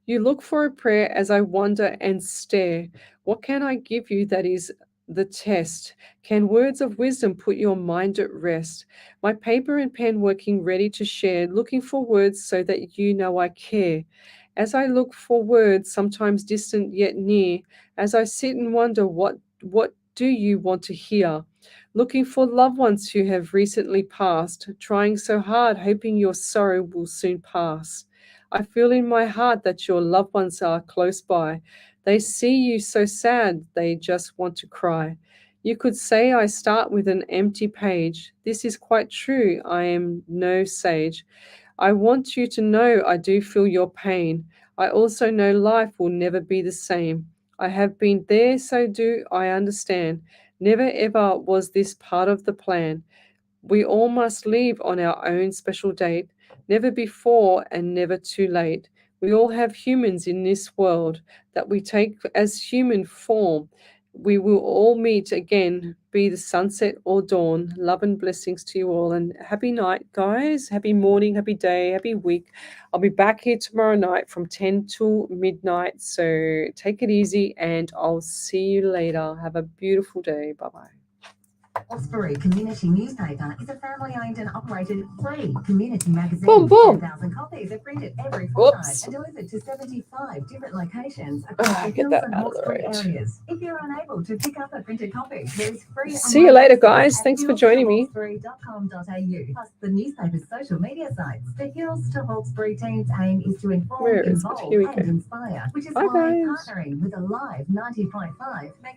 You look for a prayer as I wonder and stare. What can I give you that is the test? Can words of wisdom put your mind at rest? My paper and pen working ready to share, looking for words so that you know I care. As I look for words, sometimes distant yet near, as I sit and wonder what do you want to hear? Looking for loved ones who have recently passed, trying so hard, hoping your sorrow will soon pass. I feel in my heart that your loved ones are close by. They see you so sad, they just want to cry. You could say I start with an empty page. This is quite true. I am no sage. I want you to know I do feel your pain. I also know life will never be the same. I have been there, so do I understand. Never ever was this part of the plan. We all must leave on our own special date, never before and never too late. We all have humans in this world that we take as human form. We will all meet again, be the sunset or dawn. Love and blessings to you all, and happy night, guys. Happy morning, happy day, happy week. I'll be back here tomorrow night from 10 till midnight. So take it easy, and I'll see you later. Have a beautiful day. Bye-bye. Osprey Community Newspaper is a family-owned and operated free community magazine. Boom, boom. 10,000 copies are printed every Whoops. fortnight and delivered to 75 different locations across the Get hills that and out of the Hawkesbury way. areas. If you're unable to pick up a printed copy, there is free. See you later, guys. Thanks for joining me. Hillstohawkesbury.com.au, plus the newspaper's social media sites. The Hills to Hawkesbury team's aim is to inform, Where is it? involve, Here we and go. inspire, which is Bye, why guys. partnering with a live 90.5 makes